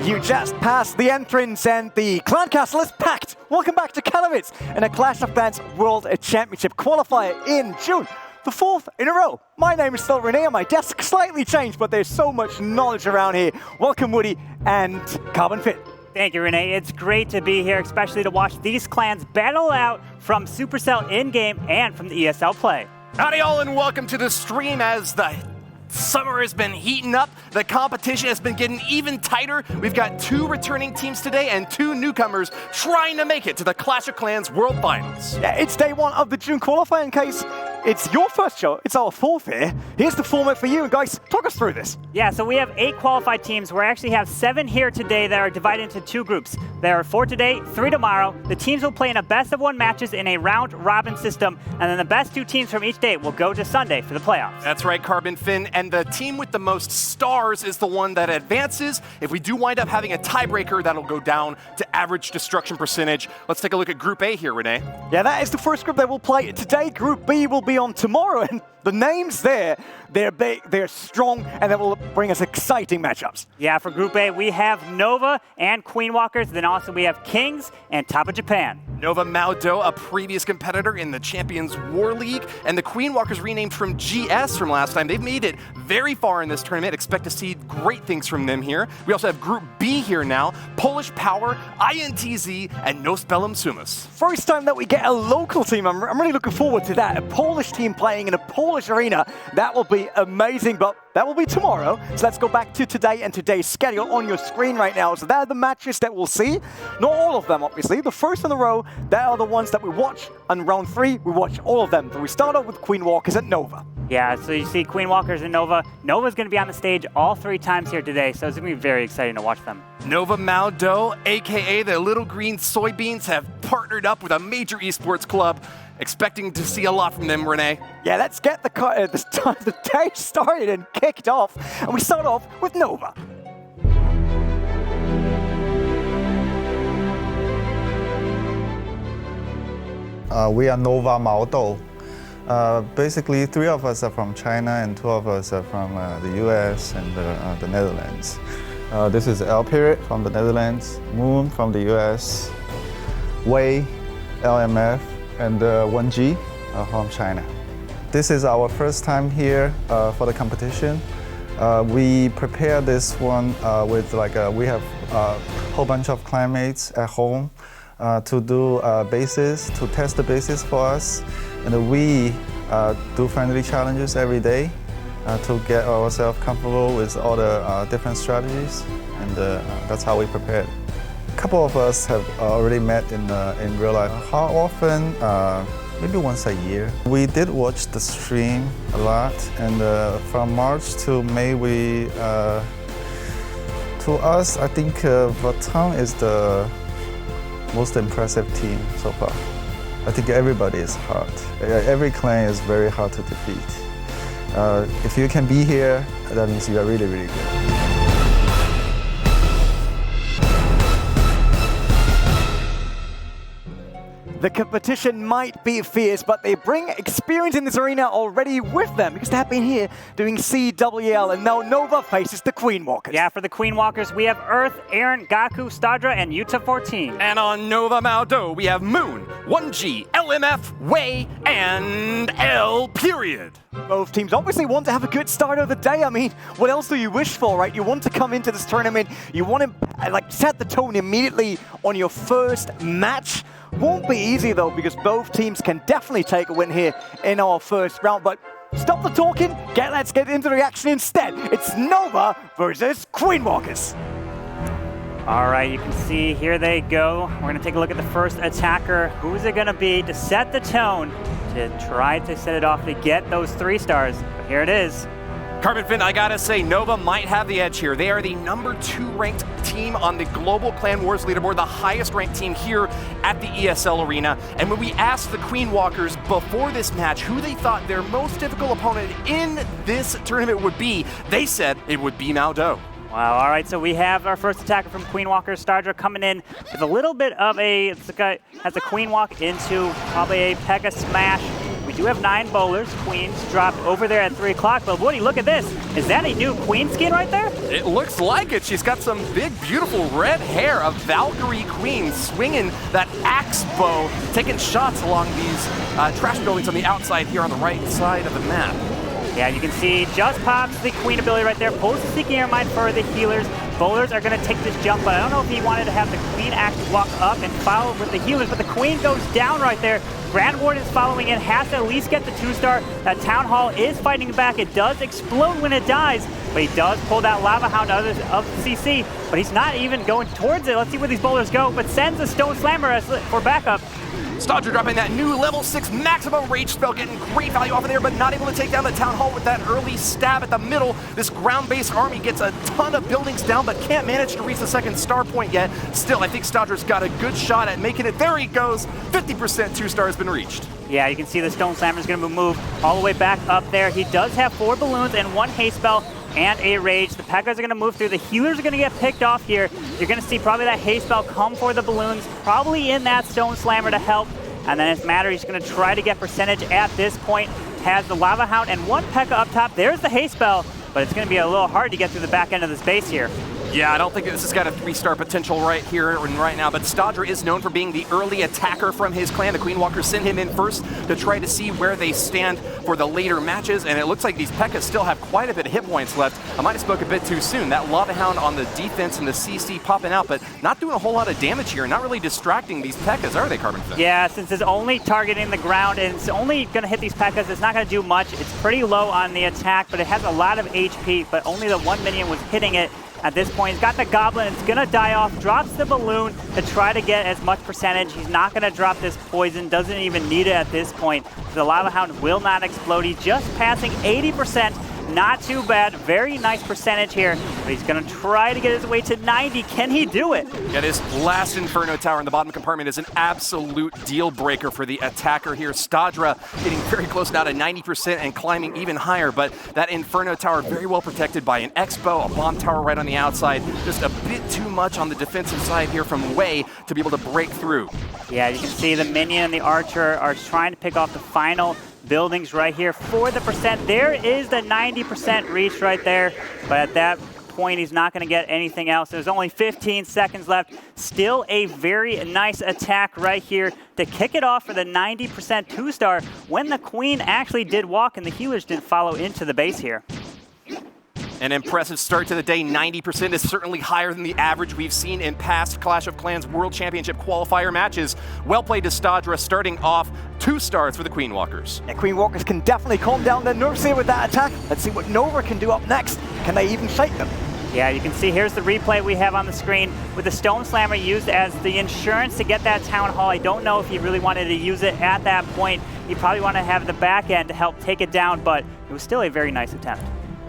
You just passed the entrance and the clan castle is packed. Welcome back to Katowice in a Clash of Clans World Championship qualifier in June. The fourth in a row. My name is still Rene and my desk slightly changed, but there's so much knowledge around here. Welcome Woody and CarbonFin. Thank you, Rene. It's great to be here, especially to watch these clans battle out from Supercell in-game and from the ESL play. Howdy all and welcome to the stream. As the summer has been heating up, the competition has been getting even tighter. We've got 2 returning teams today and 2 newcomers trying to make it to the Clash of Clans World Finals. Yeah, it's day 1 of the June Qualifier. In case it's your first show, it's our 4th here. Here's the format for you, and guys, talk us through this. Yeah, so we have 8 qualified teams. We actually have 7 here today that are divided into 2 groups. There are 4 today, 3 tomorrow. The teams will play in a best-of-1 matches in a round-robin system, and then the best 2 teams from each day will go to Sunday for the playoffs. That's right, CarbonFin, and the team with the most stars is the one that advances. If we do wind up having a tiebreaker, that'll go down to average destruction percentage. Let's take a look at Group A here, Rene. Yeah, that is the first group that we'll play today. Group B will be on tomorrow, and the names there, they're big, they're strong, and that will bring us exciting matchups. Yeah, for Group A, we have Nova and Queen Walkers, then also we have Kings and Top of Japan. Nova Maldo, a previous competitor in the Champions War League, and the Queen Walkers renamed from GS from last time. They've made it very far in this tournament. Expect to see great things from them here. We also have Group B here now. Polish Power, INTZ, and NosBellumSumus. First time that we get a local team. I'm really looking forward to that. A Polish team playing in a Polish arena. That will be amazing, but that will be tomorrow. So let's go back to today and today's schedule on your screen right now. So that are the matches that we'll see. Not all of them, obviously. The first in a row, that are the ones that we watch. And round 3, we watch all of them. So we start off with Queen Walkers at Nova. Yeah, so you see Queen Walkers and Nova. Nova's going to be on the stage all 3 times here today, so it's going to be very exciting to watch them. Nova Maldo, a.k.a. the Little Green Soybeans, have partnered up with a major esports club. Expecting to see a lot from them, Rene. Yeah, let's get the day started and kicked off. And we start off with Nova. We are Nova毛豆. Basically, 3 of us are from China and 2 of us are from the US and the Netherlands. This is L Period from the Netherlands, Moon from the US, Wei, LMF, and 1G from China. This is our first time here for the competition. We prepare this one with we have a whole bunch of clanmates at home to do bases, to test the bases for us. And we do friendly challenges every day to get ourselves comfortable with all the different strategies. And that's how we prepare. A couple of us have already met in real life. How often? Maybe once a year. We did watch the stream a lot, and from March to May, to us, I think Batam is the most impressive team so far. I think everybody is hard. Every clan is very hard to defeat. If you can be here, that means you are really, really good. The competition might be fierce, but they bring experience in this arena already with them because they have been here doing CWL, and now Nova faces the Queen Walkers. Yeah, for the Queen Walkers, we have Earth, Aaron, Gaku, Stadra, and Yuta 14. And on Nova Maldo, we have Moon, 1G, LMF, Wei, and L Period. Both teams obviously want to have a good start of the day. I mean, what else do you wish for, right? You want to come into this tournament, you want to set the tone immediately on your first match. Won't be easy though, because both teams can definitely take a win here in our first round. But stop the talking, let's get into the action instead. It's Nova versus Queen Walkers. All right, you can see here they go. We're gonna take a look at the first attacker. Who's it gonna be to set the tone, to try to set it off to get those 3 stars? But here it is. CarbonFin, I gotta say, Nova might have the edge here. They are the number 2 ranked team on the Global Clan Wars leaderboard, the highest ranked team here at the ESL Arena. And when we asked the Queen Walkers before this match who they thought their most difficult opponent in this tournament would be, they said it would be Maldo. Wow, all right, so we have our first attacker from Queen Walker, Stardra, coming in with a little bit of has a Queen Walk into probably a Pega Smash. We do have 9 bowlers. Queens dropped over there at 3 o'clock. But Woody, look at this. Is that a new Queen skin right there? It looks like it. She's got some big, beautiful red hair. A Valkyrie Queen swinging that axe bow, taking shots along these trash buildings on the outside here on the right side of the map. Yeah, you can see just pops the Queen ability right there. Pulls the Seeking Air Mine for the healers. Bowlers are going to take this jump, but I don't know if he wanted to have the Queen actually walk up and follow with the healers, but the Queen goes down right there. Grand Warden's following in, has to at least get the 2-star. That Town Hall is fighting back. It does explode when it dies, but he does pull that Lava Hound out of the CC, but he's not even going towards it. Let's see where these bowlers go, but sends a Stone Slammer for backup. Stodger dropping that new level 6 maximum rage spell, getting great value off of there, but not able to take down the Town Hall with that early stab at the middle. This ground-based army gets a ton of buildings down, but can't manage to reach the 2nd star point yet. Still, I think Stodger's got a good shot at making it. There he goes. 50% 2-star has been reached. Yeah, you can see the Stone Slammer's going to move all the way back up there. He does have 4 balloons and 1 haste spell and a rage. The P.E.K.K.A.s are going to move through. The healers are going to get picked off here. You're going to see probably that haste spell come for the balloons, probably in that Stone Slammer to help. And then it's Matter, he's going to try to get percentage at this point. Has the Lava Hound and 1 P.E.K.K.A. up top. There's the haste spell, but it's going to be a little hard to get through the back end of this base here. Yeah, I don't think this has got a 3-star potential right here and right now, but Stodger is known for being the early attacker from his clan. The Queen Walkers send him in first to try to see where they stand for the later matches, and it looks like these P.E.K.K.A.s still have quite a bit of hit points left. I might have spoke a bit too soon. That Lava Hound on the defense and the CC popping out, but not doing a whole lot of damage here, not really distracting these P.E.K.K.A.s, are they, CarbonFin? Yeah, since it's only targeting the ground and it's only going to hit these P.E.K.K.A.s, it's not going to do much. It's pretty low on the attack, but it has a lot of HP, but only the 1 minion was hitting it. At this point, he's got the Goblin, it's gonna die off, drops the balloon to try to get as much percentage. He's not gonna drop this poison, doesn't even need it at this point. The Lava Hound will not explode. He's just passing 80%. Not too bad, very nice percentage here, but he's gonna try to get his way to 90. Can he do it? Yeah, this last Inferno Tower in the bottom compartment is an absolute deal breaker for the attacker here. Stodra getting very close now to 90% and climbing even higher, but that Inferno Tower very well protected by an X-Bow, a bomb tower right on the outside. Just a bit too much on the defensive side here from Wei to be able to break through. Yeah, you can see the minion and the archer are trying to pick off the final buildings right here for the percent. There is the 90% reach right there, but at that point he's not going to get anything else. There's only 15 seconds left. Still a very nice attack right here to kick it off for the 90% 2-star when the Queen actually did walk and the healers didn't follow into the base here. An impressive start to the day. 90% is certainly higher than the average we've seen in past Clash of Clans World Championship qualifier matches. Well played to Stodra, starting off 2 stars for the Queen Walkers. Yeah, Queen Walkers can definitely calm down their nerves here with that attack. Let's see what Nova can do up next. Can they even shake them? Yeah, you can see here's the replay we have on the screen with the Stone Slammer used as the insurance to get that Town Hall. I don't know if he really wanted to use it at that point. He probably wanted to have the back end to help take it down, but it was still a very nice attempt.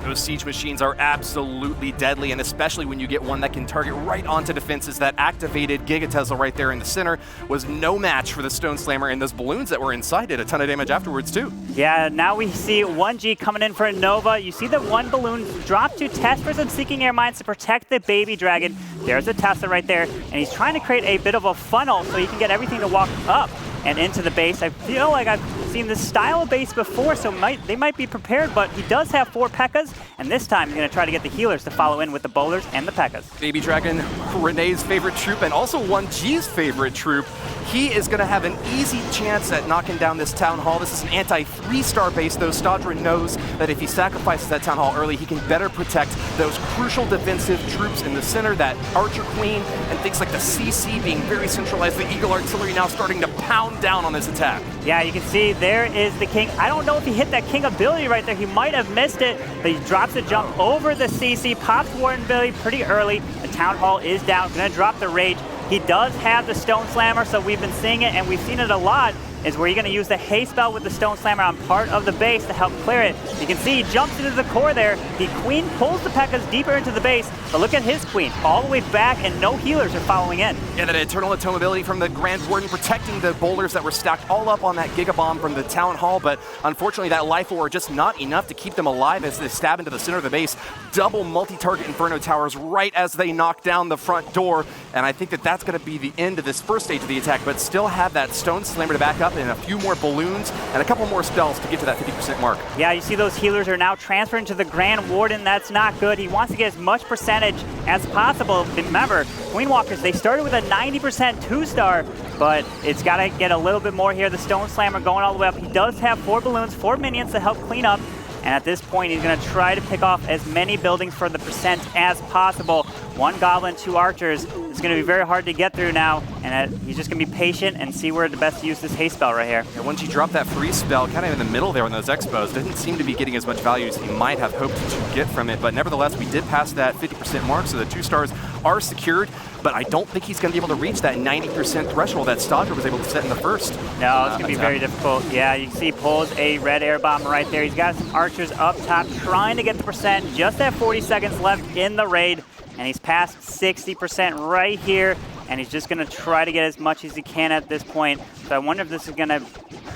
Those siege machines are absolutely deadly, and especially when you get one that can target right onto defenses. That activated Giga Tesla right there in the center was no match for the Stone Slammer, and those balloons that were inside did a ton of damage afterwards too. Yeah, now we see 1G coming in for Nova. You see the 1 balloon drop to test for some Seeking Air Mines to protect the baby dragon. There's a Tesla right there, and he's trying to create a bit of a funnel so he can get everything to walk up and into the base. I feel like I've seen this style of base before, so they might be prepared, but he does have 4 P.E.K.K.A.s, and this time he's going to try to get the healers to follow in with the bowlers and the P.E.K.K.A.s. Baby Dragon, Rene's favorite troop, and also 1G's favorite troop. He is going to have an easy chance at knocking down this Town Hall. This is an anti-3-star base, though. Stodra knows that if he sacrifices that Town Hall early, he can better protect those crucial defensive troops in the center, that Archer Queen, and things like the CC being very centralized. The Eagle Artillery now starting to pound down on this attack. Yeah, you can see there is the King. I don't know if he hit that King ability right there. He might have missed it, but he drops a jump over the CC, pops Warden ability pretty early. The Town Hall is down, gonna drop the Rage. He does have the Stone Slammer, so we've been seeing it, and we've seen it a lot, is where you're going to use the haste spell with the Stone Slammer on part of the base to help clear it. You can see he jumps into the core there. The Queen pulls the P.E.K.K.A.s deeper into the base, but look at his Queen, all the way back, and no healers are following in. Yeah, that Eternal Atone ability from the Grand Warden protecting the bowlers that were stacked all up on that Giga Bomb from the Town Hall, but unfortunately that Life Orb just not enough to keep them alive as they stab into the center of the base. Double multi-target Inferno Towers right as they knock down the front door, and I think that that's going to be the end of this first stage of the attack, but still have that Stone Slammer to back up. up, and a few more balloons and a couple more spells to get to that 50% mark. Yeah, you see those healers are now transferring to the Grand Warden. That's not good. He wants to get as much percentage as possible. Remember, Queen Walkers, they started with a 90% 2-star, but it's got to get a little bit more here. The Stone Slammer going all the way up. He does have 4 balloons, 4 minions to help clean up. And at this point, he's going to try to pick off as many buildings for the percent as possible. 1 Goblin, 2 Archers. It's going to be very hard to get through now. And he's just going to be patient and see where to best use this haste spell right here. And once you drop that freeze spell kind of in the middle there on those expos, doesn't seem to be getting as much value as he might have hoped to get from it. But nevertheless, we did pass that 50% mark, so the 2 stars are secured. But I don't think he's going to be able to reach that 90% threshold that Stodger was able to set in the first. No, it's going to be very difficult. Yeah, you can see he pulls a red air bomb right there. He's got some Archers up top trying to get the percent. Just at 40 seconds left in the raid. And he's past 60% right here. And he's just going to try to get as much as he can at this point. So I wonder if this is going to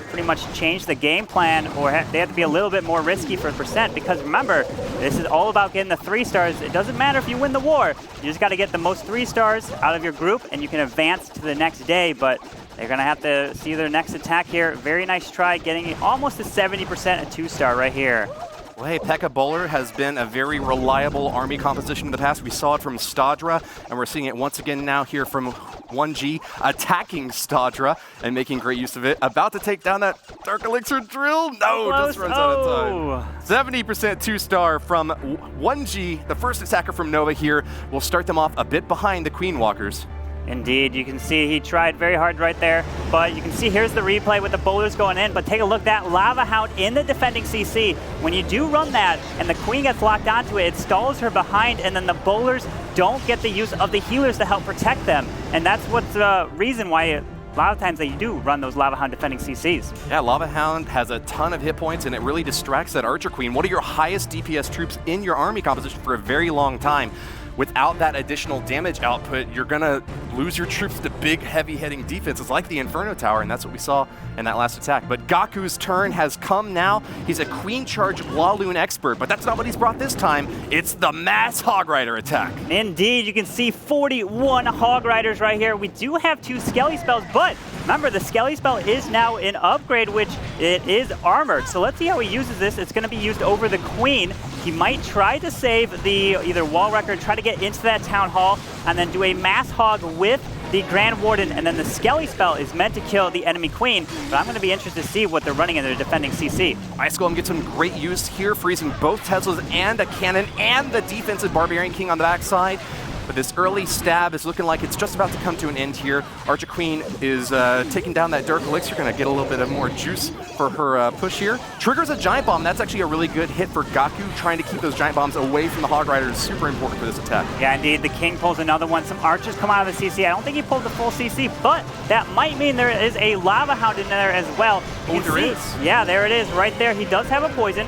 pretty much change the game plan, or they have to be a little bit more risky for percent, because remember, this is all about getting the 3 stars. It doesn't matter if you win the war. You just got to get the most 3 stars out of your group, and you can advance to the next day. But they're going to have to see their next attack here. Very nice try, getting almost a 70% a 2-star right here. Well, hey, P.E.K.K.A. Bowler has been a very reliable army composition in the past. We saw it from Stodra, and we're seeing it once again now here from 1G, attacking Stodra and making great use of it. About to take down that Dark Elixir drill. No, just runs out of time. 70% 2-star from 1G, the first attacker from Nova here. Will start them off a bit behind the Queen Walkers. Indeed, you can see he tried very hard right there, but you can see here's the replay with the boulders going in, but take a look, that Lava Hound in the defending CC. When you do run that and the Queen gets locked onto it, it stalls her behind, and then the bowlers don't get the use of the healers to help protect them. And that's what's the reason why a lot of times that you do run those Lava Hound defending CCs. Yeah, Lava Hound has a ton of hit points, and it really distracts that Archer Queen. One of your highest DPS troops in your army composition for a very long time. Without that additional damage output, you're going to lose your troops to big, heavy-hitting defenses like the Inferno Tower, and that's what we saw in that last attack. But Gaku's turn has come now. He's a Queen Charge Walloon expert, but that's not what he's brought this time. It's the Mass Hog Rider attack. Indeed, you can see 41 Hog Riders right here. We do have 2 Skelly spells, but remember, the Skelly spell is now an upgrade, which it is armored. So let's see how he uses this. It's going to be used over the Queen. He might try to save the either Wall Wrecker, try to get into that Town Hall, and then do a Mass Hog with the Grand Warden, and then the Skelly spell is meant to kill the enemy Queen, but I'm going to be interested to see what they're running in their defending CC. iSkull gets some great use here, freezing both Teslas and a cannon and the defensive Barbarian King on the backside. But this early stab is looking like it's just about to come to an end here. Archer Queen is taking down that Dark Elixir, going to get a little bit of more juice for her push here. Triggers a Giant Bomb. That's actually a really good hit for Gaku. Trying to keep those Giant Bombs away from the Hog Rider is super important for this attack. Yeah, indeed. The King pulls another one. Some Archers come out of the CC. I don't think he pulled the full CC, but that might mean there is a Lava Hound in there as well. Oh, there is. Yeah, there it is right there. He does have a poison.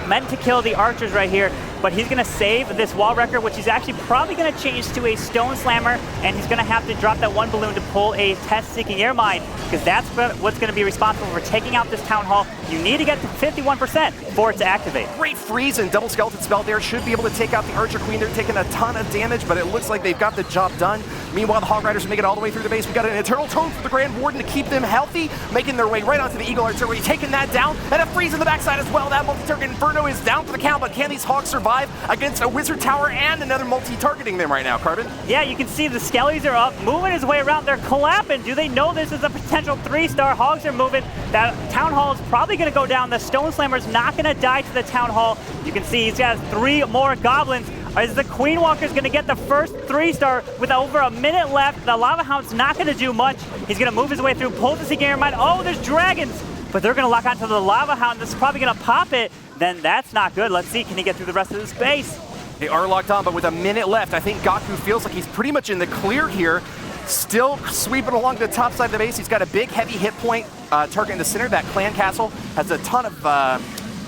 Meant to kill the Archers right here, but he's going to save this Wall Wrecker, which he's actually probably going to change to a Stone Slammer, and he's going to have to drop that 1 balloon to pull a Test-Seeking Air Mine, because that's what's going to be responsible for taking out this Town Hall. You need to get to 51% for it to activate. Great freeze and double skeleton spell there. Should be able to take out the Archer Queen. They're taking a ton of damage, but it looks like they've got the job done. Meanwhile, the Hog Riders make it all the way through the base. We got an Eternal Tone for the Grand Warden to keep them healthy, making their way right onto the Eagle Artillery, taking that down, and a freeze in the backside as well. That multi-target Inferno is down for the count, but can these Hogs survive against a Wizard Tower and another multi-targeting them right now, Carbon? Yeah, you can see the Skellies are up, moving his way around. They're clapping. Do they know this is a potential 3-star? Hogs are moving. That Town Hall is probably going to go down. The Stone Slammer's not going to die to the Town Hall. You can see he's got 3 more Goblins. Is the Queen Walker's going to get the first 3-star with over a minute left? The Lava Hound's not going to do much. He's going to move his way through, pull the Seeking Air Mine. Oh, there's dragons, but they're going to lock onto the Lava Hound. This is probably going to pop it. Then that's not good. Let's see, can he get through the rest of the space? They are locked on, but with a minute left, I think Gaku feels like he's pretty much in the clear here. Still sweeping along the top side of the base. He's got a big, heavy hit point target in the center. That Clan Castle has a ton of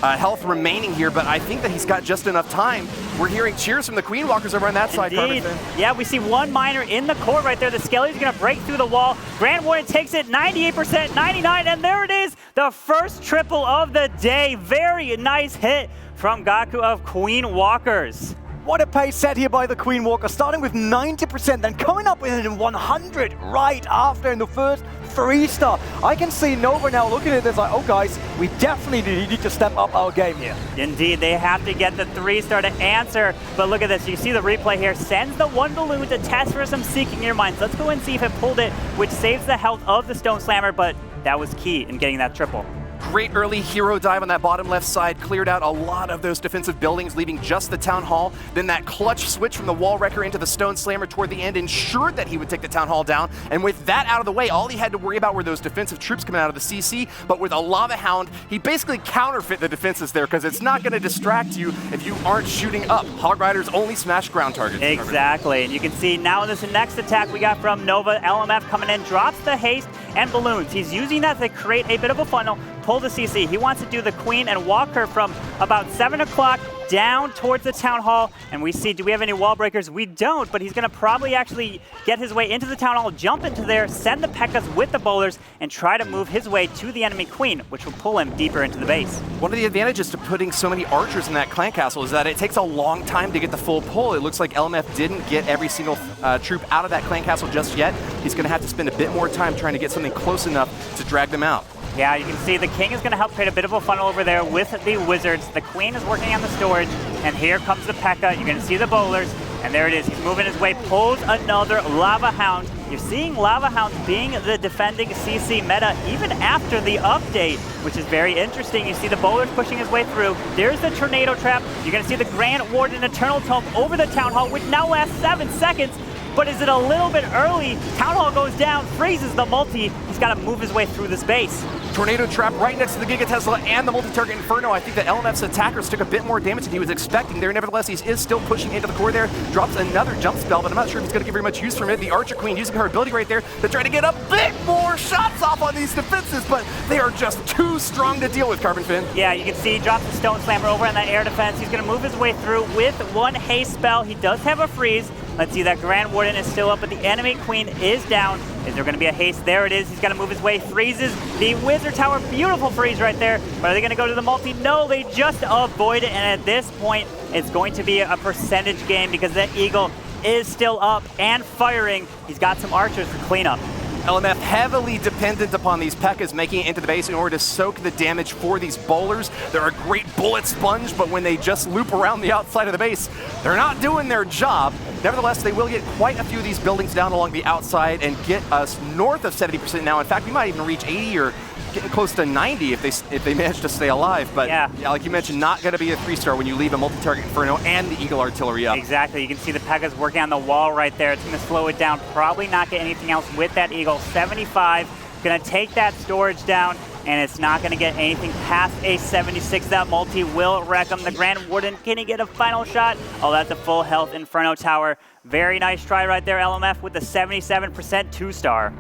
health remaining here, but I think that he's got just enough time. We're hearing cheers from the Queen Walkers over on that side, CarbonFin. Yeah, we see 1 miner in the core right there. The Skelly's going to break through the wall. Grand Warden takes it 98%, 99%, and there it is, the first triple of the day. Very nice hit from Gaku of Queen Walkers. What a pace set here by the Queen Walker, starting with 90%, then coming up with 100 right after in the first 3-star. I can see Nova now looking at this like, oh guys, we definitely need to step up our game here. Indeed, they have to get the 3-star to answer. But look at this, you see the replay here, sends the 1 balloon to test for some Seeking Your Minds. Let's go and see if it pulled it, which saves the health of the Stone Slammer, but that was key in getting that triple. Great early hero dive on that bottom left side, cleared out a lot of those defensive buildings, leaving just the Town Hall. Then that clutch switch from the Wall Wrecker into the Stone Slammer toward the end ensured that he would take the Town Hall down. And with that out of the way, all he had to worry about were those defensive troops coming out of the CC. But with a Lava Hound, he basically counterfeit the defenses there because it's not going to distract you if you aren't shooting up. Hog Riders only smash ground targets. Exactly, and you can see now in this next attack we got from Nova, LMF coming in, drops the haste and balloons. He's using that to create a bit of a funnel, pull the CC. He wants to do the Queen and walk her from about 7 o'clock down towards the Town Hall. And we see, do we have any wall breakers? We don't, but he's going to probably actually get his way into the Town Hall, jump into there, send the P.E.K.K.A.s with the bowlers, and try to move his way to the enemy Queen, which will pull him deeper into the base. One of the advantages to putting so many archers in that clan castle is that it takes a long time to get the full pull. It looks like LMF didn't get every single troop out of that clan castle just yet. He's going to have to spend a bit more time trying to get something close enough to drag them out. Yeah, you can see the King is going to help create a bit of a funnel over there with the Wizards. The Queen is working on the storage, and here comes the P.E.K.K.A. You're going to see the bowlers, and there it is. He's moving his way, pulls another Lava Hound. You're seeing Lava Hounds being the defending CC meta even after the update, which is very interesting. You see the bowlers pushing his way through. There's the Tornado Trap. You're going to see the Grand Warden Eternal Tome over the Town Hall, which now lasts 7 seconds. But is it a little bit early? Town Hall goes down, freezes the multi. He's got to move his way through the space. Tornado Trap right next to the Giga Tesla and the multi-target Inferno. I think that LMF's attackers took a bit more damage than he was expecting there. Nevertheless, he is still pushing into the core there. Drops another jump spell, but I'm not sure if he's going to get very much use from it. The Archer Queen using her ability right there to try to get a bit more shots off on these defenses, but they are just too strong to deal with, CarbonFin. Yeah, you can see he drops the Stone Slammer over on that air defense. He's going to move his way through with 1 haste spell. He does have a freeze. Let's see, that Grand Warden is still up, but the enemy Queen is down. Is there going to be a haste? There it is. He's got to move his way. Freezes the Wizard Tower. Beautiful freeze right there. But are they going to go to the multi? No, they just avoid it. And at this point, it's going to be a percentage game because the Eagle is still up and firing. He's got some archers for cleanup. LMF heavily dependent upon these P.E.K.K.A.s making it into the base in order to soak the damage for these bowlers. They're a great bullet sponge, but when they just loop around the outside of the base, they're not doing their job. Nevertheless, they will get quite a few of these buildings down along the outside and get us north of 70% now. In fact, we might even reach 80 or getting close to 90 if they manage to stay alive. But yeah, like you mentioned, not going to be a 3-star when you leave a multi-target Inferno and the Eagle Artillery up. Exactly. You can see the P.E.K.K.A.s working on the wall right there. It's going to slow it down. Probably not get anything else with that Eagle. 75. Going to take that storage down, and it's not going to get anything past a 76. That multi will wreck him. The Grand Warden, can he get a final shot? Oh, that's a full health Inferno Tower. Very nice try right there, LMF, with the 77% 2-star.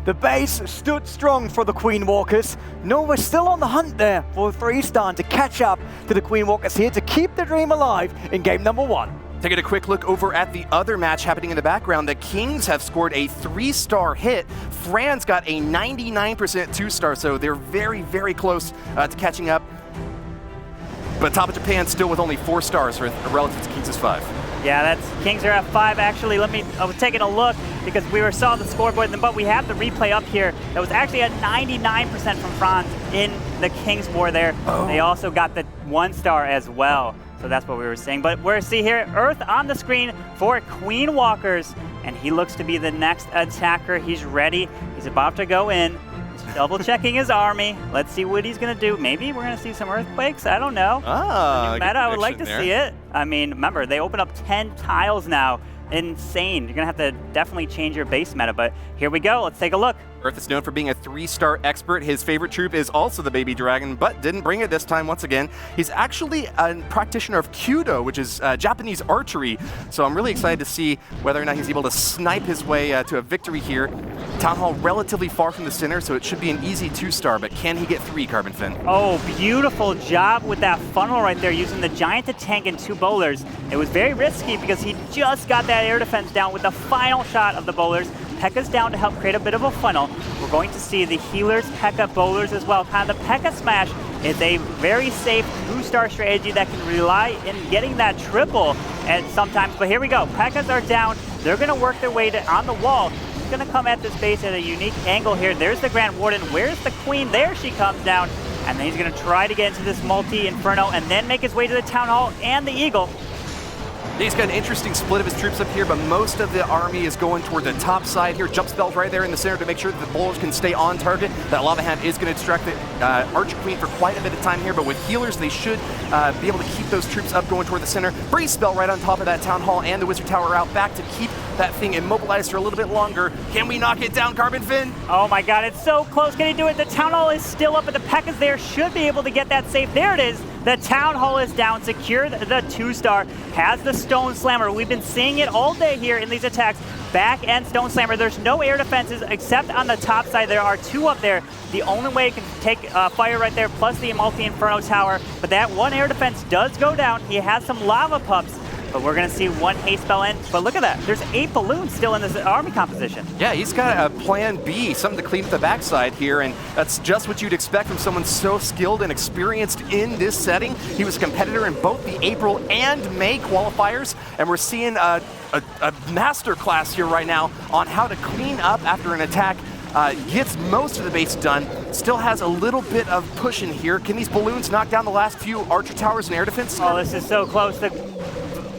The base stood strong for the Queen Walkers. Nova still on the hunt there for a 3-star to catch up to the Queen Walkers here to keep the dream alive in game number 1. Taking a quick look over at the other match happening in the background, the Kings have scored a 3-star hit. Fran's got a 99% 2-star, so they're very, very close to catching up. But top of Japan still with only 4 stars relative to Kings' 5. Yeah, that's Kings are at 5. Actually, I was taking a look because we saw the scoreboard, but we have the replay up here. That was actually a 99% from Franz in the Kings war there. Oh. They also got the 1-star as well. So that's what we were saying. But we're see here, Earth on the screen for Queen Walkers. And he looks to be the next attacker. He's ready. He's about to go in. He's double checking his army. Let's see what he's going to do. Maybe we're going to see some earthquakes. I don't know. Meta, I would like to see it. I mean, remember, they open up 10 tiles now. Insane. You're going to have to definitely change your base meta. But here we go. Let's take a look. Earth is known for being a 3-star expert. His favorite troop is also the Baby Dragon, but didn't bring it this time once again. He's actually a practitioner of Judo, which is Japanese archery. So I'm really excited to see whether or not he's able to snipe his way to a victory here. Town Hall relatively far from the center, so it should be an easy 2-star, but can he get 3, CarbonFin? Oh, beautiful job with that funnel right there, using the Giant to tank and 2 bowlers. It was very risky because he just got that air defense down with the final shot of the bowlers. P.E.K.K.A.'s down to help create a bit of a funnel. We're going to see the healers, P.E.K.K.A. bowlers as well. Kind of the P.E.K.K.A. smash It's a very safe 2-star strategy that can rely in getting that triple and sometimes. But here we go. P.E.K.K.A.s are down. They're going to work their way on the wall. He's going to come at this base at a unique angle here. There's the Grand Warden. Where's the Queen? There she comes down. And then he's going to try to get into this multi-inferno and then make his way to the Town Hall and the Eagle. He's got an interesting split of his troops up here, but most of the army is going toward the top side here. Jump spells right there in the center to make sure that the bowlers can stay on target. That Lava Hand is going to distract the Archer Queen for quite a bit of time here, but with healers, they should be able to keep those troops up going toward the center. Breeze spell right on top of that Town Hall, and the Wizard Tower out back to keep that thing immobilized for a little bit longer. Can we knock it down, CarbonFin? Oh my god, it's so close. Can he do it? The Town Hall is still up, but the P.E.K.K.A.s there should be able to get that safe. There it is. The Town Hall is down. Secure the 2-star. Has the Stone Slammer. We've been seeing it all day here in these attacks. Back and Stone Slammer. There's no air defenses except on the top side. There are 2 up there. The only way it can take fire right there, plus the multi-inferno tower. But that 1 air defense does go down. He has some lava pups. But we're going to see 1 haste spell in. But look at that. There's 8 balloons still in this army composition. Yeah, he's got a plan B, something to clean up the backside here, and that's just what you'd expect from someone so skilled and experienced in this setting. He was a competitor in both the April and May qualifiers, and we're seeing a master class here right now on how to clean up after an attack. Gets most of the base done, still has a little bit of push in here. Can these balloons knock down the last few Archer towers and air defense? Oh, this is so close. The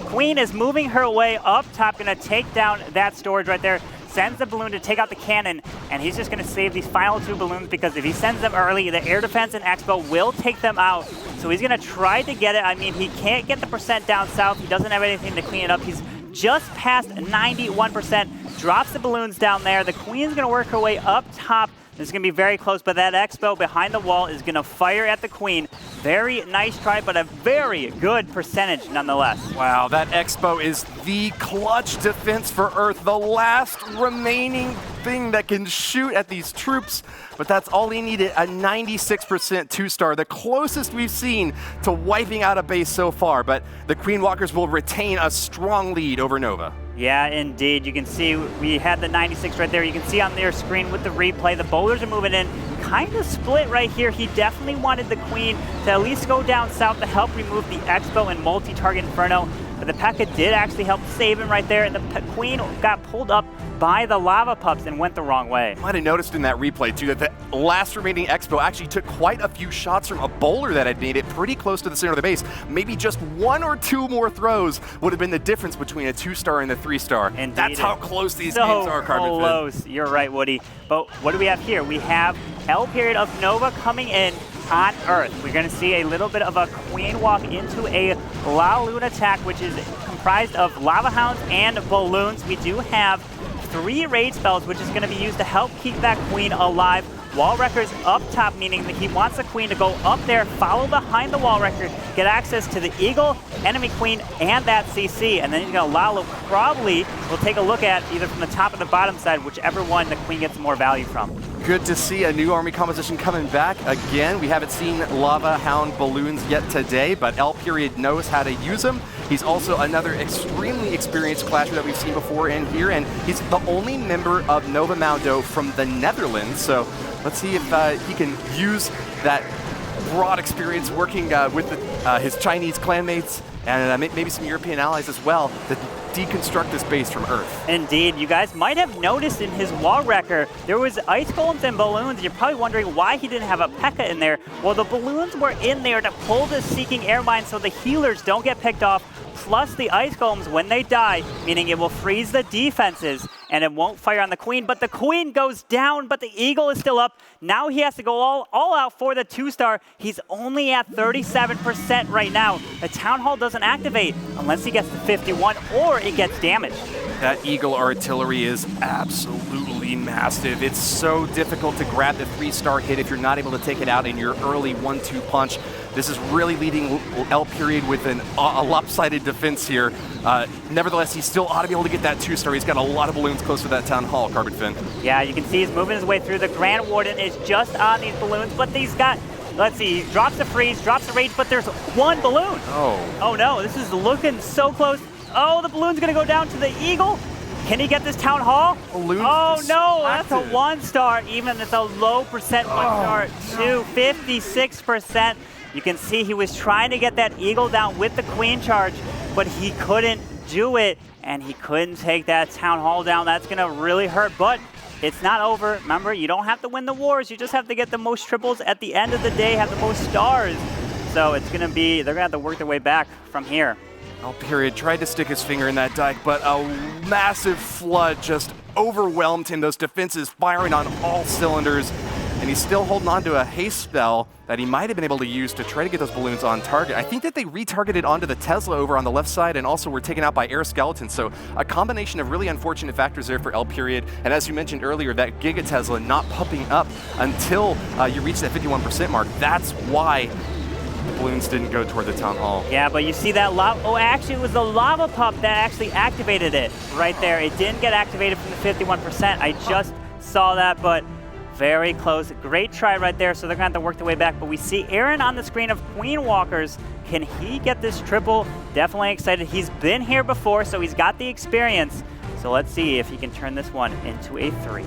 Queen is moving her way up top, going to take down that storage right there. Sends the balloon to take out the cannon, and he's just going to save these final 2 balloons because if he sends them early, the air defense and Expo will take them out. So he's going to try to get it. I mean, he can't get the percent down south. He doesn't have anything to clean it up. He's just past 91%. Drops the balloons down there. The Queen's going to work her way up top. This is going to be very close, but that Expo behind the wall is going to fire at the Queen. Very nice try, but a very good percentage nonetheless. Wow, that Expo is the clutch defense for Earth, the last remaining thing that can shoot at these troops, but that's all he needed, a 96% 2-star, the closest we've seen to wiping out a base so far, but the Queen Walkers will retain a strong lead over Nova. Yeah, indeed. You can see we had the 96 right there. You can see on their screen with the replay, the bowlers are moving in. Kind of split right here. He definitely wanted the Queen to at least go down south to help remove the Expo and multi-target Inferno. But the P.E.K.K.A. did actually help save him right there, and the Queen got pulled up by the lava pups and went the wrong way. You might have noticed in that replay too that the last remaining Expo actually took quite a few shots from a bowler that had made it pretty close to the center of the base. Maybe just 1 or 2 more throws would have been the difference between a 2-star and the 3-star. Indeed. That's how close these games are, CarbonFin. Close. You're right, Woody. But what do we have here? We have L period of Nova coming in on Earth. We're going to see a little bit of a Queen walk into a La Luna attack, which is comprised of Lava Hounds and balloons. We do have 3 raid spells, which is going to be used to help keep that Queen alive. Wall Wreckers up top, meaning that he wants the Queen to go up there, follow behind the Wall Wrecker, get access to the Eagle, enemy Queen, and that CC. And then he's going to Lalo probably will take a look at either from the top or the bottom side, whichever one the Queen gets more value from. Good to see a new army composition coming back again. We haven't seen Lava Hound balloons yet today, but L period knows how to use them. He's also another extremely experienced clasher that we've seen before in here, and he's the only member of Nova Maldo from the Netherlands. So let's see if he can use that broad experience working with his Chinese clanmates and maybe some European allies as well to deconstruct this base from Earth. Indeed. You guys might have noticed in his Wall Wrecker, there was ice golems and balloons. You're probably wondering why he didn't have a P.E.K.K.A. in there. Well, the balloons were in there to pull the Seeking Air Mine so the healers don't get picked off, plus the ice golems when they die, meaning it will freeze the defenses and it won't fire on the Queen. But the Queen goes down, but the Eagle is still up. Now he has to go all out for the 2-star. He's only at 37% right now. The Town Hall doesn't activate unless he gets to 51 or it gets damaged. That Eagle artillery is absolutely massive. It's so difficult to grab the 3-star hit if you're not able to take it out in your early 1-2 punch. This is really leading L period with a lopsided defense here. Nevertheless, he still ought to be able to get that 2-star. He's got a lot of balloons close to that Town Hall, CarbonFin. Yeah, you can see he's moving his way through. The Grand Warden is just on these balloons, but he's got, let's see, drops the freeze, drops the rage, but there's 1 balloon. Oh. Oh no, this is looking so close. Oh, the balloon's gonna go down to the Eagle. Can he get this Town Hall? Balloons Oh no, that's a distracted. 1-star. Even it's a low percent 1-star to 56%. You can see he was trying to get that Eagle down with the Queen charge, but he couldn't do it, and he couldn't take that Town Hall down. That's gonna really hurt, but it's not over. Remember, you don't have to win the wars. You just have to get the most triples at the end of the day, have the most stars. So it's gonna be, they're gonna have to work their way back from here. Period tried to stick his finger in that dike, but a massive flood just overwhelmed him. Those defenses firing on all cylinders, and he's still holding on to a haste spell that he might have been able to use to try to get those balloons on target. I think that they retargeted onto the Tesla over on the left side and also were taken out by air skeletons. So a combination of really unfortunate factors there for L period. And as you mentioned earlier, that Giga Tesla not popping up until you reach that 51% mark. That's why the balloons didn't go toward the Town Hall. Yeah, but you see that lava, oh, actually it was the lava pup that actually activated it right there. It didn't get activated from the 51%. I just saw that, but very close. Great try right there, so they're gonna have to work their way back. But we see Aaron on the screen of Queen Walkers. Can he get this triple? Definitely excited. He's been here before, so he's got the experience. So let's see if he can turn this one into a 3.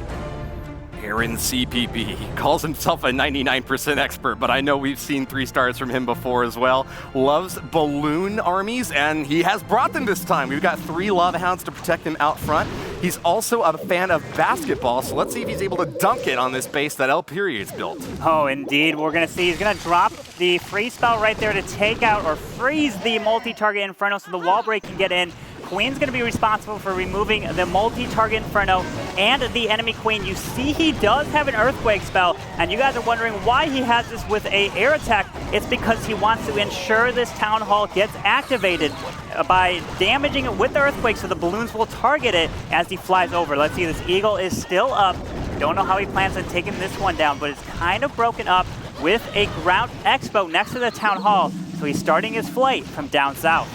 Aaron CPP. He calls himself a 99% expert, but I know we've seen 3 stars from him before as well. Loves balloon armies, and he has brought them this time. We've got 3 Lava Hounds to protect him out front. He's also a fan of basketball, so let's see if he's able to dunk it on this base that L period's built. Oh, indeed. We're going to see he's going to drop the free spell right there to take out or freeze the multi-target Inferno so the wall break can get in. Queen's going to be responsible for removing the multi-target Inferno and the enemy Queen. You see he does have an Earthquake spell, and you guys are wondering why he has this with a air attack. It's because he wants to ensure this Town Hall gets activated by damaging it with the Earthquake so the balloons will target it as he flies over. Let's see, this Eagle is still up. Don't know how he plans on taking this one down, but it's kind of broken up with a Ground Expo next to the Town Hall. So he's starting his flight from down south.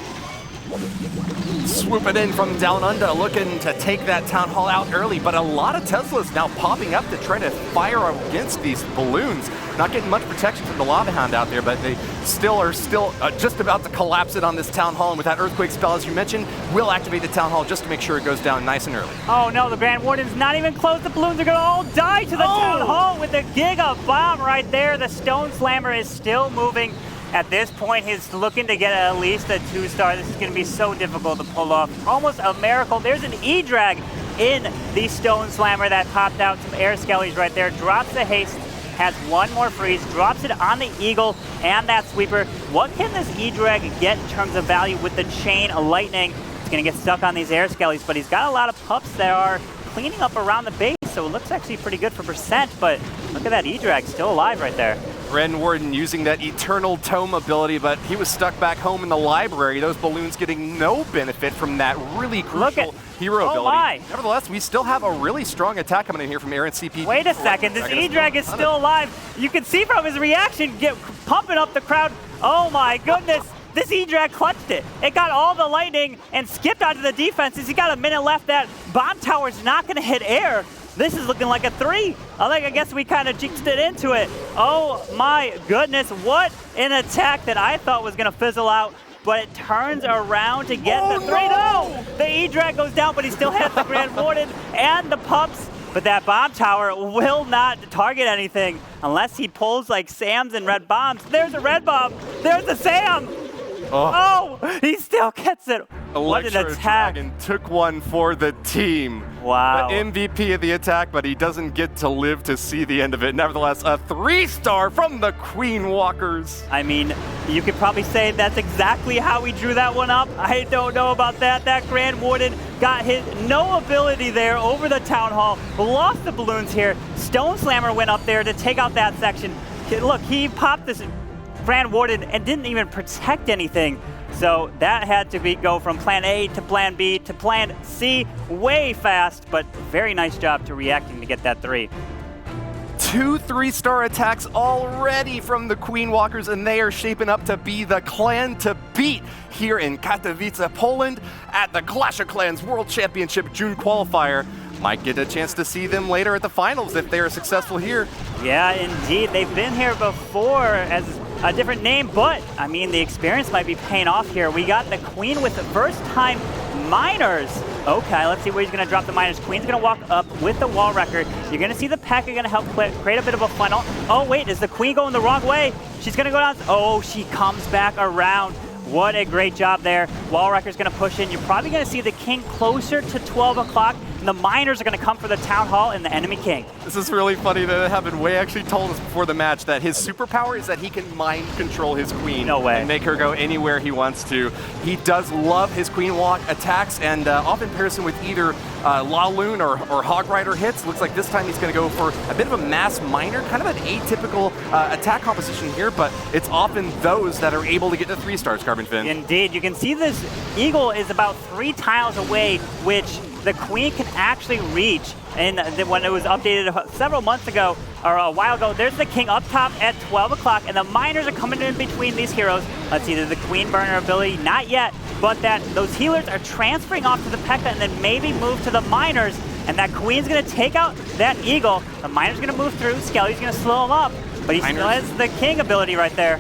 Swooping in from down under, looking to take that Town Hall out early, but a lot of Teslas now popping up to try to fire against these balloons. Not getting much protection from the Lava Hound out there, but they still are just about to collapse it on this Town Hall, and with that Earthquake spell, as you mentioned, we'll activate the Town Hall just to make sure it goes down nice and early. Oh no, the Grand Warden's not even close. The balloons are gonna all die to the Town Hall with the Giga Bomb right there. The Stone Slammer is still moving. At this point, he's looking to get at least a 2-star. This is going to be so difficult to pull off. Almost a miracle. There's an E-Drag in the Stone Slammer that popped out. Some air skellies right there. Drops the haste. Has one more freeze. Drops it on the Eagle and that Sweeper. What can this E-Drag get in terms of value with the Chain Lightning? He's going to get stuck on these air skellies, but he's got a lot of pups that are cleaning up around the base, so it looks actually pretty good for percent, but look at that E-Drag still alive right there. Ren Warden using that Eternal Tome ability, but he was stuck back home in the library. Those balloons getting no benefit from that really crucial hero ability. My. Nevertheless, we still have a really strong attack coming in here from Aaron CP. Wait a second, this E-Drag is still alive. You can see from his reaction, pumping up the crowd. Oh my goodness, this E-Drag clutched it. It got all the lightning and skipped onto the defenses. He got a minute left. That bomb tower's not gonna hit air. This is looking like a 3. I guess we kind of jinxed it into it. Oh my goodness, what an attack that I thought was gonna fizzle out, but it turns around to get the 3. No! The E-Drag goes down, but he still has the Grand Warden and the pups. But that bomb tower will not target anything unless he pulls like Sam's and red bombs. There's a red bomb. There's a Sam. Oh, he still gets it. What an attack. Dragon took one for the team. Wow. The MVP of the attack, but he doesn't get to live to see the end of it. Nevertheless, a 3-star from the Queen Walkers. I mean, you could probably say that's exactly how we drew that one up. I don't know about that. That Grand Warden got his no ability there over the Town Hall. Lost the balloons here. Stone Slammer went up there to take out that section. Look, he popped this Grand Warden and didn't even protect anything. So that had to go from plan A to plan B to plan C way fast, but very nice job to reacting to get that 3. 2 3-star attacks already from the Queen Walkers, and they are shaping up to be the clan to beat here in Katowice, Poland at the Clash of Clans World Championship June Qualifier. Might get a chance to see them later at the finals if they are successful here. Yeah, indeed. They've been here before as a different name, but I mean, the experience might be paying off here. We got the Queen with the first time miners. Okay, let's see where he's going to drop the miners. Queen's going to walk up with the wall wrecker. You're going to see the P.E.K.K.A going to help create a bit of a funnel. Oh, wait, is the Queen going the wrong way? She's going to go down. Oh, she comes back around. What a great job there. Wall wrecker's going to push in. You're probably going to see the King closer to 12 o'clock. And the miners are going to come for the Town Hall and the enemy King. This is really funny that it happened. Wei actually told us before the match that his superpower is that he can mind control his Queen. No way. And make her go anywhere he wants to. He does love his Queen walk attacks, and often pairs him with either La Lune or Hog Rider hits. Looks like this time he's going to go for a bit of a mass miner, kind of an atypical attack composition here, but it's often those that are able to get to 3 stars, CarbonFin. Indeed, you can see this Eagle is about 3 tiles away, which the Queen can actually reach. And when it was updated several months ago, or a while ago, there's the King up top at 12 o'clock, and the miners are coming in between these heroes. Let's see, there's the Queen burner ability, not yet, but that those healers are transferring off to the P.E.K.K.A and then maybe move to the miners, and that Queen's gonna take out that Eagle. The miner's gonna move through, Skelly's gonna slow him up, but he still has the King ability right there.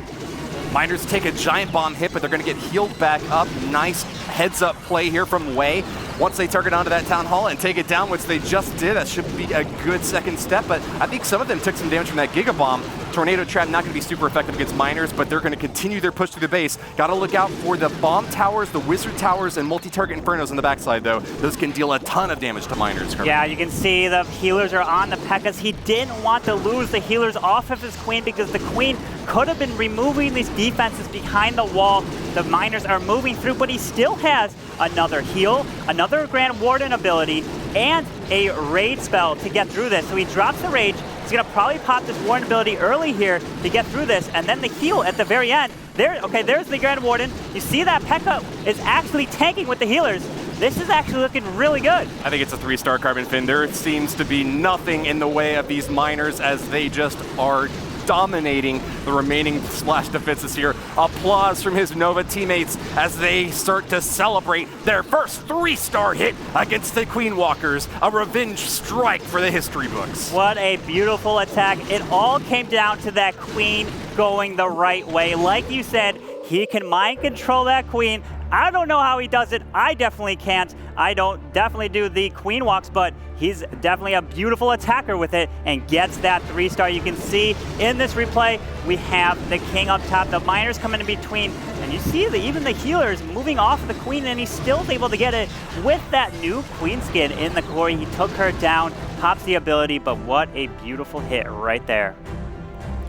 Miners take a giant bomb hit, but they're going to get healed back up. Nice heads-up play here from Wei. Once they target onto that Town Hall and take it down, which they just did, that should be a good second step. But I think some of them took some damage from that Giga Bomb. Tornado Trap not going to be super effective against miners, but they're going to continue their push through the base. Got to look out for the Bomb Towers, the Wizard Towers, and multi-target Infernos on the backside, though. Those can deal a ton of damage to miners. Yeah, you can see the healers are on the P.E.K.K.A. He didn't want to lose the healers off of his Queen because the Queen could have been removing these defenses behind the wall. The miners are moving through, but he still has another heal, another Grand Warden ability, and a Raid spell to get through this. So he drops the Rage. He's going to probably pop this Warden ability early here to get through this, and then the heal at the very end. There's the Grand Warden. You see that P.E.K.K.A is actually tanking with the healers. This is actually looking really good. I think it's a 3-star CarbonFin. There seems to be nothing in the way of these miners as they just are dominating the remaining splash defenses here. Applause from his Nova teammates as they start to celebrate their first 3-star hit against the Queen Walkers. A revenge strike for the history books. What a beautiful attack. It all came down to that Queen going the right way. Like you said, he can mind control that Queen. I don't know how he does it. I definitely can't. I don't definitely do the Queen walks, but he's definitely a beautiful attacker with it and gets that 3-star. You can see in this replay, we have the King up top, the miners coming in between, and you see even the healers moving off of the Queen, and he's still able to get it with that new Queen skin in the glory. He took her down, pops the ability, but what a beautiful hit right there.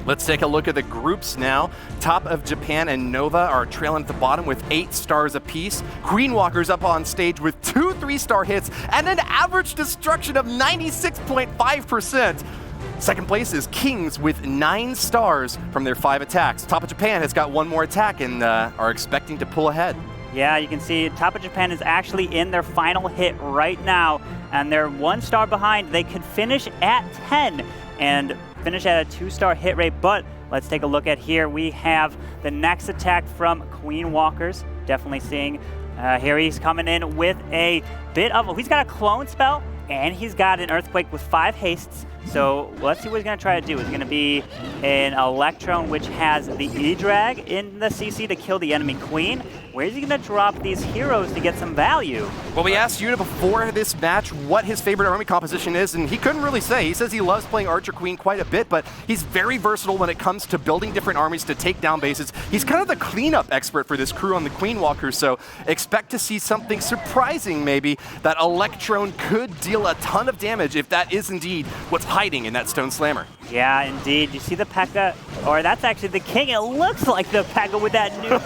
Let's take a look at the groups now. Top of Japan and Nova are trailing at the bottom with 8 stars apiece. Queen Walkers up on stage with 2 3-star hits and an average destruction of 96.5%. Second place is Kings with 9 stars from their 5 attacks. Top of Japan has got 1 more attack and are expecting to pull ahead. Yeah, you can see Top of Japan is actually in their final hit right now, and they're 1 star behind. They could finish at 10 and finish at a 2-star hit rate, but let's take a look at here. We have the next attack from Queen Walkers. Definitely seeing here he's coming in with a bit of, he's got a clone spell, and he's got an Earthquake with 5 hastes. So let's see what he's going to try to do. It's going to be an Electron, which has the E-Drag in the CC to kill the enemy Queen. Where is he going to drop these heroes to get some value? Well, we asked Judo before this match what his favorite army composition is, and he couldn't really say. He says he loves playing Archer Queen quite a bit, but he's very versatile when it comes to building different armies to take down bases. He's kind of the cleanup expert for this crew on the Queen Walkers, so expect to see something surprising maybe. That Electron could deal a ton of damage if that is indeed what's hiding in that Stone Slammer. Yeah, indeed. You see the P.E.K.K.A, or that's actually the King. It looks like the P.E.K.K.A with that new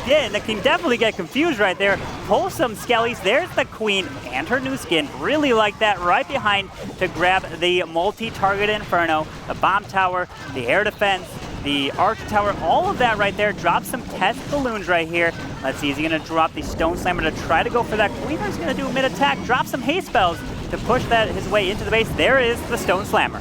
skin. That can definitely get confused right there. Pull some Skellies. There's the Queen and her new skin. Really like that right behind to grab the multi-target Inferno, the Bomb Tower, the Air Defense, the Arch Tower, all of that right there. Drop some test balloons right here. Let's see, is he going to drop the Stone Slammer to try to go for that Queen, or is he going to do a mid-attack? Drop some haste spells to push that his way into the base. There is the Stone Slammer.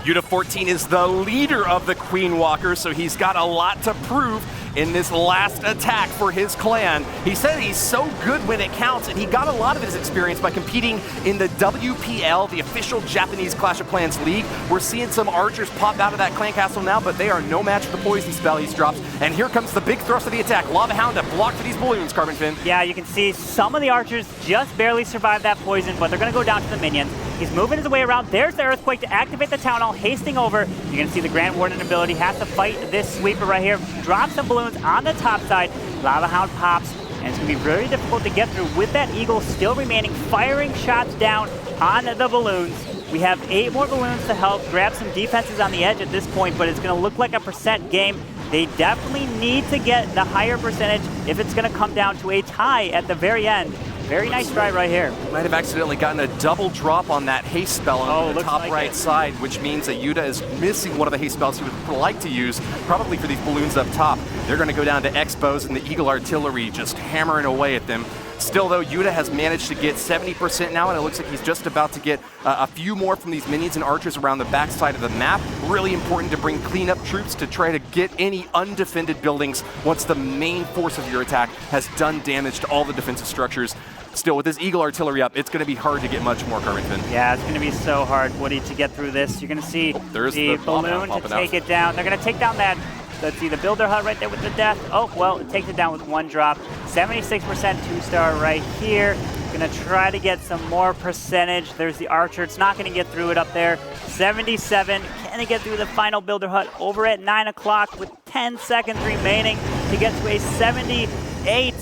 Judo 14 is the leader of the Queen Walkers, so he's got a lot to prove. in this last attack for his clan. He said he's so good when it counts, and he got a lot of his experience by competing in the WPL, the official Japanese Clash of Clans League. We're seeing some archers pop out of that clan castle now, but they are no match for the poison spell he's dropped. And here comes the big thrust of the attack. Lava Hound to block for these balloons, CarbonFin. Yeah, you can see some of the archers just barely survived that poison, but they're going to go down to the minions. He's moving his way around. There's the Earthquake to activate the Town Hall, hasting over. You're going to see the Grand Warden ability. Has to fight this sweeper right here. Drop some balloons on the top side. Lava Hound pops, and it's going to be very difficult to get through with that Eagle still remaining, firing shots down on the balloons. We have 8 more balloons to help grab some defenses on the edge at this point, but it's going to look like a percent game. They definitely need to get the higher percentage if it's going to come down to a tie at the very end. Very nice try right here. Might have accidentally gotten a double drop on that haste spell on the top like right side, which means that Yuta is missing one of the haste spells he would like to use, probably for these balloons up top. They're going to go down to Expos and the Eagle Artillery just hammering away at them. Still, though, Yuta has managed to get 70% now, and it looks like he's just about to get a few more from these minions and archers around the backside of the map. Really important to bring cleanup troops to try to get any undefended buildings once the main force of your attack has done damage to all the defensive structures. Still, with this Eagle Artillery up, it's going to be hard to get much more, CarbonFin. Yeah, it's going to be so hard, Woody, to get through this. You're going to see the balloon to take it down. They're going to take down that, let's see, the Builder Hut right there with the death. Oh, well, it takes it down with 1 drop. 76% 2-star right here. Going to try to get some more percentage. There's the Archer. It's not going to get through it up there. 77. Can it get through the final Builder Hut over at 9 o'clock with 10 seconds remaining to get to a 78?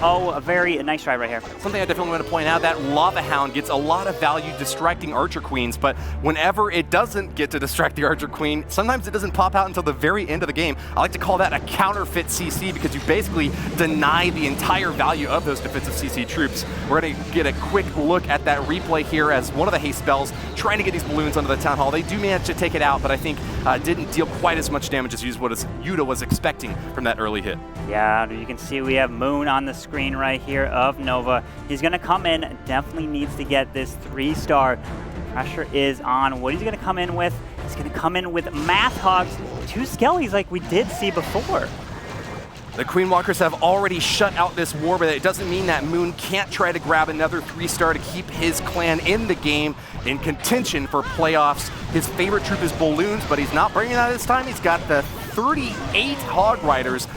Oh, a very nice try right here. Something I definitely want to point out, that Lava Hound gets a lot of value distracting Archer Queens, but whenever it doesn't get to distract the Archer Queen, sometimes it doesn't pop out until the very end of the game. I like to call that a counterfeit CC because you basically deny the entire value of those defensive CC troops. We're going to get a quick look at that replay here as one of the haste spells trying to get these balloons onto the Town Hall. They do manage to take it out, but I think didn't deal quite as much damage as Yuta was expecting from that early hit. Yeah, you can see we have Moon on the screen right here of Nova. He's going to come in, definitely needs to get this 3-star. Pressure is on. What he's going to come in with, he's going to come in with Math Hogs, 2 Skellies like we did see before. The Queen Walkers have already shut out this war, but it doesn't mean that Moon can't try to grab another 3-star to keep his clan in the game, in contention for playoffs. His favorite troop is Balloons, but he's not bringing that this time. He's got the 38 Hog Riders.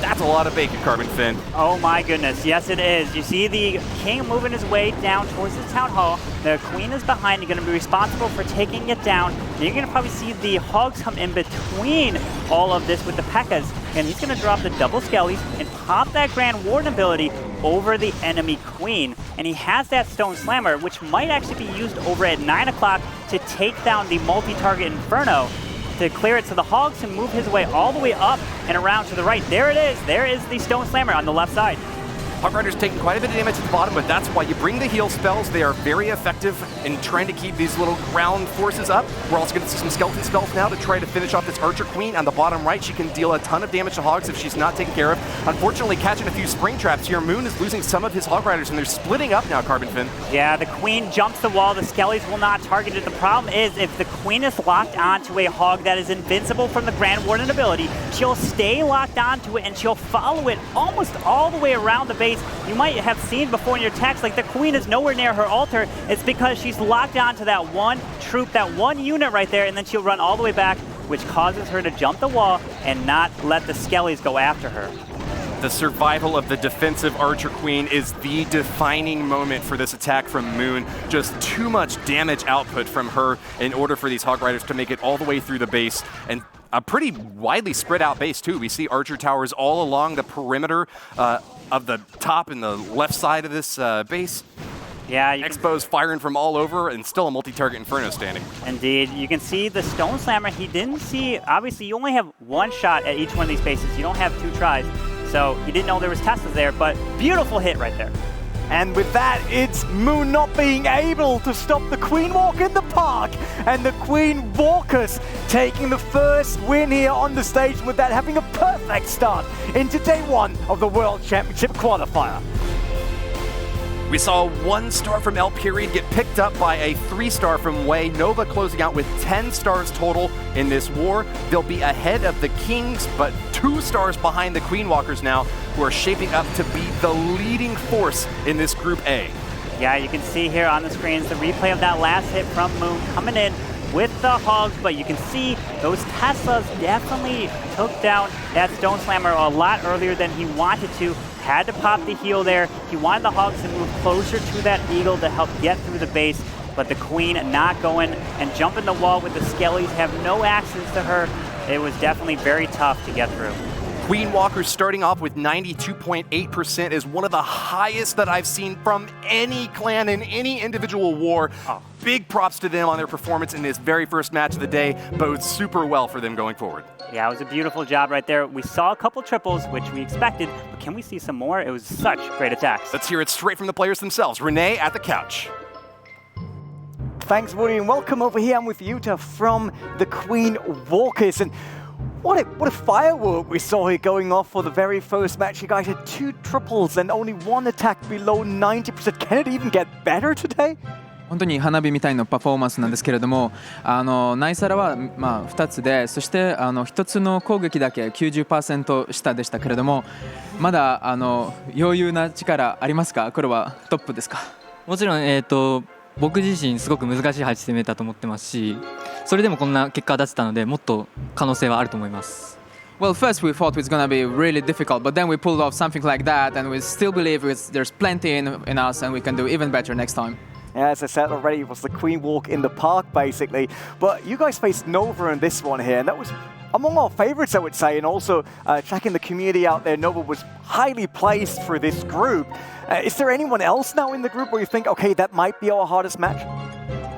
That's a lot of bacon, CarbonFin. Oh my goodness, yes it is. You see the King moving his way down towards the Town Hall. The Queen is behind, going to be responsible for taking it down. And you're going to probably see the Hogs come in between all of this with the P.E.K.K.A.s. And he's going to drop the double Skellies and pop that Grand Warden ability over the enemy Queen. And he has that Stone Slammer, which might actually be used over at 9 o'clock to take down the multi-target Inferno, to clear it so the Hogs can move his way all the way up and around to the right. There it is. There is the Stone Slammer on the left side. Hog Rider's taking quite a bit of damage at the bottom, but that's why you bring the heal spells. They are very effective in trying to keep these little ground forces up. We're also going to see some skeleton spells now to try to finish off this Archer Queen on the bottom right. She can deal a ton of damage to Hogs if she's not taken care of. Unfortunately, catching a few spring traps here. Moon is losing some of his Hog Riders, and they're splitting up now, CarbonFin. Yeah, the Queen jumps the wall. The Skellies will not target it. The problem is if the Queen is locked onto a Hog that is invincible from the Grand Warden ability, she'll stay locked onto it, and she'll follow it almost all the way around the base. You might have seen before in your text, like the Queen is nowhere near her altar. It's because she's locked onto that one troop, that one unit right there, and then she'll run all the way back, which causes her to jump the wall and not let the Skellies go after her. The survival of the defensive Archer Queen is the defining moment for this attack from Moon. Just too much damage output from her in order for these Hog Riders to make it all the way through the base. And a pretty widely spread out base too. We see Archer towers all along the perimeter of the top and the left side of this base. Yeah, Expos firing from all over, and still a multi-target Inferno standing. Indeed. You can see the Stone Slammer. He didn't see, obviously you only have 1 shot at each one of these bases. You don't have 2 tries. So he didn't know there was Teslas there, but beautiful hit right there. And with that, it's Moon not being able to stop the Queen Walk in the park. And the Queen Walkers taking the first win here on the stage, with that having a perfect start into day 1 of the World Championship Qualifier. We saw a 1-star from El Period get picked up by a 3-star from Wei. Nova closing out with 10 stars total in this war. They'll be ahead of the Kings, but 2 stars behind the Queen Walkers now, who are shaping up to be the leading force in this Group A. Yeah, you can see here on the screens the replay of that last hit from Moon coming in with the hogs, but you can see those Teslas definitely took down that Stone Slammer a lot earlier than he wanted to. Had to pop the heel there. He wanted the hogs to move closer to that Eagle to help get through the base, but the Queen not going and jumping the wall with the Skellies, have no access to her. It was definitely very tough to get through. Queen Walkers starting off with 92.8% is one of the highest that I've seen from any clan in any individual war. Big props to them on their performance in this very first match of the day. Bodes super well for them going forward. Yeah, it was a beautiful job right there. We saw a couple triples, which we expected, but can we see some more? It was such great attacks. Let's hear it straight from the players themselves. Rene at the couch. Thanks, Woody, and welcome over here. I'm with Yuta from the Queen Walkers. And what a firework we saw here going off for the very first match. You guys had 2 triples and only 1 attack below 90%. Can it even get better today? 本当に花火みたいなパフォーマンスなんですけれども、ナイサラは2つで、そして1つの攻撃だけ 90% 下でしたけれども、まだ余裕な力ありますか？これはトップですか？もちろん、僕自身すごく難しい配置攻めたと思ってますし、それでもこんな結果出せたので、もっと可能性はあると思います。Well, first we thought it was going to be really difficult, but then we pulled off something like that, and we still believe there's plenty in us, and we can do even better next time. Yeah, as I said already, it was the Queen Walk in the park, basically. But you guys faced Nova in this one here, and that was among our favorites, I would say. And also, checking the community out there, Nova was highly placed for this group. Is there anyone else now in the group where you think, okay, that might be our hardest match?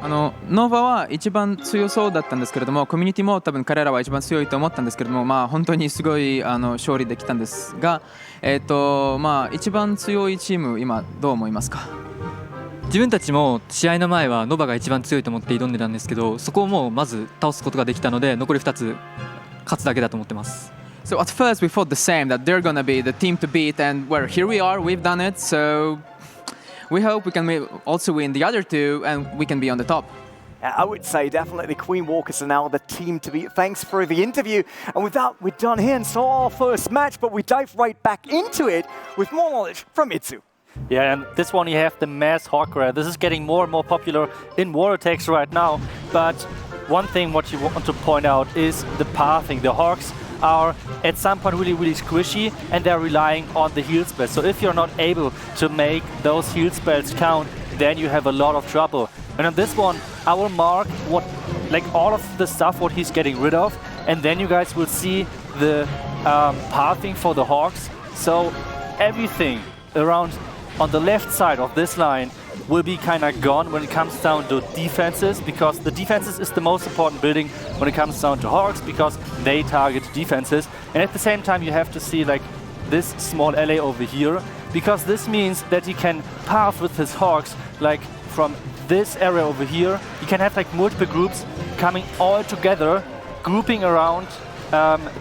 ノーバは一番強そうだったんですけれども、コミュニティも多分彼らは一番強いと思ったんですけれども、本当にすごい勝利できたんですが、一番強いチーム、今どう思いますか？自分たちも試合の前はノバが一番強いと思って挑んでたんですけど、そこをもうまず倒すことができたので、残り2つ勝つだけだと思ってます。So at first we thought the same, that they're gonna be the team to beat, and well, here we are, we've done it, so we hope we can also win the other 2 and we can be on the top. I would say definitely Queen Walkers are now the team to beat. Thanks for the interview. And with that, we're done here and saw our first match, but we dive right back into it with more knowledge from ITZU. Yeah, and this one you have the mass hawk rare. This is getting more and more popular in war attacks right now. But one thing what you want to point out is the pathing. The hawks are at some point really squishy, and they're relying on the heal spells. So if you're not able to make those heal spells count, then you have a lot of trouble. And on this one, I will mark all of the stuff what he's getting rid of, and then you guys will see the pathing for the hawks. So everything around on the left side of this line will be kind of gone when it comes down to defenses, because the defenses is the most important building when it comes down to hawks, because they target defenses. And at the same time you have to see like this small alley over here, because this means that he can path with his hawks like from this area over here. You can have like multiple groups coming all together, grouping around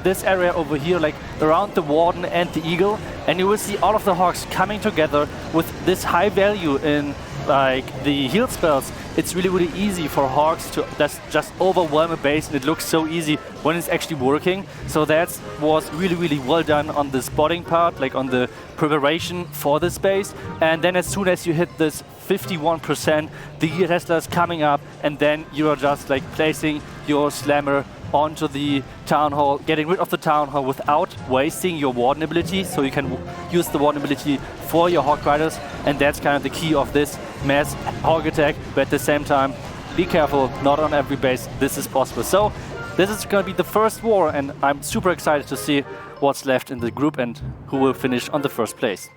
this area over here, like around the Warden and the Eagle, and you will see all of the hawks coming together with this high value in like the heal spells. It's really easy for hawks to just overwhelm a base, and it looks so easy when it's actually working. So that was really well done on the spotting part, like on the preparation for this base. And then as soon as you hit this 51%, the Tesla's coming up, and then you are just like placing your slammer onto the Town Hall, getting rid of the Town Hall without wasting your Warden ability, so you can use the Warden ability for your Hawk Riders, and that's kind of the key of this mass Hawk attack. But at the same time, be careful, not on every base this is possible. So this is going to be the first war, and I'm super excited to see what's left in the group and who will finish on the first place.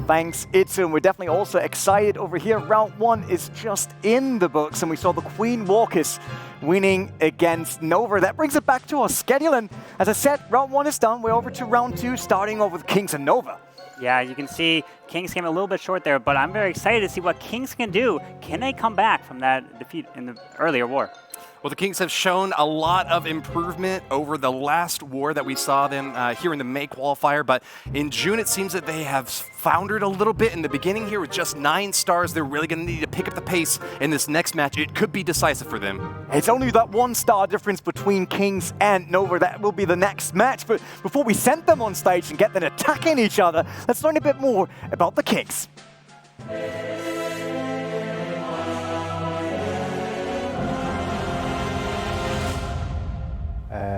Thanks, ITZU. And we're definitely also excited over here. Round 1 is just in the books, and we saw the Queen Walkers winning against Nova. That brings it back to our schedule, and as I said, round 1 is done. We're over to round 2, starting over with Kings and Nova. Yeah, you can see Kings came a little bit short there, but I'm very excited to see what Kings can do. Can they come back from that defeat in the earlier war? Well, the Kings have shown a lot of improvement over the last war that we saw them here in the May qualifier, but in June it seems that they have floundered a little bit in the beginning here with just 9 stars. They're really going to need to pick up the pace in this next match. It could be decisive for them. It's only that 1 star difference between Kings and Nova that will be the next match, but before we send them on stage and get them attacking each other, let's learn a bit more about the Kings.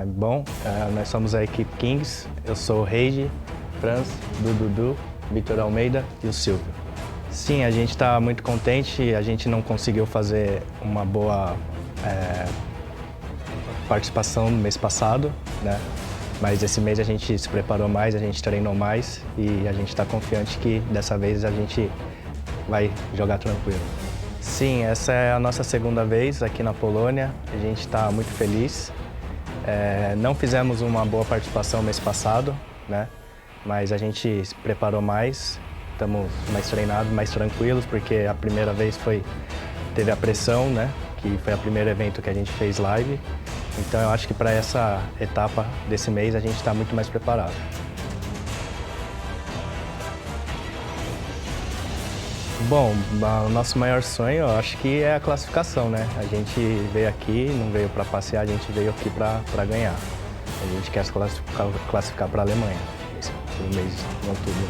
Bom, nós somos a equipe Kings. Eu sou o Rene, Franz, Dudu, Victor Almeida e o Silvio. Sim, a gente está muito contente. A gente não conseguiu fazer uma boa participação no mês passado, né? Mas esse mês a gente se preparou mais, a gente treinou mais e a gente está confiante que dessa vez a gente vai jogar tranquilo. Sim, essa é a nossa segunda vez aqui na Polônia. A gente está muito feliz. Não fizemos uma boa participação mês passado, né? Mas a gente se preparou mais, estamos mais treinados, mais tranquilos, porque a primeira vez teve a pressão, né? Que foi o primeiro evento que a gente fez live. Então eu acho que para essa etapa desse mês a gente está muito mais preparado. Bom, o nosso maior sonho, eu acho que é a classificação, né? A gente veio aqui, não veio para passear, a gente veio aqui para ganhar. A gente quer se classificar para a Alemanha, no mês de outubro.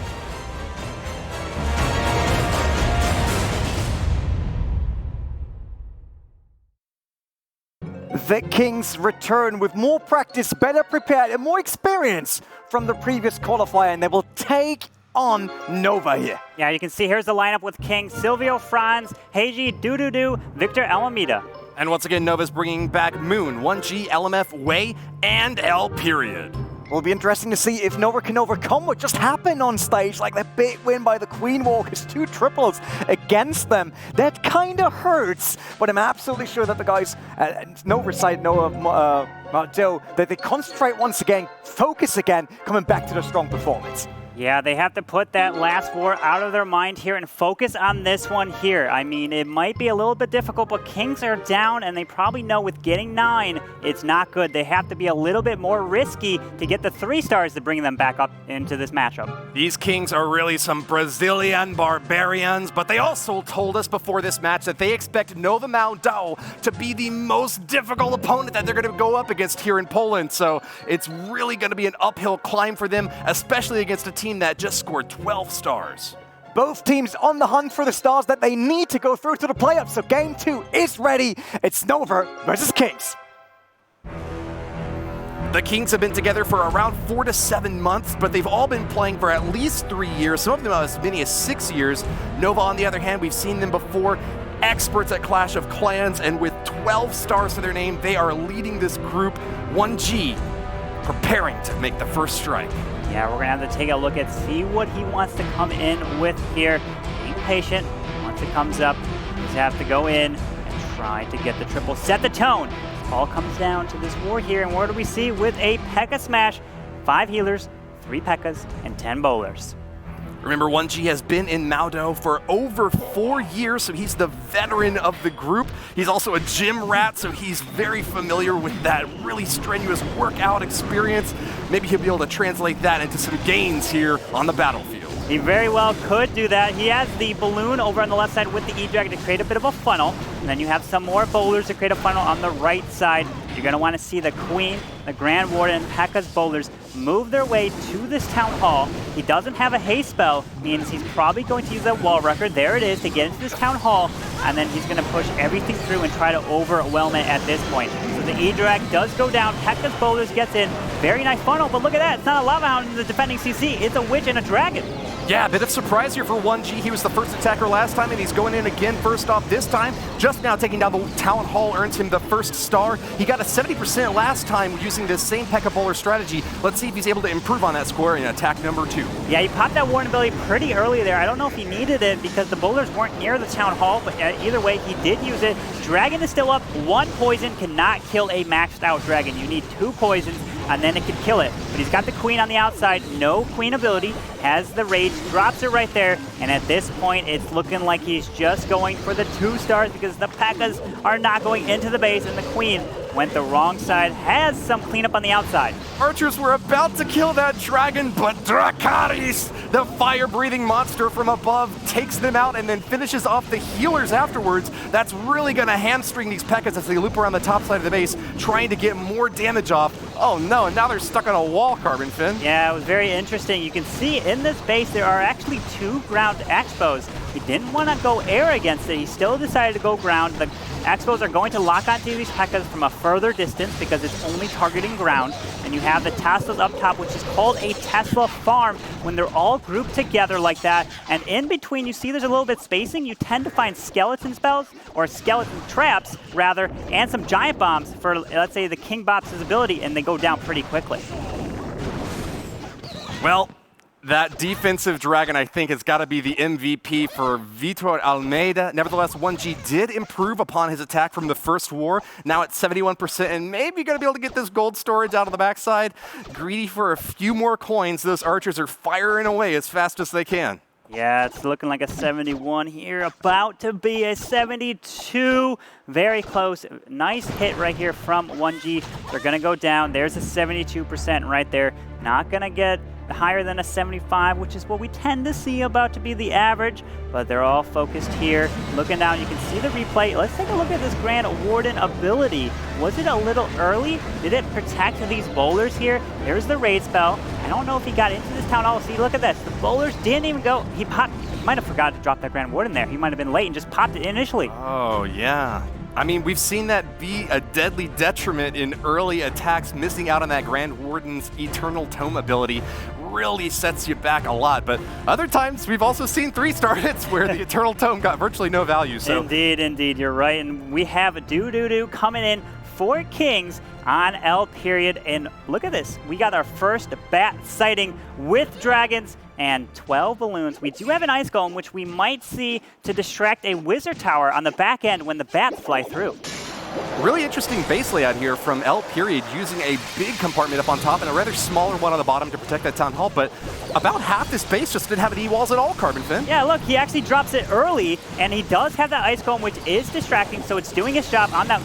The Kings return with more practice, better prepared, and more experience from the previous qualifier, and they will take on Nova here. Yeah, you can see here's the lineup with King, Silvio, Franz, Heiji, Dudu, Victor Almeida. And once again, Nova's bringing back Moon, 1G, LMF, Wei, and L period. Will be interesting to see if Nova can overcome what just happened on stage, like that big win by the Queen Walkers, 2 triples against them. That kind of hurts, but I'm absolutely sure that the guys at Nova's side, Nova Maldo, that they concentrate once again, focus again, coming back to their strong performance. Yeah, they have to put that last war out of their mind here and focus on this one here. I mean, it might be a little bit difficult, but Kings are down, and they probably know with getting 9, it's not good. They have to be a little bit more risky to get the 3 stars to bring them back up into this matchup. These Kings are really some Brazilian barbarians, but they also told us before this match that they expect Nova毛豆to be the most difficult opponent that they're going to go up against here in Poland. So it's really going to be an uphill climb for them, especially against a team that just scored 12 stars. Both teams on the hunt for the stars that they need to go through to the playoffs. So game 2 is ready. It's Nova versus Kings. The Kings have been together for around 4 to 7 months, but they've all been playing for at least 3 years, some of them as many as 6 years. Nova, on the other hand, we've seen them before, experts at Clash of Clans, and with 12 stars to their name, they are leading this group. 1G preparing to make the first strike. Yeah, we're going to have to take a look at see what he wants to come in with here. Being patient. Once it comes up, just have to go in and try to get the triple. Set the tone. It all comes down to this war here. And what do we see with a P.E.K.K.A smash? 5 healers, 3 P.E.K.K.As, and 10 bowlers. Remember, 1G has been in Maldo for over 4 years, so he's the veteran of the group. He's also a gym rat, so he's very familiar with that really strenuous workout experience. Maybe he'll be able to translate that into some gains here on the battlefield. He very well could do that. He has the balloon over on the left side with the E-Dragon to create a bit of a funnel, and then you have some more bowlers to create a funnel on the right side. You're going to want to see the Queen, the Grand Warden, and P.E.K.K.A's bowlers move their way to this Town Hall. He doesn't have a haste spell, means he's probably going to use that wall record. There it is to get into this Town Hall, and then he's going to push everything through and try to overwhelm it at this point. So the E-Drag does go down. P.E.K.K.A's bowlers gets in. Very nice funnel, but look at that. It's not a Lava Hound in the defending CC. It's a Witch and a Dragon. Yeah, a bit of surprise here for 1G. He was the first attacker last time, and he's going in again first off this time. Just now taking down the Town Hall earns him the first star. He got a 70% last time using this same P.E.K.K.A bowler strategy. Let's see if he's able to improve on that score in attack number 2. Yeah, he popped that Warden ability pretty early there. I don't know if he needed it because the bowlers weren't near the Town Hall, but either way, he did use it. Dragon is still up. 1 poison cannot kill a maxed out Dragon. You need 2 poisons. and then it could kill it. But he's got the queen on the outside, no queen ability, has the rage, drops it right there, and at this point it's looking like he's just going for the 2 stars because the P.E.K.K.A.s are not going into the base, and the queen went the wrong side, has some cleanup on the outside. Archers were about to kill that dragon, but Dracarys, the fire-breathing monster from above, takes them out and then finishes off the healers afterwards. That's really going to hamstring these P.E.K.K.A.s as they loop around the top side of the base, trying to get more damage off. Oh no, and now they're stuck on a wall, CarbonFin. Yeah, it was very interesting. You can see in this base there are actually 2 ground Expos. He didn't want to go air against it. He still decided to go ground. The Expos are going to lock onto these P.E.K.K.A.s from a further distance because it's only targeting ground. And you have the Teslas up top, which is called a Tesla farm when they're all grouped together like that. And in between, you see there's a little bit spacing. You tend to find skeleton spells, or skeleton traps, rather, and some giant bombs for, let's say, the King Bop's ability, and they go down pretty quickly. Well, that defensive dragon, I think, has got to be the MVP for Vitor Almeida. Nevertheless, 1G did improve upon his attack from the first war, now at 71%, and maybe going to be able to get this gold storage out of the backside. Greedy for a few more coins, those archers are firing away as fast as they can. Yeah, it's looking like a 71 here, about to be a 72. Very close. Nice hit right here from 1G. They're going to go down. There's a 72% right there. Not going to get higher than a 75, which is what we tend to see about to be the average, but they're all focused here. Looking down, you can see the replay. Let's take a look at this Grand Warden ability. Was it a little early? Did it protect these bowlers here? There's the raid spell. I don't know if he got into this town hall. See, look at this. The bowlers didn't even go. He popped. He might have forgot to drop that Grand Warden there. He might have been late and just popped it initially. Oh, yeah. I mean, we've seen that be a deadly detriment in early attacks. Missing out on that Grand Warden's Eternal Tome ability really sets you back a lot. But other times, we've also seen 3-star hits where the Eternal Tome got virtually no value. So Indeed, indeed, you're right. And we have Doo coming in for Kings on L period. And look at this. We got our first bat sighting with dragons and 12 balloons. We do have an ice golem, which we might see to distract a wizard tower on the back end when the bats fly through. really interesting base layout here from L period, using a big compartment up on top and a rather smaller one on the bottom to protect that town hall. But about half this base just didn't have any walls at all, CarbonFin. Yeah, look, he actually drops it early, and he does have that ice golem, which is distracting, so it's doing its job on that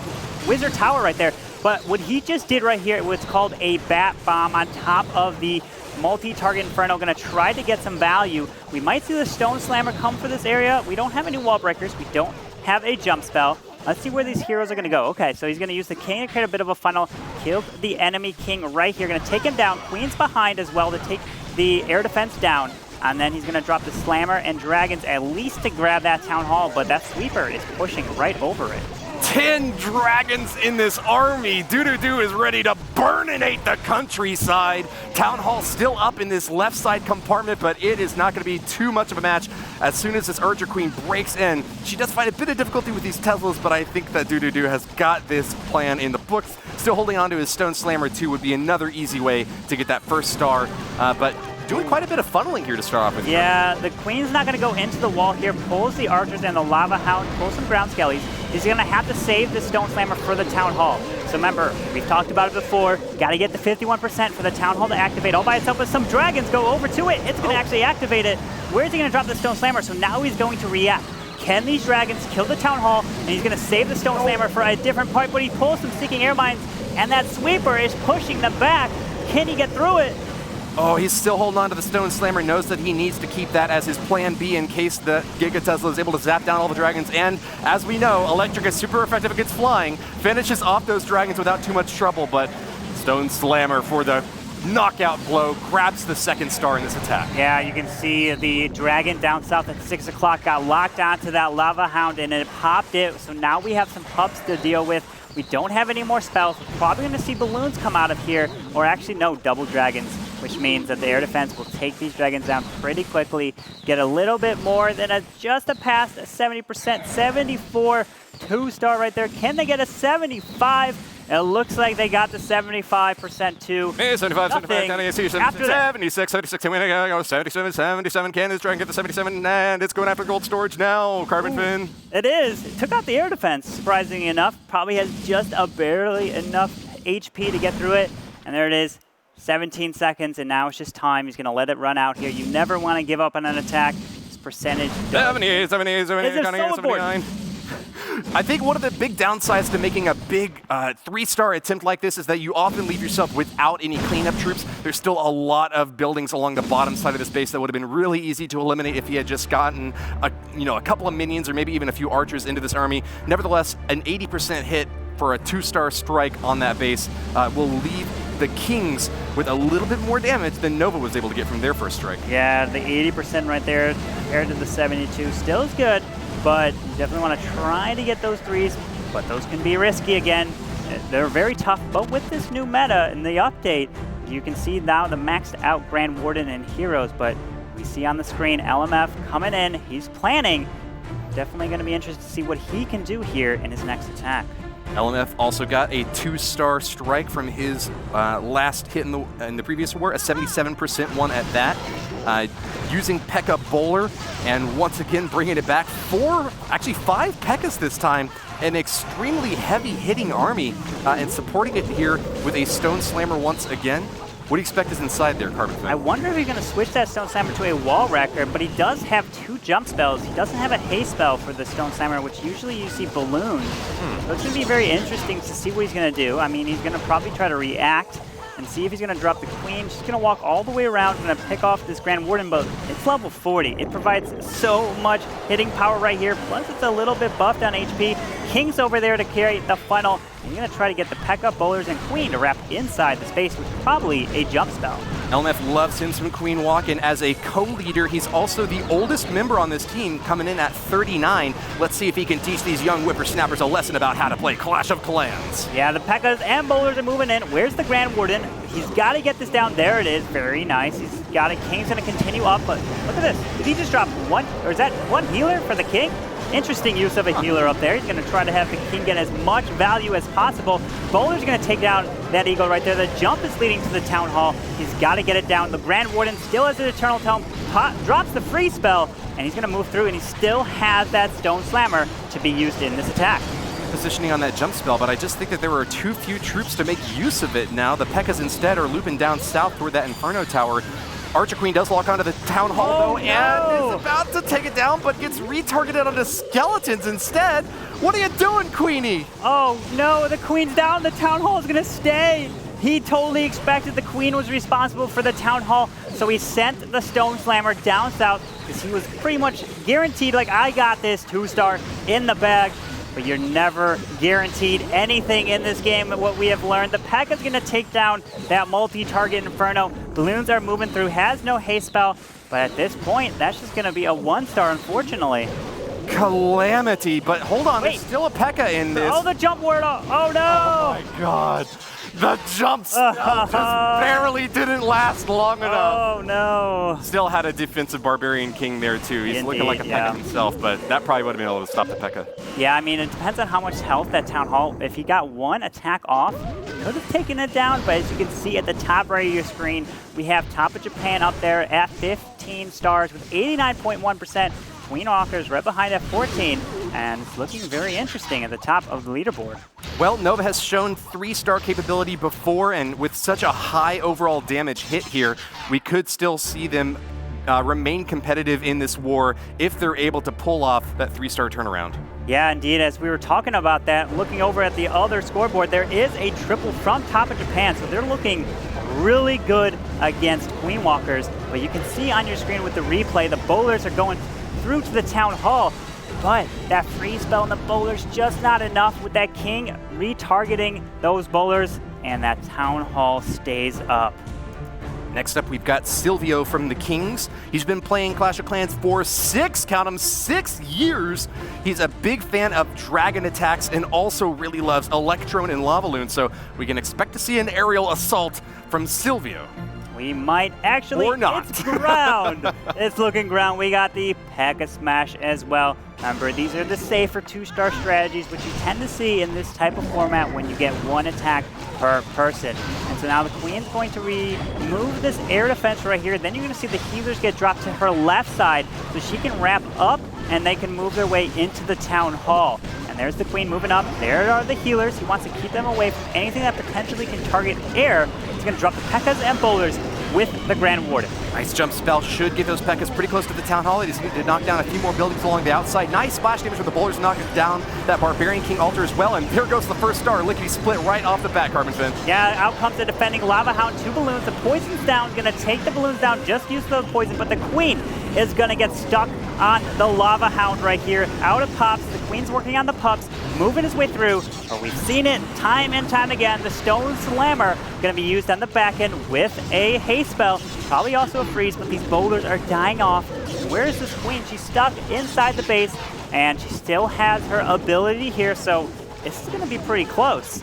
wizard tower right there. But what he just did right here, what's called a bat bomb on top of the multi-target Inferno, going to try to get some value. We might see the Stone Slammer come for this area. We don't have any wall breakers. We don't have a jump spell. Let's see where these heroes are going to go. Okay, so he's going to use the king to create a bit of a funnel. Kill the enemy king right here. Going to take him down. Queen's behind as well to take the air defense down. And then he's going to drop the Slammer and Dragons at least to grab that Town Hall. But that Sweeper is pushing right over it. 10 dragons in this army. Doo-doo-doo is ready to burninate the countryside. Town Hall still up in this left side compartment, but it is not going to be too much of a match. As soon as this Archer Queen breaks in, she does find a bit of difficulty with these Teslas, but I think that Doo-doo-doo has got this plan in the books. Still holding on to his Stone Slammer too would be another easy way to get that first star, but doing quite a bit of funneling here to start off with. Yeah, the Queen's not going to go into the wall here, pulls the Archers and the Lava Hound, pulls some Ground Skellies. He's going to have to save the Stone Slammer for the Town Hall. So remember, we've talked about it before, got to get the 51% for the Town Hall to activate all by itself, but some Dragons go over to it. It's going to actually activate it. Where's he going to drop the Stone Slammer? So now he's going to react. Can these Dragons kill the Town Hall? And he's going to save the Stone Slammer for a different part, but he pulls some Seeking Air Mines, and that Sweeper is pushing them back. Can he get through it? Oh, he's still holding on to the Stone Slammer, knows that he needs to keep that as his plan B in case the Giga Tesla is able to zap down all the dragons. And as we know, Electric is super effective against flying, finishes off those dragons without too much trouble, but Stone Slammer for the knockout blow grabs the second star in this attack. Yeah, you can see the dragon down south at 6 o'clock got locked onto that Lava Hound and it popped it. So now we have some pups to deal with. We don't have any more spells. We're probably going to see balloons come out of here, or actually no, double dragons, which means that the air defense will take these dragons down pretty quickly, get a little bit more than just a pass, a 70%, 74, 2-star right there. Can they get a 75? It looks like they got the 75% too. 75, Nothing. 76, 76, 77, 77. Can this dragon get the 77? And it's going after gold storage now, CarbonFin. It is. It took out the air defense, surprisingly enough. Probably has just a barely enough HP to get through it. And there it is, 17 seconds, and now it's just time. He's going to let it run out here. You never want to give up on an attack. This percentage. 78, 78, 78, Is it so 79. I think one of the big downsides to making a big 3-star attempt like this is that you often leave yourself without any cleanup troops. There's still a lot of buildings along the bottom side of this base that would have been really easy to eliminate if he had just gotten a couple of minions or maybe even a few archers into this army. Nevertheless, an 80% hit for a 2-star strike on that base will leave the Kings with a little bit more damage than Nova was able to get from their first strike. Yeah, the 80% right there compared to the 72 still is good, but you definitely want to try to get those 3s, but those can be risky again. They're very tough, but with this new meta and the update, you can see now the maxed out Grand Warden and Heroes, but we see on the screen LMF coming in, he's planning. Definitely going to be interested to see what he can do here in his next attack. LMF also got a 2-star strike from his last hit in the previous war, a 77% one at that, using P.E.K.K.A. Bowler, and once again bringing it back. 5 P.E.K.K.A.s this time, an extremely heavy hitting army, and supporting it here with a Stone Slammer once again. What do you expect is inside there, CarbonFin? I wonder if he's going to switch that Stone Slammer to a Wall Wrecker, but he does have 2 jump spells. He doesn't have a haste spell for the Stone Slammer, which usually you see balloons. So it's going to be very interesting to see what he's going to do. I mean, he's going to probably try to react and see if he's going to drop the Queen. She's going to walk all the way around and pick off this Grand Warden, but it's level 40. It provides so much hitting power right here, plus it's a little bit buffed on HP. King's over there to carry the funnel. And you're going to try to get the P.E.K.K.A. Bowlers and Queen to wrap inside the space, which is probably a jump spell. LMF loves him some Queen Walk, and as a co-leader, he's also the oldest member on this team, coming in at 39. Let's see if he can teach these young whippersnappers a lesson about how to play Clash of Clans. Yeah, the P.E.K.K.A.s and Bowlers are moving in. Where's the Grand Warden? He's got to get this down. There it is. Very nice. He's got it. King's going to continue up, but look at this. Did he just drop one, or is that one healer for the King? Interesting use of a healer up there. He's going to try to have the King get as much value as possible. Bowler's going to take down that Eagle right there. The jump is leading to the Town Hall. He's got to get it down. The Grand Warden still has an Eternal Tome, drops the free spell, and he's going to move through, and he still has that Stone Slammer to be used in this attack. Positioning on that jump spell, but I just think that there were too few troops to make use of it now. The P.E.K.K.A.s instead are looping down south toward that Inferno Tower. Archer Queen does lock onto the Town Hall, though, and is about to take it down, but gets retargeted onto skeletons instead. What are you doing, Queenie? Oh, no, the Queen's down. The Town Hall is going to stay. He totally expected the Queen was responsible for the Town Hall, so he sent the Stone Slammer down south because he was pretty much guaranteed, like, I got this 2-star in the bag. But you're never guaranteed anything in this game. What we have learned, the P.E.K.K.A. is going to take down that multi-target Inferno. Balloons are moving through, has no haste spell, but at this point, that's just going to be a 1-star, unfortunately. Calamity, but hold on, there's still a P.E.K.K.A. in this. Oh, the jump word, oh no! Oh my god, the jump spell just barely didn't last long enough. Oh no. Still had a defensive Barbarian King there too. He's looking like a P.E.K.K.A. himself, but that probably would have been able to stop the P.E.K.K.A. Yeah, I mean, it depends on how much health that Town Hall, if he got one attack off, could have taken it down, but as you can see at the top right of your screen, we have Top of Japan up there at 15 stars with 89.1%. Queen Walker's right behind at 14, and it's looking very interesting at the top of the leaderboard. Well, Nova has shown 3-star capability before, and with such a high overall damage hit here, we could still see them remain competitive in this war if they're able to pull off that 3-star turnaround. Yeah, indeed. As we were talking about that, looking over at the other scoreboard, there is a triple from Top of Japan, so they're looking really good against Queen Walkers. But you can see on your screen with the replay, the bowlers are going through to the Town Hall, but that free spell in the bowlers just not enough with that King retargeting those bowlers, and that Town Hall stays up. Next up, we've got Silvio from the Kings. He's been playing Clash of Clans for 6 years. He's a big fan of dragon attacks and also really loves Electrone and Lavaloon, so we can expect to see an aerial assault from Silvio. We might actually, or not. It's ground. It's looking ground. We got the P.E.K.K.A. smash as well. Remember, these are the safer 2-star strategies, which you tend to see in this type of format when you get 1 attack per person. And so now the Queen's going to remove this air defense right here. Then you're going to see the healers get dropped to her left side so she can wrap up and they can move their way into the Town Hall. And there's the Queen moving up. There are the healers. He wants to keep them away from anything that potentially can target air. He's going to drop the P.E.K.K.A.s and boulders with the Grand Warden. Nice jump spell should get those P.E.K.K.A.s pretty close to the Town Hall. They just need to knock down a few more buildings along the outside. Nice splash damage with the boulders knocking down that Barbarian King altar as well. And there goes the first star. Lickety split right off the bat, CarbonFin. Yeah, out comes the defending Lava Hound, 2 balloons. The poison's down, gonna take the balloons down, just use those poison, but the Queen is gonna get stuck on the Lava Hound right here. Out of pops, the Queen's working on the pups, moving his way through, but we've seen it time and time again. The Stone Slammer gonna be used on the back end with a haste spell, probably also a freeze, but these boulders are dying off. Where is this Queen? She's stuck inside the base, and she still has her ability here, so this is gonna be pretty close.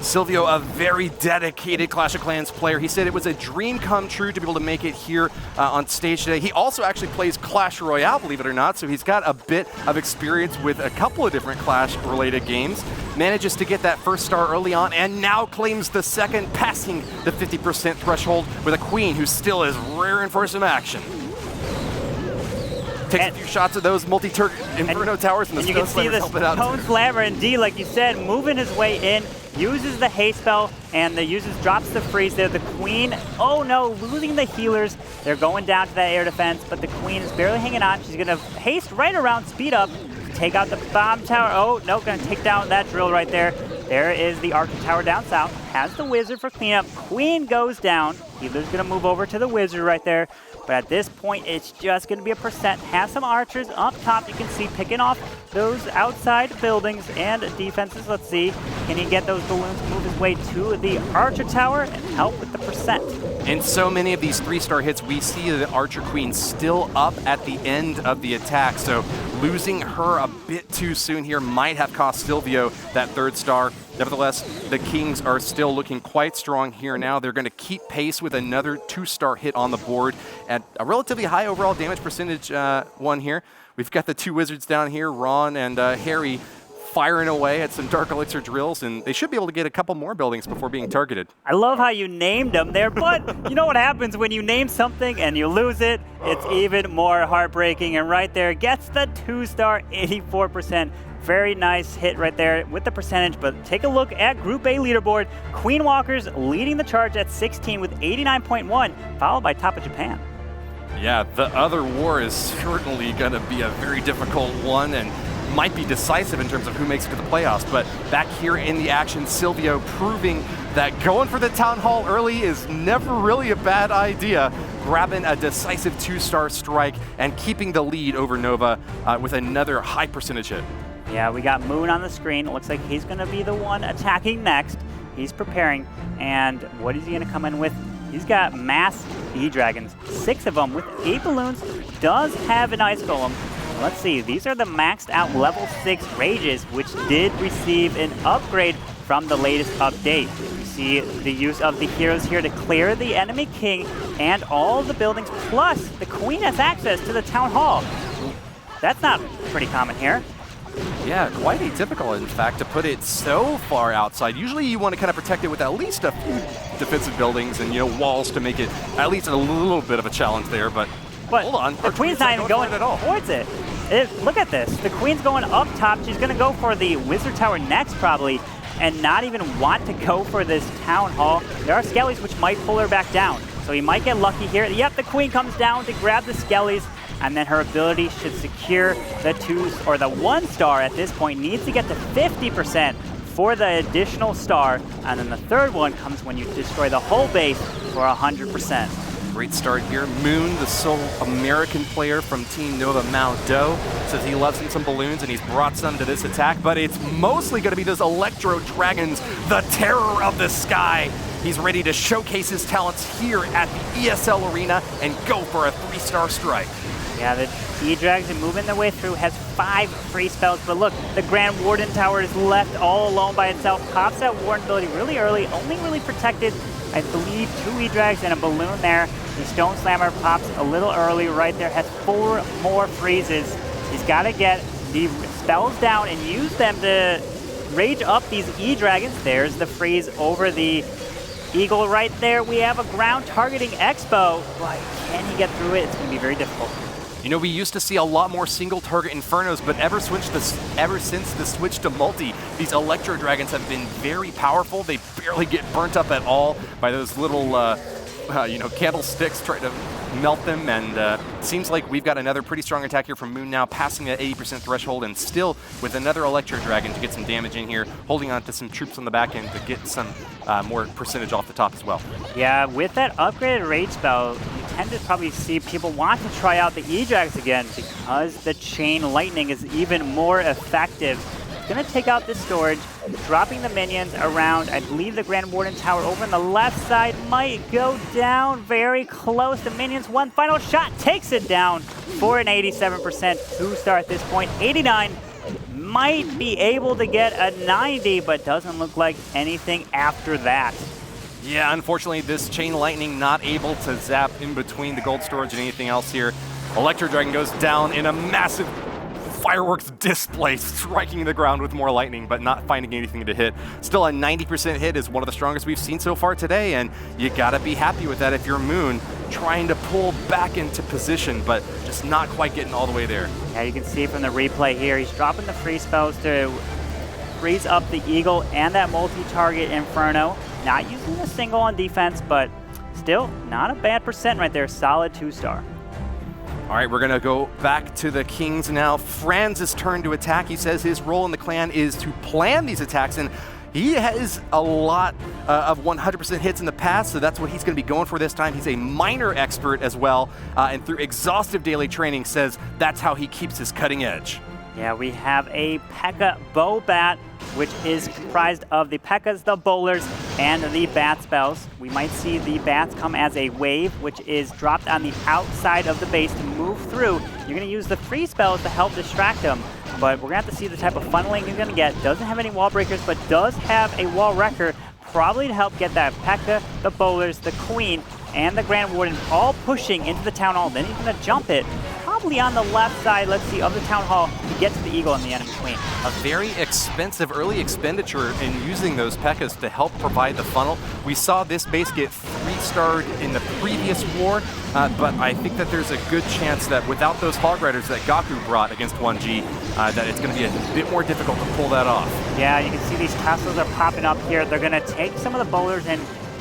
Silvio, a very dedicated Clash of Clans player. He said it was a dream come true to be able to make it here on stage today. He also actually plays Clash Royale, believe it or not, so he's got a bit of experience with a couple of different Clash-related games. Manages to get that first star early on, and now claims the second, passing the 50% threshold with a Queen who still is raring for some action. Takes a few shots of those multi-Inferno towers, and the you can see the Stone Slammer, and D, like you said, moving his way in, uses the haste spell, and drops the freeze there. The Queen, oh no, losing the healers. They're going down to that air defense, but the Queen is barely hanging on. She's gonna haste right around, speed up, take out the bomb tower. Oh, no, gonna take down that drill right there. There is the Archer Tower down south. Has the Wizard for cleanup. Queen goes down. Healer's gonna move over to the Wizard right there. But at this point, it's just going to be a percent. Has some archers up top, you can see, picking off those outside buildings and defenses. Let's see, can he get those balloons, move his way to the Archer Tower and help with the percent? In so many of these 3-star hits, we see the Archer Queen still up at the end of the attack. So losing her a bit too soon here might have cost Silvio that 3rd star. Nevertheless, the Kings are still looking quite strong here now. They're going to keep pace with another 2-star hit on the board at a relatively high overall damage percentage one here. We've got the 2 wizards down here, Ron and Harry, firing away at some Dark Elixir drills, and they should be able to get a couple more buildings before being targeted. I love how you named them there, but you know what happens when you name something and you lose it? It's even more heartbreaking, and right there gets the 2-star, 84%. Very nice hit right there with the percentage, but take a look at Group A leaderboard. Queen Walkers leading the charge at 16 with 89.1, followed by Top of Japan. Yeah, the other war is certainly going to be a very difficult one and might be decisive in terms of who makes it to the playoffs. But back here in the action, Silvio proving that going for the Town Hall early is never really a bad idea. Grabbing a decisive 2-star strike and keeping the lead over Nova with another high percentage hit. Yeah, we got Moon on the screen. It looks like he's going to be the one attacking next. He's preparing, and what is he going to come in with? He's got mass E-Dragons, 6 of them with 8 balloons. Does have an Ice Golem. Let's see, these are the maxed out level 6 Rages, which did receive an upgrade from the latest update. You see the use of the heroes here to clear the enemy king and all the buildings, plus the Queen has access to the Town Hall. That's not pretty common here. Yeah, quite atypical, in fact, to put it so far outside. Usually you want to kind of protect it with at least a few defensive buildings and, you know, walls to make it at least a little bit of a challenge there, but hold on. The Queen's not even going towards it. Look at this. The Queen's going up top. She's going to go for the Wizard Tower next, probably, and not even want to go for this Town Hall. There are Skellies which might pull her back down, so he might get lucky here. Yep, the Queen comes down to grab the Skellies, and then her ability should secure the 2 or the 1-star at this point. Needs to get to 50% for the additional star, and then the 3rd one comes when you destroy the whole base for 100%. Great start here. Moon, the sole American player from Team Nova Maldo, says he loves him some balloons and he's brought some to this attack, but it's mostly going to be those Electro Dragons, the terror of the sky. He's ready to showcase his talents here at the ESL Arena and go for a 3-star strike. Yeah, the E-Drags are moving their way through, has 5 free spells, but look, the Grand Warden Tower is left all alone by itself. Pops that Warden ability really early, only really protected, I believe, 2 E-Drags and a balloon there. The Stone Slammer pops a little early right there, has 4 more freezes. He's got to get the spells down and use them to rage up these E-Dragons. There's the freeze over the Eagle right there. We have a ground targeting Expo, but can he get through it? It's going to be very difficult. You know, we used to see a lot more single target Infernos, but ever since the switch to multi, these Electro Dragons have been very powerful. They barely get burnt up at all by those little, you know, candlesticks trying to melt them, and seems like we've got another pretty strong attack here from Moon now, passing that 80% threshold, and still with another Electro Dragon to get some damage in here, holding on to some troops on the back end to get some more percentage off the top as well. Yeah, with that upgraded rage spell, you tend to probably see people want to try out the E-Drags again because the Chain Lightning is even more effective. Gonna take out this storage, dropping the minions around. I believe the Grand Warden Tower over on the left side might go down very close. The minions, one final shot, takes it down for an 87% 2-star at this point. 89 might be able to get a 90, but doesn't look like anything after that. Yeah, unfortunately, this Chain Lightning not able to zap in between the gold storage and anything else here. Electro Dragon goes down in a massive fireworks display, striking the ground with more lightning, but not finding anything to hit. Still, a 90% hit is one of the strongest we've seen so far today, and you gotta be happy with that if you're Moon, trying to pull back into position, but just not quite getting all the way there. Yeah, you can see from the replay here, he's dropping the free spells to freeze up the Eagle and that multi-target Inferno. Not using a single on defense, but still not a bad percent right there. Solid 2-star. All right, we're gonna go back to the Kings now. Franz's turn to attack. He says his role in the clan is to plan these attacks, and he has a lot of 100% hits in the past, so that's what he's gonna be going for this time. He's a minor expert as well, and through exhaustive daily training says that's how he keeps his cutting edge. Yeah, we have a P.E.K.K.A. Bow Bat, which is comprised of the P.E.K.K.A.s, the Bowlers, and the Bat spells. We might see the Bats come as a wave, which is dropped on the outside of the base to move through. You're going to use the free spells to help distract them, but we're going to have to see the type of funneling you're going to get. Doesn't have any wall breakers, but does have a wall wrecker, probably to help get that P.E.K.K.A., the Bowlers, the Queen, and the Grand Warden all pushing into the Town Hall. Then he's going to jump it, probably on the left side, let's see, of the Town Hall to get to the Eagle and the enemy Queen. A very expensive early expenditure in using those P.E.K.K.A.s to help provide the funnel. We saw this base get 3-starred in the previous war, but I think that there's a good chance that without those Hog Riders that Gaku brought against 1G, that it's going to be a bit more difficult to pull that off. Yeah, you can see these castles are popping up here. They're going to take some of the Bowlers and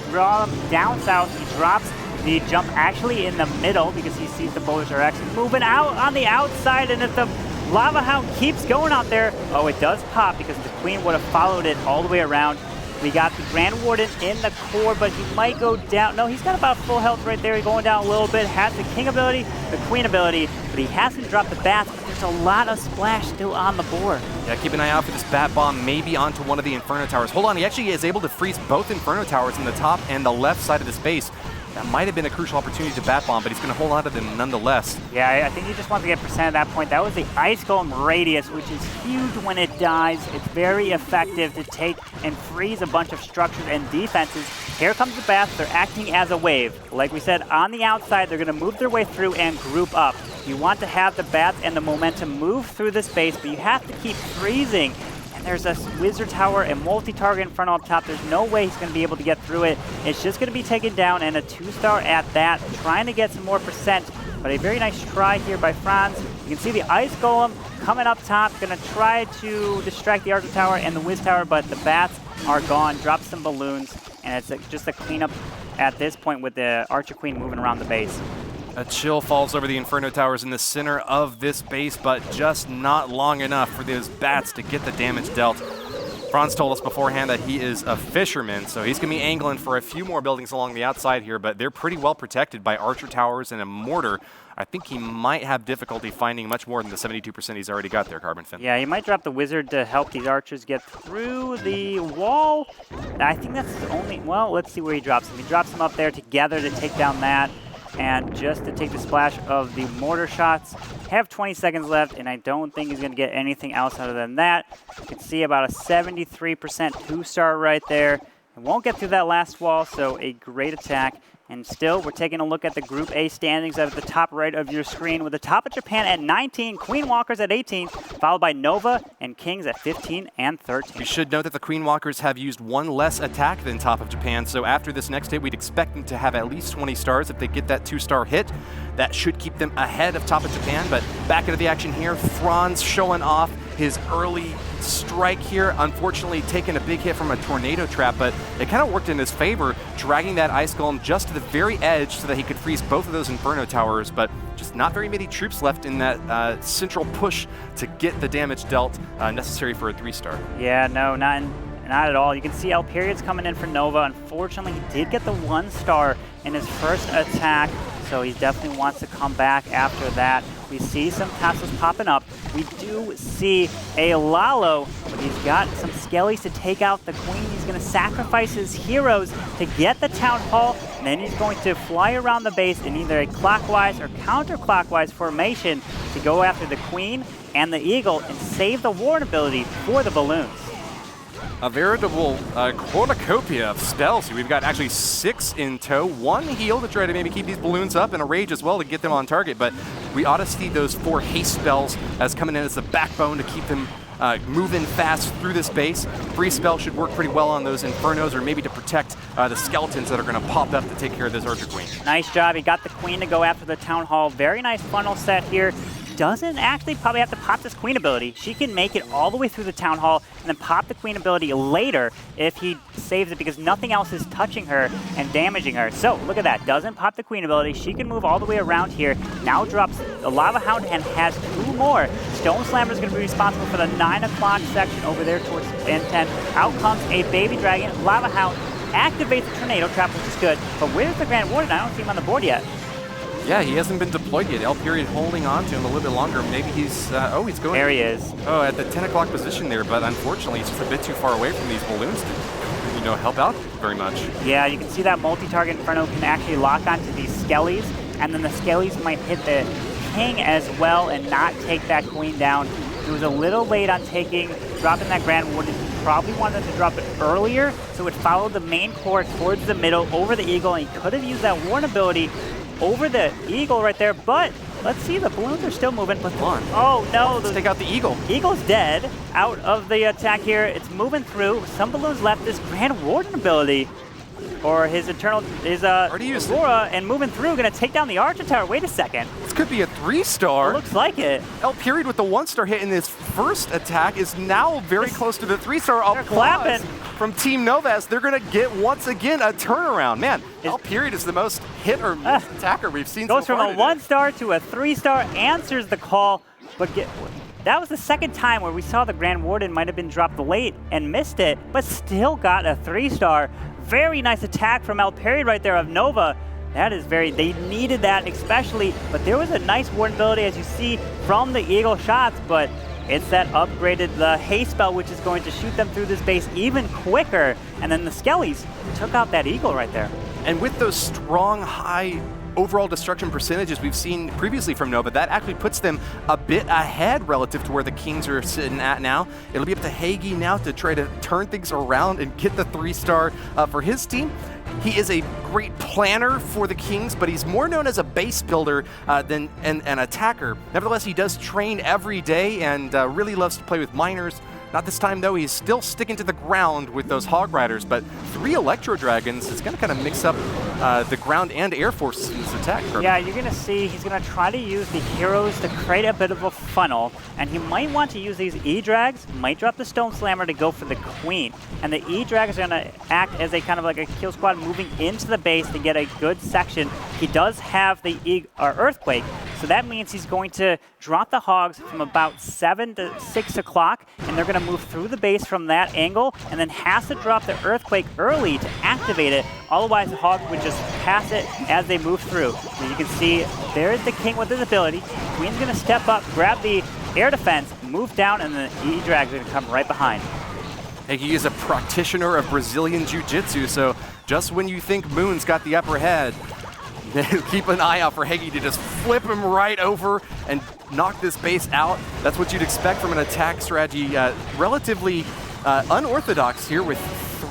draw them down south. He drops the jump actually in the middle because he sees the Bowlers are actually moving out on the outside, and if the Lava Hound keeps going out there, oh, it does pop because the Queen would have followed it all the way around. We got the Grand Warden in the core, but he might go down. No, he's got about full health right there. He's going down a little bit. Has the King ability, the Queen ability, but he hasn't dropped the Bats, but there's a lot of splash still on the board. Yeah, keep an eye out for this Bat Bomb, maybe onto one of the Inferno Towers. Hold on, he actually is able to freeze both Inferno Towers in the top and the left side of the space. That might have been a crucial opportunity to Bat Bomb, but he's going to hold on to them nonetheless. Yeah, I think he just wants to get percent at that point. That was the Ice Golem Radius, which is huge when it dies. It's very effective to take and freeze a bunch of structures and defenses. Here comes the Bats. They're acting as a wave. Like we said, on the outside, they're going to move their way through and group up. You want to have the Bats and the momentum move through the space, but you have to keep freezing. There's a Wizard Tower and multi-target Inferno up top. There's no way he's going to be able to get through it. It's just going to be taken down, and a 2-star at that, trying to get some more percent. But a very nice try here by Franz. You can see the Ice Golem coming up top, going to try to distract the Archer Tower and the Wiz Tower, but the Bats are gone. Drop some balloons, and it's just a cleanup at this point with the Archer Queen moving around the base. A chill falls over the Inferno Towers in the center of this base, but just not long enough for those Bats to get the damage dealt. Franz told us beforehand that he is a fisherman, so he's going to be angling for a few more buildings along the outside here, but they're pretty well protected by Archer Towers and a mortar. I think he might have difficulty finding much more than the 72% he's already got there, CarbonFin. Yeah, he might drop the Wizard to help these Archers get through the wall. I think that's the only, well, let's see where he drops them. He drops them up there together to take down that. And just to take the splash of the mortar shots. Have 20 seconds left, and I don't think he's going to get anything else other than that. You can see about a 73% 2-star right there. It won't get through that last wall, so a great attack. And still, we're taking a look at the Group A standings at the top right of your screen, with the top of Japan at 19, Queen Walkers at 18, followed by Nova and Kings at 15 and 13. We should note that the Queen Walkers have used one less attack than top of Japan, so after this next hit, we'd expect them to have at least 20 stars. If they get that 2-star hit, that should keep them ahead of top of Japan. But back into the action here, Franz showing off his early strike here. Unfortunately, taking a big hit from a tornado trap, but it kind of worked in his favor, dragging that Ice Golem just to the very edge so that he could freeze both of those Inferno Towers, but just not very many troops left in that central push to get the damage dealt necessary for a 3-star. Yeah, no, not at all. You can see El Period's coming in for Nova. Unfortunately, he did get the 1-star in his first attack, so he definitely wants to come back after that. We see some Teslas popping up. We do see a Lalo, but he's got some Skellies to take out the Queen. He's going to sacrifice his heroes to get the Town Hall, and then he's going to fly around the base in either a clockwise or counterclockwise formation to go after the Queen and the Eagle and save the Warden ability for the balloons. A veritable cornucopia of spells. We've got actually 6 in tow, 1 heal to try to maybe keep these balloons up, and a rage as well to get them on target, but we ought to see those 4 haste spells as coming in as the backbone to keep them moving fast through this base. Free spell should work pretty well on those Infernos, or maybe to protect the skeletons that are going to pop up to take care of this Archer Queen. Nice job. He got the Queen to go after the Town Hall. Very nice funnel set here. Doesn't actually probably have to pop this Queen ability. She can make it all the way through the Town Hall and then pop the Queen ability later if he saves it, because nothing else is touching her and damaging her. So look at that. Doesn't pop the Queen ability. She can move all the way around here. Now drops the Lava Hound and has 2 more. Stone Slammer is going to be responsible for the 9 o'clock section over there towards N10. Out comes a Baby Dragon. Lava Hound activates the Tornado Trap, which is good. But where's the Grand Warden? I don't see him on the board yet. Yeah, he hasn't been deployed yet. El Period holding on to him a little bit longer. Maybe he's, he's going. There he is. Oh, at the 10 o'clock position there, but unfortunately he's just a bit too far away from these balloons to, help out very much. Yeah, you can see that multi-target Inferno can actually lock onto these Skellies, and then the Skellies might hit the King as well and not take that Queen down. He was a little late on dropping that Grand Warden. He probably wanted to drop it earlier, so it followed the main core towards the middle over the Eagle, and he could have used that Warden ability over the Eagle right there, but let's see, the balloons are still moving. But oh no, let's take out the Eagle. Eagle's dead out of the attack here. It's moving through. Some balloons left this Grand Warden ability, or his Aurora, and moving through, gonna take down the Archer Tower. Wait a second. This could be a 3-star. Looks like it. El Period with the 1-star hit in his first attack is now very close to the 3-star. They're clapping. From Team Novas, they're going to get, once again, a turnaround. Man, El Period is the most hit or miss attacker we've seen so far. Goes from a 1-star to a 3-star, answers the call, but that was the second time where we saw the Grand Warden might have been dropped late and missed it, but still got a 3-star. Very nice attack from El Period right there of Nova. That is they needed that especially, but there was a nice Warden ability, as you see, from the Eagle shots, but it's that upgraded the haste spell, which is going to shoot them through this base even quicker. And then the Skellies took out that Eagle right there. And with those strong, high overall destruction percentages we've seen previously from Nova, that actually puts them a bit ahead relative to where the Kings are sitting at now. It'll be up to Hagi now to try to turn things around and get the 3-star for his team. He is a great planner for the Kings, but he's more known as a base builder than an attacker. Nevertheless, he does train every day and really loves to play with miners. Not this time, though. He's still sticking to the ground with those Hog Riders, but 3 Electro Dragons is going to kind of mix up the ground and air forces in this attack. Yeah, you're going to see he's going to try to use the heroes to create a bit of a funnel, and he might want to use these E-Drags, might drop the Stone Slammer to go for the Queen. And the E-Drags are going to act as a kind of like a kill squad moving into the base to get a good section. He does have the Earthquake, so that means he's going to drop the Hogs from about 7 to 6 o'clock, and they're going to move through the base from that angle, and then has to drop the Earthquake early to activate it. Otherwise, the Hog would just pass it as they move through. So you can see there's the King with his ability. Queen's going to step up, grab the air defense, move down, and the E-Drag's going to come right behind. He is a practitioner of Brazilian Jiu-Jitsu, so just when you think Moon's got the upper hand, keep an eye out for Hagi to just flip him right over and knock this base out. That's what you'd expect from an attack strategy. Relatively unorthodox here with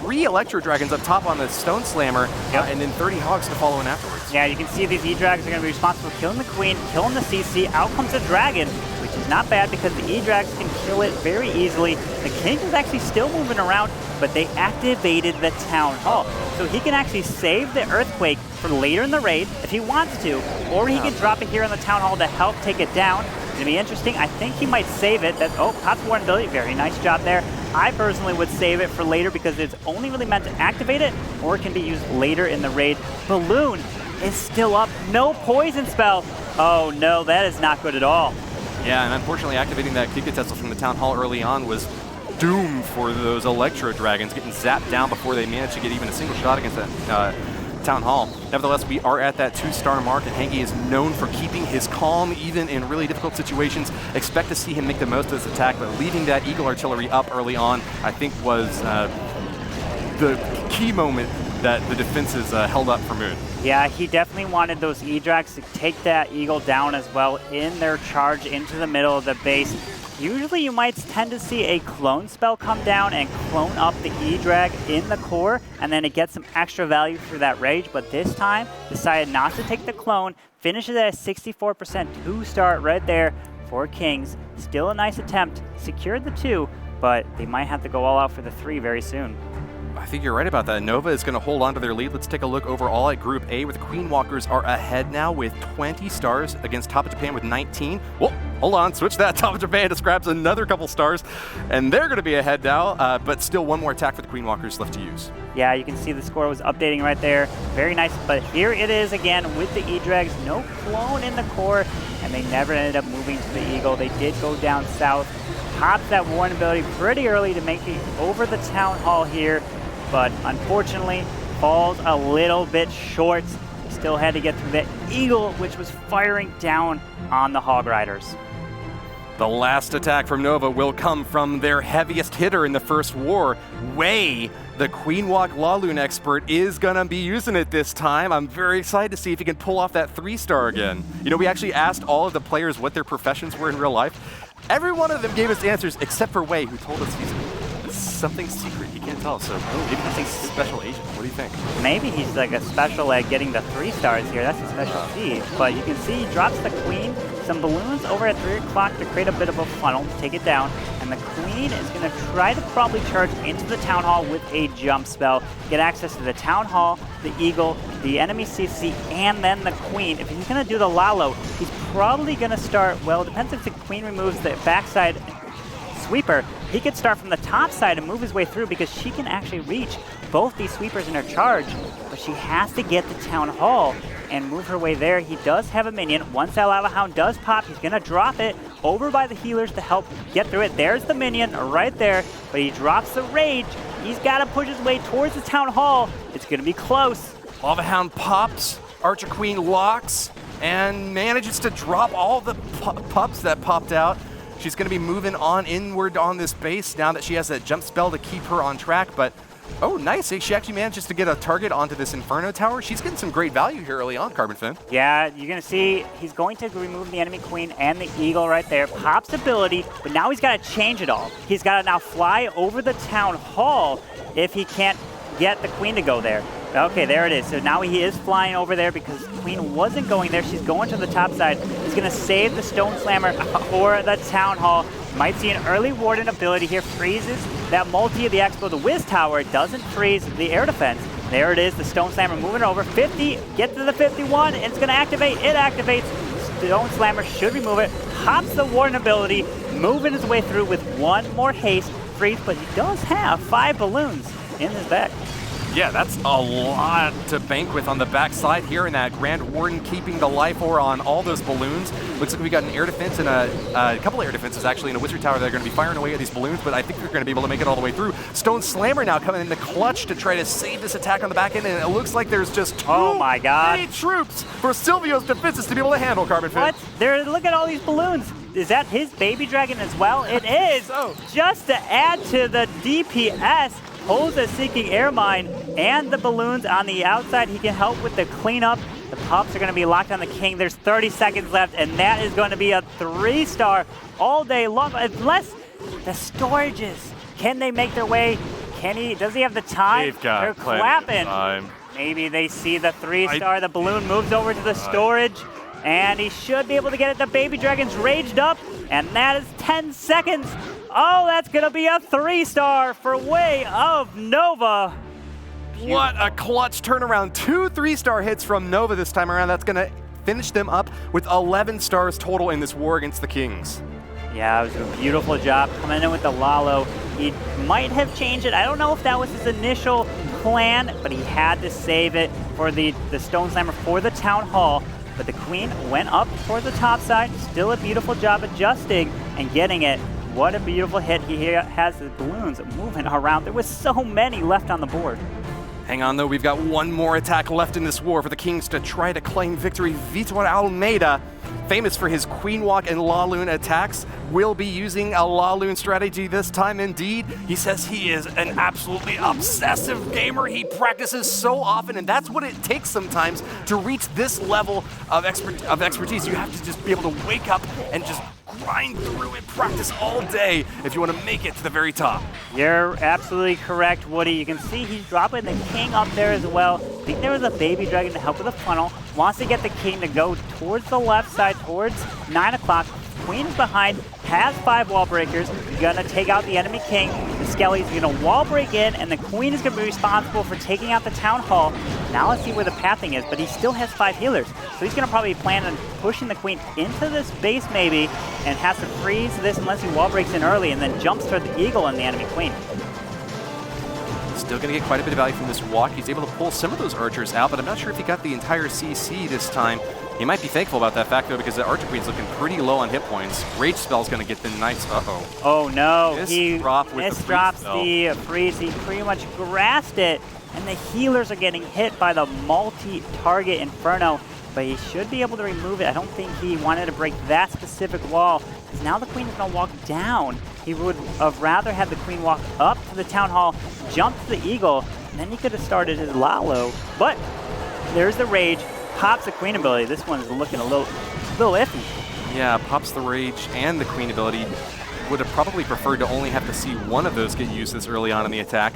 3 Electro Dragons up top on the Stone Slammer, and then 30 Hogs to follow in afterwards. Yeah, you can see these E-Drags are going to be responsible for killing the Queen, killing the CC. Out comes the Dragon, which is not bad because the E-Drags can kill it very easily. The King is actually still moving around, but they activated the Town Hall. So he can actually save the Earthquake for later in the raid if he wants to, or he can drop it here on the Town Hall to help take it down. It's going to be interesting. I think he might save it. Pops Warren ability. Very nice job there. I personally would save it for later because it's only really meant to activate it, or it can be used later in the raid. Balloon is still up. No poison spell. Oh no, that is not good at all. Yeah, and unfortunately activating that Kika Tesla from the Town Hall early on was doomed for those Electro Dragons getting zapped down before they managed to get even a single shot against that Town Hall. Nevertheless, we are at that 2-star mark, and Hengi is known for keeping his calm even in really difficult situations. Expect to see him make the most of this attack, but leaving that Eagle Artillery up early on, I think was the key moment that the defenses held up for Moon. Yeah, he definitely wanted those E-Drags to take that Eagle down as well in their charge into the middle of the base. Usually you might tend to see a clone spell come down and clone up the E-Drag in the core, and then it gets some extra value for that rage, but this time decided not to take the clone, finishes at a 64% 2-star right there for Kings. Still a nice attempt, secured the 2, but they might have to go all out for the 3 very soon. I think you're right about that. Nova is going to hold on to their lead. Let's take a look overall at Group A, where the Queen Walkers are ahead now with 20 stars against Top of Japan with 19. Whoa, hold on, switch that. Top of Japan just grabs another couple stars, and they're going to be ahead now, but still one more attack for the Queen Walkers left to use. Yeah, you can see the score was updating right there. Very nice, but here it is again with the E-Drags. No clone in the core, and they never ended up moving to the Eagle. They did go down south. Pops that Warren ability pretty early to make it over the Town Hall here, but unfortunately falls a little bit short. Still had to get through the Eagle, which was firing down on the Hog Riders. The last attack from Nova will come from their heaviest hitter in the first war, Wei. The Queen Walk Laloon expert is going to be using it this time. I'm very excited to see if he can pull off that 3-star again. You know, we actually asked all of the players what their professions were in real life. Every one of them gave us answers except for Wei, who told us he's something secret. He can't tell us, so maybe he's a special agent. What do you think? Maybe he's like a special at getting the 3 stars here. That's a special feat. But you can see he drops the Queen, some balloons over at 3 o'clock to create a bit of a funnel to take it down. And the Queen is going to try to probably charge into the Town Hall with a jump spell, get access to the Town Hall, the Eagle, the enemy CC, and then the Queen. If he's going to do the Lalo, he's probably going to start, well, it depends if the Queen removes the backside sweeper. He could start from the top side and move his way through because she can actually reach both these sweepers in her charge, but she has to get the Town Hall and move her way there. He does have a minion. Once that Lava Hound does pop, he's going to drop it over by the healers to help get through it. There's the minion right there, but he drops the rage. He's got to push his way towards the Town Hall. It's going to be close. Lava Hound pops, Archer Queen locks, and manages to drop all the pups that popped out. She's going to be moving on inward on this base now that she has that jump spell to keep her on track, but oh, nice. She actually manages to get a target onto this Inferno Tower. She's getting some great value here early on, CarbonFin. Yeah, you're going to see he's going to remove the enemy Queen and the Eagle right there. Pops ability, but now he's got to change it all. He's got to now fly over the Town Hall if he can't get the Queen to go there. Okay, there it is. So now he is flying over there because Queen wasn't going there. She's going to the top side. He's going to save the Stone Slammer for the Town Hall. Might see an early Warden ability here. Freezes that multi of the Expo. The Wiz Tower doesn't freeze the air defense. There it is. The Stone Slammer moving over. 50. Get to the 51. It's going to activate. It activates. Stone Slammer should remove it. Hops the Warden ability. Moving his way through with one more haste. Freeze, but he does have 5 balloons in his back. Yeah, that's a lot to bank with on the backside here, and that Grand Warden keeping the life ore on all those balloons. Looks like we got an air defense and a couple of air defenses actually in a Wizard Tower that are going to be firing away at these balloons, but I think they're going to be able to make it all the way through. Stone Slammer now coming in the clutch to try to save this attack on the back end, and it looks like there's just too many troops for Silvio's defenses to be able to handle, CarbonFin. What? Look at all these balloons. Is that his baby dragon as well? It is. So. Just to add to the DPS, holds a Seeking Air Mine and the balloons on the outside. He can help with the cleanup. The pups are going to be locked on the King. There's 30 seconds left, and that is going to be a 3-star all day long. Unless the storages, can they make their way? Does he have the time? They've got They're plenty of clapping. time. Maybe they see the 3-star. The balloon moves over to the storage, and he should be able to get it. The Baby Dragon's raged up, and that is 10 seconds. Oh, that's going to be a 3-star for way of Nova. What a clutch turnaround. 2 3-star hits from Nova this time around. That's going to finish them up with 11 stars total in this war against the Kings. Yeah, it was a beautiful job coming in with the Lalo. He might have changed it. I don't know if that was his initial plan, but he had to save it for the Stone Slammer for the Town Hall. But the Queen went up toward the top side. Still a beautiful job adjusting and getting it. What a beautiful hit. He has the balloons moving around. There was so many left on the board. Hang on, though. We've got one more attack left in this war for the Kings to try to claim victory. Vitor Almeida, famous for his Queen Walk and La Lune attacks, will be using a La Lune strategy this time indeed. He says he is an absolutely obsessive gamer. He practices so often, and that's what it takes sometimes to reach this level of expertise. You have to just be able to wake up and just grind through it, practice all day if you want to make it to the very top. You're absolutely correct, Woody. You can see he's dropping the King up there as well. I think there was a Baby Dragon to help with the funnel. Wants to get the King to go towards the left side, towards 9 o'clock. Queen is behind, has 5 wall breakers. Gonna take out the enemy King. The Skelly's gonna wall break in, and the Queen is gonna be responsible for taking out the Town Hall. Now let's see where the pathing is, but he still has 5 healers. So he's gonna probably plan on pushing the Queen into this base maybe, and has to freeze this unless he wall breaks in early, and then jumps toward the Eagle and the enemy Queen. Still going to get quite a bit of value from this walk. He's able to pull some of those archers out, but I'm not sure if he got the entire CC this time. He might be thankful about that fact, though, because the Archer Queen's looking pretty low on hit points. Rage Spell's going to get the nice... Uh-oh. Oh, no. He drops the freeze. He pretty much grasped it, and the healers are getting hit by the multi-target Inferno, but he should be able to remove it. I don't think he wanted to break that specific wall, because now the Queen is going to walk down. He would have rather had the Queen walk up to the Town Hall, jump to the Eagle, and then he could have started his Lalo. But there's the Rage, pops the Queen ability. This one's looking a little iffy. Yeah, pops the Rage and the Queen ability. Would have probably preferred to only have to see one of those get used this early on in the attack.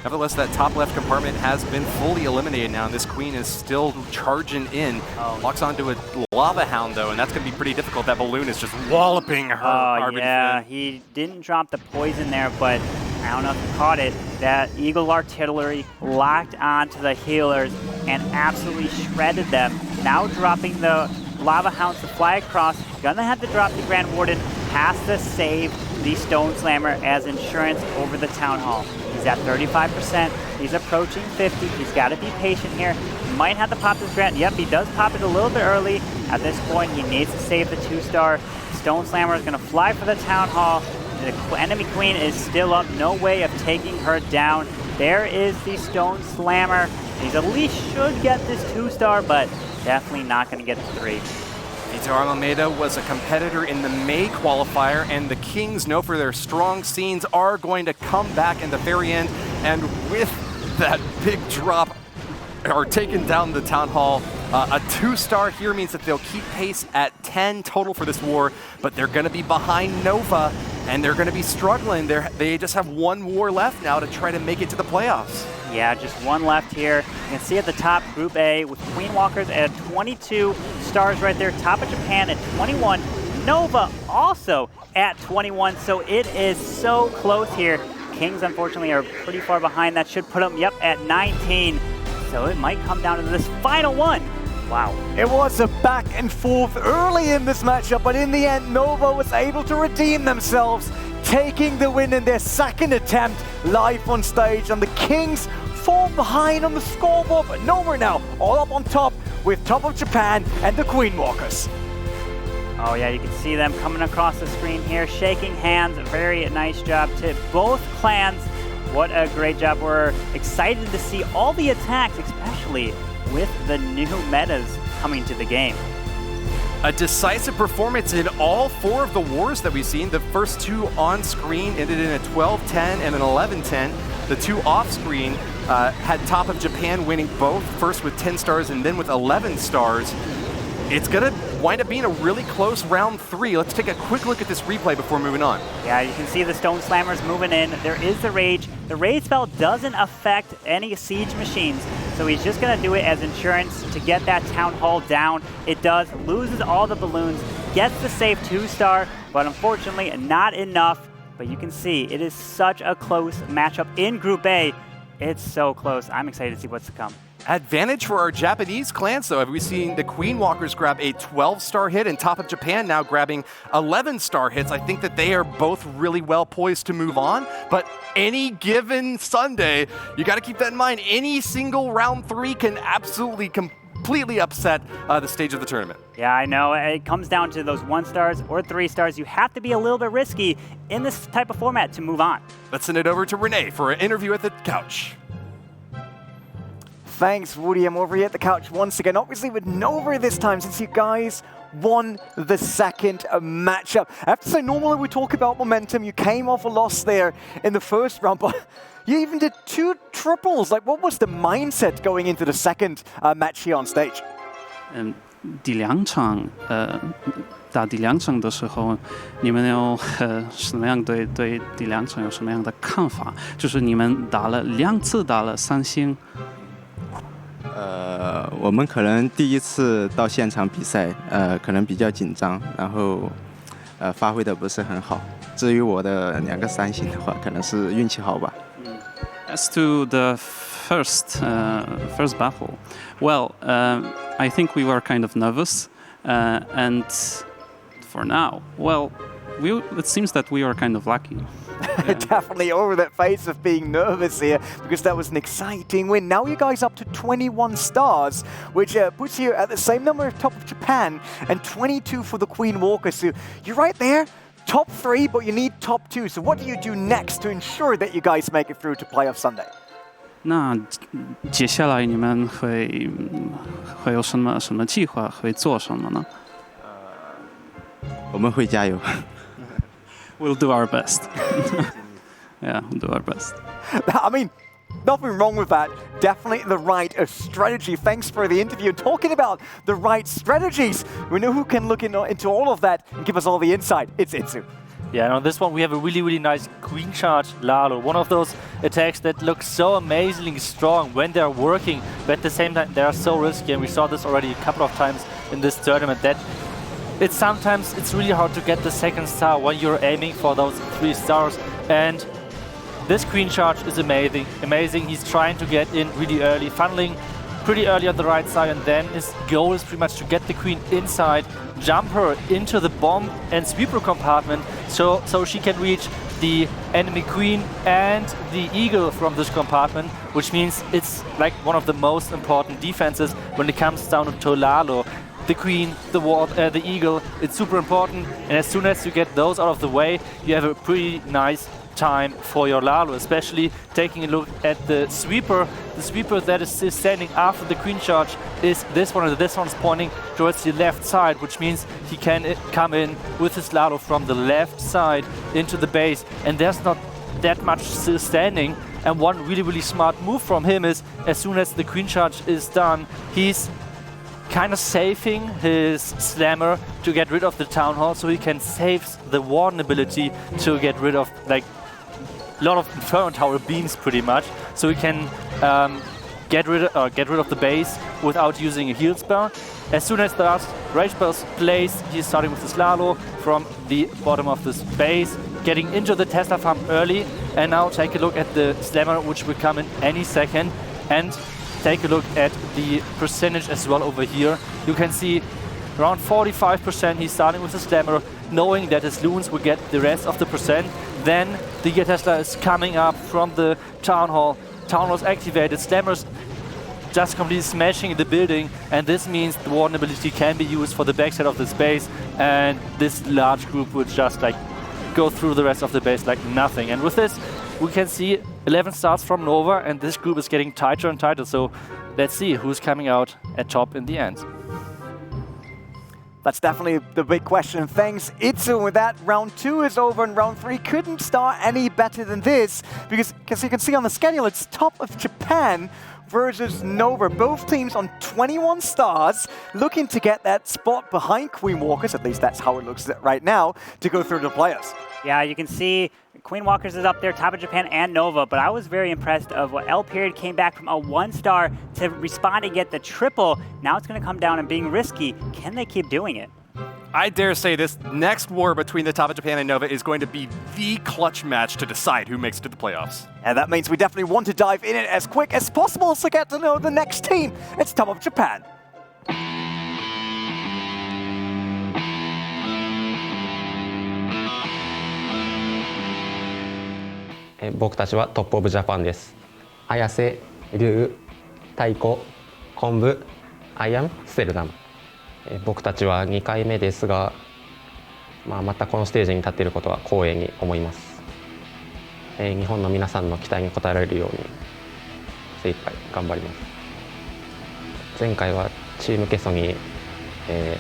Nevertheless, that top left compartment has been fully eliminated now, and this Queen is still charging in. Locks onto a Lava Hound, though, and that's going to be pretty difficult. That balloon is just walloping her. Oh, yeah. He didn't drop the poison there, but I don't know if you caught it. That Eagle Artillery locked onto the healers and absolutely shredded them. Now dropping the Lava Hounds to fly across. Gonna have to drop the Grand Warden. Has to save the Stone Slammer as insurance over the Town Hall. He's at 35%. He's approaching 50. He's got to be patient here. He might have to pop this Grand. Yep, he does pop it a little bit early. At this point, he needs to save the 2-star. Stone Slammer is going to fly for the Town Hall. The enemy Queen is still up. No way of taking her down. There is the Stone Slammer. He's at least should get this 2-star, but definitely not going to get the 3. Vitor Almeida was a competitor in the May qualifier, and the Kings, known for their strong scenes, are going to come back in the very end, and with that big drop, are taking down the Town Hall. A 2-star here means that they'll keep pace at 10 total for this war, but they're going to be behind Nova, and they're going to be struggling. They just have one war left now to try to make it to the playoffs. Yeah, just one left here. You can see at the top, Group A, with Queen Walkers at 22 stars right there. Top of Japan at 21. Nova also at 21, so it is so close here. Kings, unfortunately, are pretty far behind. That should put them, yep, at 19. So it might come down to this final one. Wow. It was a back and forth early in this matchup, but in the end, Nova was able to redeem themselves, taking the win in their second attempt live on stage, and the Kings fall behind on the scoreboard, but Nova now all up on top with Top of Japan and the Queen Walkers. Oh yeah, you can see them coming across the screen here, shaking hands. Very nice job to both clans. What a great job. We're excited to see all the attacks, especially with the new metas coming to the game. A decisive performance in all 4 of the wars that we've seen. The first 2 on screen ended in a 12-10 and an 11-10. The 2 off screen had Top of Japan winning both, first with 10 stars and then with 11 stars. it's going to wind up being a really close round 3. Let's take a quick look at this replay before moving on. Yeah, you can see the Stone Slammers moving in. There is the Rage. The Rage spell doesn't affect any siege machines, so he's just going to do it as insurance to get that Town Hall down. It does, loses all the balloons, gets the safe 2-star, but unfortunately not enough. But you can see it is such a close matchup in Group A. It's so close. I'm excited to see what's to come. Advantage for our Japanese clans, though. Have we seen the Queen Walkers grab a 12-star hit, and top of Japan now grabbing 11-star hits? I think that they are both really well poised to move on, but any given Sunday, you got to keep that in mind. Any single round 3 can absolutely completely upset the stage of the tournament. Yeah, I know. It comes down to those 1-stars or 3-stars. You have to be a little bit risky in this type of format to move on. Let's send it over to Rene for an interview at the couch. Thanks, Woody. I'm over here at the couch once again, obviously with Nova this time, since you guys won the second matchup. I have to say, normally we talk about momentum. You came off a loss there in the first round, but you even did 2 triples. Like, what was the mindset going into the second match here on stage? 第2场打第2场的时候，你们有什么样对第2场有什么样的看法？就是你们打了2次打了3星。我们可能第一次到现场比赛，可能比较紧张，然后发挥的不是很好。至于我的2个3星的话，可能是运气好吧。As to the first battle, well, I think we were kind of nervous, and for now, well, it seems that we are kind of lucky. Definitely over that phase of being nervous here, because that was an exciting win. Now you guys up to 21 stars, which puts you at the same number of top of Japan, and 22 for the Queen Walker. So you're right there, top 3, but you need top 2. So what do you do next to ensure that you guys make it through to playoff Sunday? 那接下来你们会有什么计划？会做什么呢？我们会加油。We'll do our best. Yeah, we'll do our best. I mean, nothing wrong with that. Definitely the right strategy. Thanks for the interview. Talking about the right strategies, we know who can look into all of that and give us all the insight. It's iTzu. Yeah, and on this one we have a really, really nice Queen Charge Lalo. One of those attacks that look so amazingly strong when they're working, but at the same time they are so risky, and we saw this already a couple of times in this tournament, that sometimes it's really hard to get the 2nd star when you're aiming for those 3 stars. And this Queen Charge is amazing. He's trying to get in really early, funneling pretty early on the right side, and then his goal is pretty much to get the Queen inside, jump her into the bomb and sweeper compartment so she can reach the enemy Queen and the Eagle from this compartment, which means it's like one of the most important defenses when it comes down to Lalo. The Queen, the Eagle, it's super important, and as soon as you get those out of the way, you have a pretty nice time for your Lalo, especially taking a look at the sweeper. The sweeper that is still standing after the Queen Charge is this one, and this one's pointing towards the left side, which means he can come in with his Lalo from the left side into the base, and there's not that much still standing. And one really, really smart move from him is, as soon as the Queen Charge is done, he's kind of saving his slammer to get rid of the Town Hall, so he can save the Warden ability to get rid of like a lot of Inferno Tower beams pretty much, so he can get rid of the base without using a heal spell. As soon as the last rage spell's placed, he's starting with his Lalo from the bottom of this base, getting into the Tesla farm early, and now take a look at the slammer, which will come in any second, and take a look at the percentage as well over here. You can see around 45% he's starting with the slammer, knowing that his loons will get the rest of the percent. Then the Giga Tesla is coming up from the Town Hall. Town Hall is activated, slammer's just completely smashing the building, and this means the Warden ability can be used for the backside of this base, and this large group would just like go through the rest of the base like nothing. And with this, we can see 11 stars from Nova, and this group is getting tighter and tighter, so let's see who's coming out at top in the end. That's definitely the big question. Thanks, INTZ. With that, round 2 is over, and round 3 couldn't start any better than this, because as you can see on the schedule, it's top of Japan versus Nova. Both teams on 21 stars, looking to get that spot behind Queen Walkers, at least that's how it looks right now, to go through the players. Yeah, you can see Queen Walkers is up there, top of Japan and Nova, but I was very impressed of what L Period came back from a 1-star to respond and get the triple. Now it's going to come down and being risky. Can they keep doing it? I dare say this next war between the top of Japan and Nova is going to be the clutch match to decide who makes it to the playoffs. And that means we definitely want to dive in it as quick as possible to get to know the next team. It's top of Japan. 僕たちはトップオブジャパンです。綾瀬、龍、太鼓、昆布、アイアン、ステルダム。僕たちは2回目ですが、またこのステージに立っていることは光栄に思います。日本の皆さんの期待に応えられるように精一杯頑張ります。前回はチームケソに、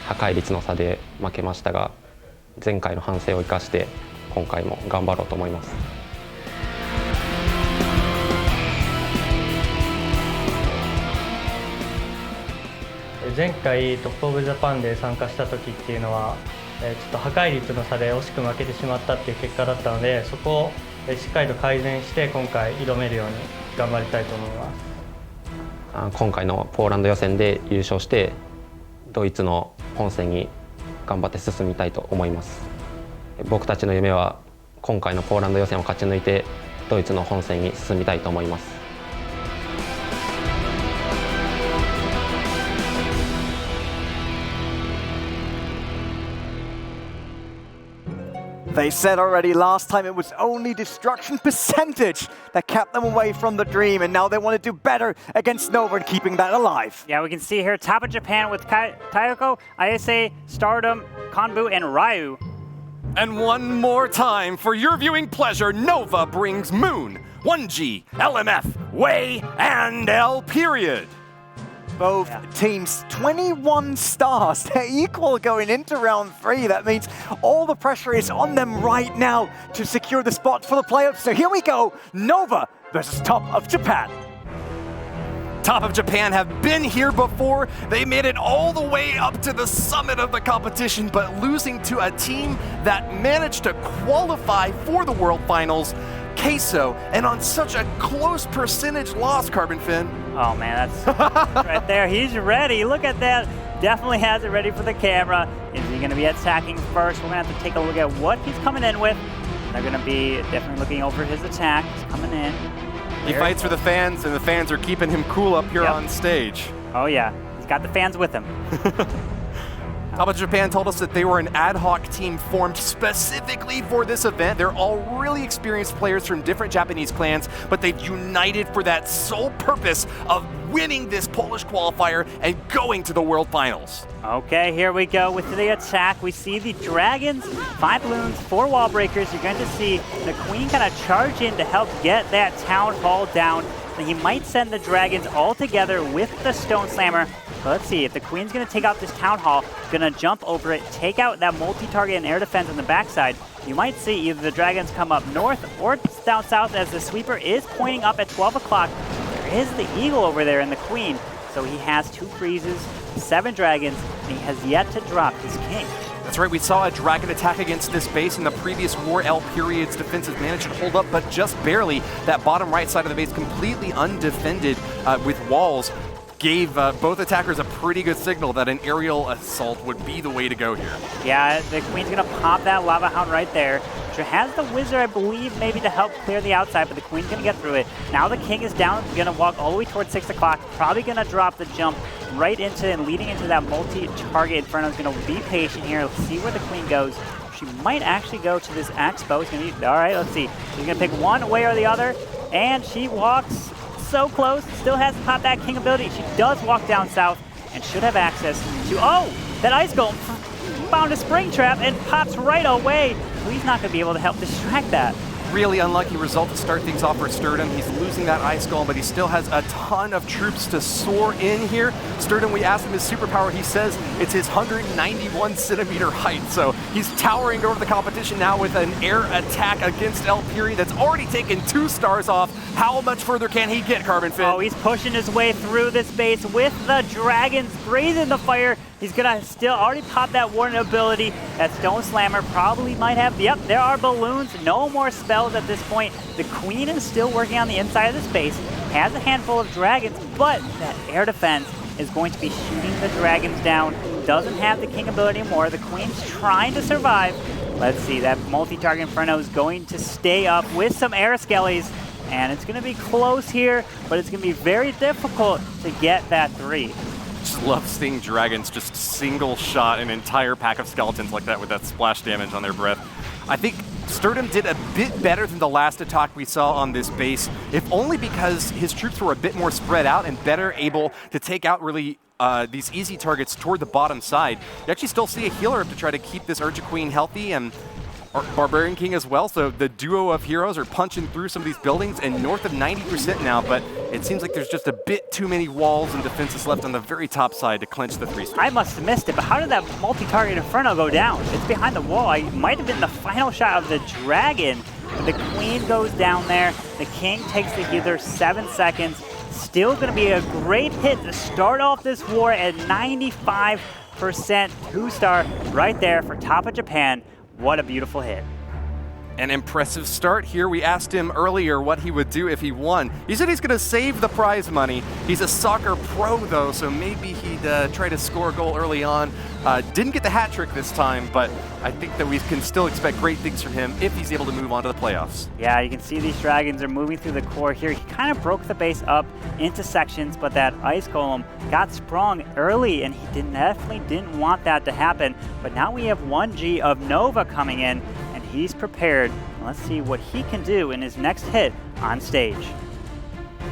破壊率の差で負けましたが、前回の反省を生かして今回も頑張ろうと思います。前回トップオブジャパンで参加した時っていうのは、ちょっと破壊率の差で惜しく負けてしまったっていう結果だったので、そこをしっかりと改善して今回挑めるように頑張りたいと思います。今回のポーランド予選で優勝してドイツの本戦に頑張って進みたいと思います。僕たちの夢は今回のポーランド予選を勝ち抜いてドイツの本戦に進みたいと思います。They said already last time it was only destruction percentage that kept them away from the dream, and now they want to do better against Nova and keeping that alive. Yeah, we can see here top of Japan with Tayoko, Ayase, Stardom, Konbu, and Ryu. And one more time, for your viewing pleasure, Nova brings Moon, 1G, LMF, Wei, and L Period. Both teams 21 stars. They're equal going into round 3. That means all the pressure is on them right now to secure the spot for the playoffs. So here we go, Nova versus top of Japan. Top of Japan have been here before. They made it all the way up to the summit of the competition, but losing to a team that managed to qualify for the World Finals, Queso, and on such a close percentage loss, CarbonFin. Oh man, that's right there. He's ready. Look at that. Definitely has it ready for the camera. Is he going to be attacking first? We're going to have to take a look at what he's coming in with. They're going to be definitely looking over his attack. He's coming in. He fights for the fans, and the fans are keeping him cool up here on stage. Oh yeah, he's got the fans with him. Top of Japan told us that they were an ad hoc team formed specifically for this event. They're all really experienced players from different Japanese clans, but they've united for that sole purpose of winning this Polish qualifier and going to the World Finals. Okay, here we go with the attack. We see the Dragons, 5 balloons, 4 wall breakers. You're going to see the Queen kind of charge in to help get that Town Hall down. And he might send the Dragons all together with the Stone Slammer. But let's see, if the Queen's going to take out this Town Hall, going to jump over it, take out that multi-target and air defense on the backside, you might see either the Dragons come up north or down south as the Sweeper is pointing up at 12 o'clock. There is the Eagle over there in the Queen. So he has 2 freezes, 7 Dragons, and he has yet to drop his King. That's right, we saw a Dragon attack against this base in the previous war. L Period's defenses managed to hold up, but just barely. That bottom right side of the base completely undefended with walls. Gave both attackers a pretty good signal that an aerial assault would be the way to go here. Yeah, the Queen's going to pop that Lava Hound right there. She has the Wizard, I believe, maybe to help clear the outside, but the Queen's going to get through it. Now the King is down, going to walk all the way towards 6 o'clock, probably going to drop the jump right into and leading into that multi-target. Inferno's going to be patient here. Let's see where the Queen goes. She might actually go to this Expo. It's going to be, all right, let's see. She's going to pick one way or the other, and she walks so close, still hasn't popped that King ability. She does walk down south and should have access to, oh, that Ice Golem found a spring trap and pops right away. He's not going to be able to help distract that. really unlucky result to start things off for Sturdom. He's losing that Ice Golem, but he still has a ton of troops to soar in here. Sturdom, we asked him his superpower. He says it's his 191 centimeter height. So he's towering over the competition now with an air attack against El Piri that's already taken 2 stars off. How much further can he get, CarbonFin? Oh, he's pushing his way through this base with the dragons breathing the fire. He's gonna still already pop that warning ability. That Stone Slammer probably might have, yep, there are balloons, no more spells at this point. The Queen is still working on the inside of this base, has a handful of dragons, but that air defense is going to be shooting the dragons down. Doesn't have the King ability anymore. The Queen's trying to survive. Let's see, that multi-target Inferno is going to stay up with some air skellies, and it's gonna be close here, but it's gonna be very difficult to get that 3. Just love seeing dragons just single shot an entire pack of skeletons like that with that splash damage on their breath. I think Sturdom did a bit better than the last attack we saw on this base, if only because his troops were a bit more spread out and better able to take out really these easy targets toward the bottom side. You actually still see a healer up to try to keep this Archer Queen healthy, and Barbarian King as well, so the duo of heroes are punching through some of these buildings and north of 90% now, but it seems like there's just a bit too many walls and defenses left on the very top side to clinch the 3-star. I must have missed it, but how did that multi-target Inferno go down? It's behind the wall. It might have been the final shot of the dragon. The Queen goes down there. The King takes the healer, 7 seconds. Still gonna be a great hit to start off this war at 95%. 2-star right there for top of Japan. What a beautiful hit. An impressive start here. We asked him earlier what he would do if he won. He said he's going to save the prize money. He's a soccer pro, though, so maybe he'd try to score a goal early on. Didn't get the hat trick this time, but I think that we can still expect great things from him if he's able to move on to the playoffs. Yeah, you can see these dragons are moving through the core here. He kind of broke the base up into sections, but that Ice Golem got sprung early, and he definitely didn't want that to happen. But now we have 1G of Nova coming in, and he's prepared. Let's see what he can do in his next hit on stage.